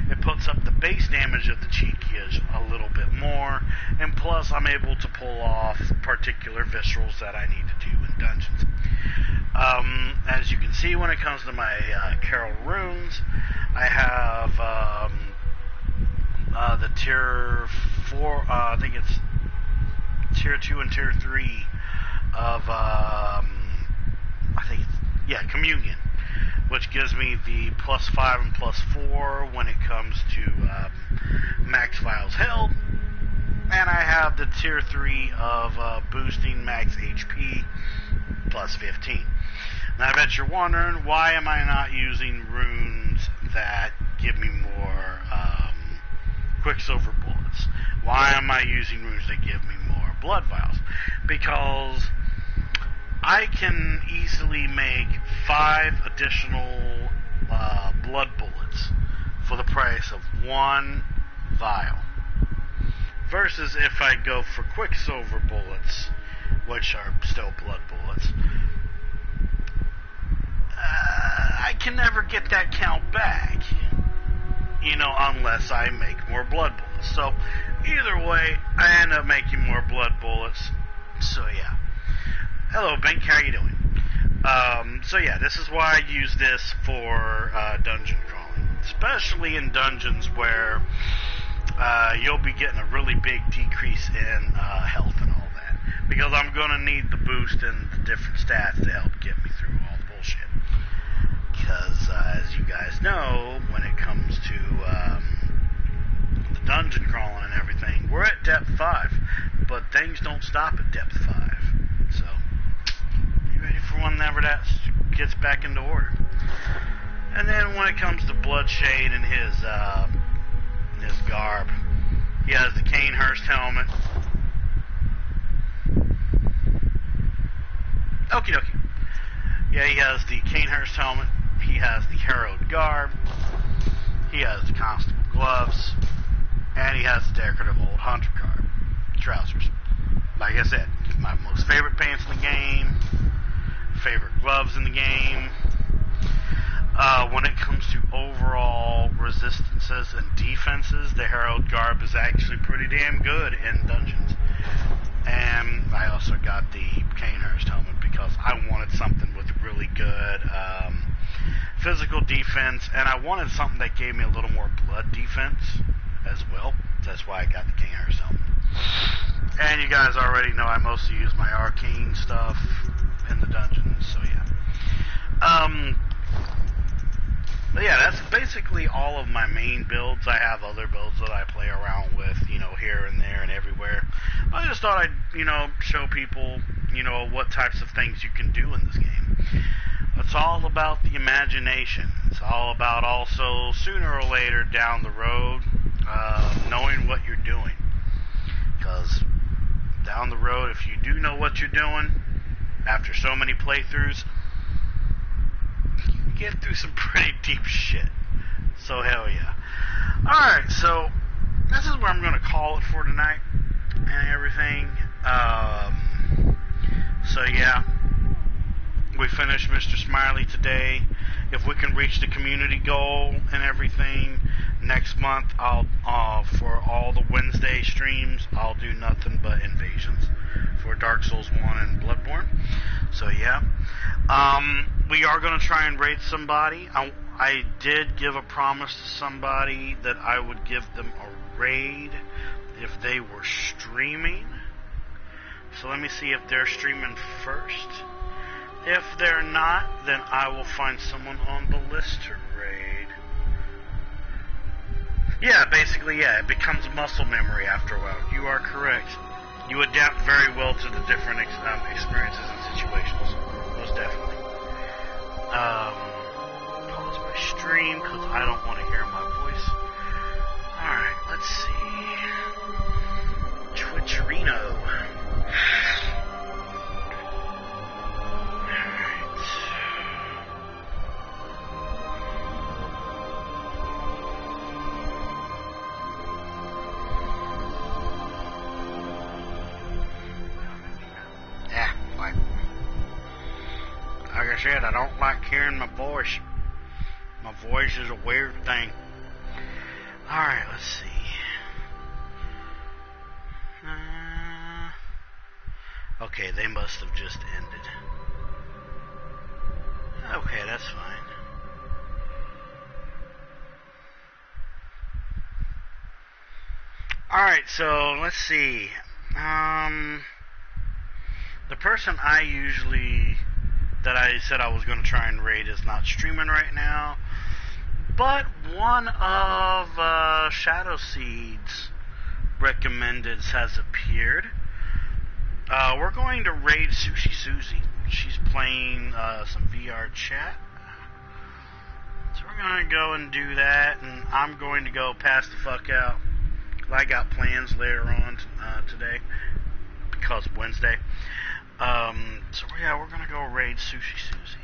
it puts up the base damage of the cheekage a little bit more, and plus I'm able to pull off particular viscerals that I need to do in dungeons. As you can see, when it comes to my Carol runes, I have the tier 4, I think it's tier 2 and tier 3 of, Communion, which gives me the +5 and +4 when it comes to max vials held. And I have the tier 3 of boosting max HP +15. Now I bet you're wondering, why am I not using runes that give me more Quicksilver bullets? Why am I using runes that give me more blood vials? Because I can easily make 5 additional blood bullets for the price of 1 vial. Versus if I go for Quicksilver bullets, which are still blood bullets, I can never get that count back, you know, unless I make more blood bullets. So either way, I end up making more blood bullets. So yeah. Hello, Bink, how you doing? So yeah, this is why I use this for dungeon crawling, especially in dungeons where you'll be getting a really big decrease in health and all that, because I'm going to need the boost in the different stats to help get me through all the bullshit. Because as you guys know, when it comes to the dungeon crawling and everything, we're at depth 5, but things don't stop at depth 5. So ready for whenever that gets back into order. And then when it comes to Bloodshade and his garb, he has the Canehurst helmet. Okie dokie. Yeah, he has the Canehurst helmet. He has the Harrowed garb. He has the Constable gloves. And he has the decorative old hunter garb. Trousers. Like I said, my most favorite pants in the game. Favorite gloves in the game. When it comes to overall resistances and defenses, the Herald Garb is actually pretty damn good in dungeons. And I also got the Canehurst helmet because I wanted something with really good physical defense, and I wanted something that gave me a little more blood defense as well. That's why I got the Canehurst helmet. And you guys already know I mostly use my arcane stuff in the dungeons, so yeah. But yeah, that's basically all of my main builds. I have other builds that I play around with, you know, here and there and everywhere. I just thought I'd, you know, show people, you know, what types of things you can do in this game. It's all about the imagination. It's all about also, sooner or later down the road, knowing knowing what you're doing. Because down the road, if you do know what you're doing, after so many playthroughs, you can get through some pretty deep shit. So hell yeah. Alright, so this is where I'm going to call it for tonight and everything. So yeah, we finished Mr. Smiley today. If we can reach the community goal and everything, next month I'll for all the Wednesday streams, I'll do nothing but invasions for Dark Souls 1 and Bloodborne. So yeah, we are going to try and raid somebody. I did give a promise to somebody that I would give them a raid if they were streaming. So let me see if they're streaming first. If they're not, then I will find someone on the list to raid. Yeah, basically, yeah, it becomes muscle memory after a while. You are correct. You adapt very well to the different experiences and situations. Most definitely. Pause my stream because I don't want to hear my voice. Alright, let's see. Twitcherino. Like I said, I don't like hearing my voice. My voice is a weird thing. Alright, let's see. Okay, they must have just ended. Okay, that's fine. Alright, so let's see. The person that I said I was going to try and raid is not streaming right now, but one of Shadow Seed's recommendeds has appeared. We're going to raid Sushi Susie. She's playing some VR chat. So we're going to go and do that, and I'm going to go pass the fuck out. I got plans later on today, because Wednesday. So yeah, we're going to go raid Sushi Susie.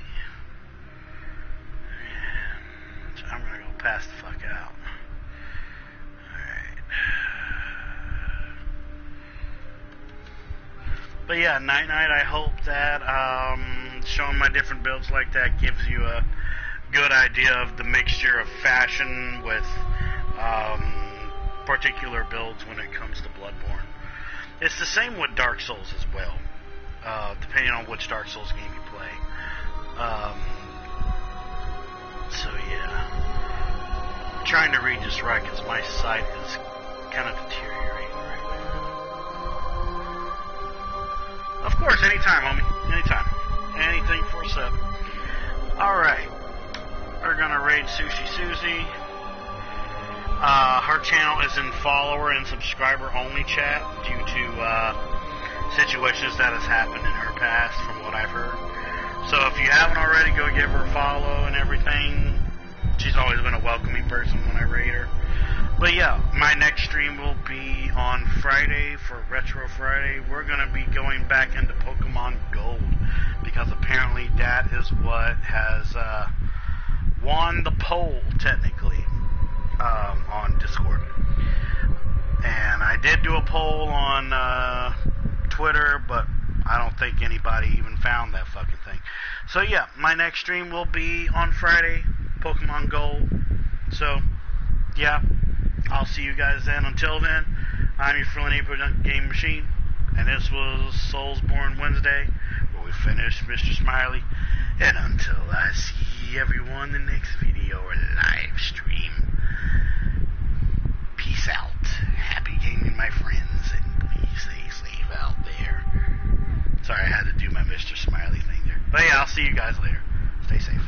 And I'm going to go pass the fuck out. Alright. But yeah, Night Night, I hope that showing my different builds like that gives you a good idea of the mixture of fashion with particular builds when it comes to Bloodborne. It's the same with Dark Souls as well, depending on which Dark Souls game you play. So yeah, I'm trying to read this right because my sight is kind of deteriorating right now. Of course, anytime, homie. Anytime. Anything 4/7. Alright. We're gonna raid Sushi Susie. Her channel is in follower and subscriber only chat due to situations that has happened in her past from what I've heard. So if you haven't already, go give her a follow and everything. She's always been a welcoming person when I raid her. But yeah, my next stream will be on Friday for Retro Friday. We're going to be going back into Pokemon Gold because apparently that is what has won the poll, technically, on Discord. And I did do a poll on Twitter, but I don't think anybody even found that fucking thing. So yeah, my next stream will be on Friday, Pokemon Gold. So yeah, I'll see you guys then. Until then, I'm your friendly neighborhood game machine, and this was Soulsborne Wednesday, where we finished Mr. Smiley. And until I see everyone in the next video or live stream, peace out. Happy gaming, my friends, and please stay safe out there. Sorry, I had to do my Mr. Smiley thing there. But yeah, I'll see you guys later. Stay safe.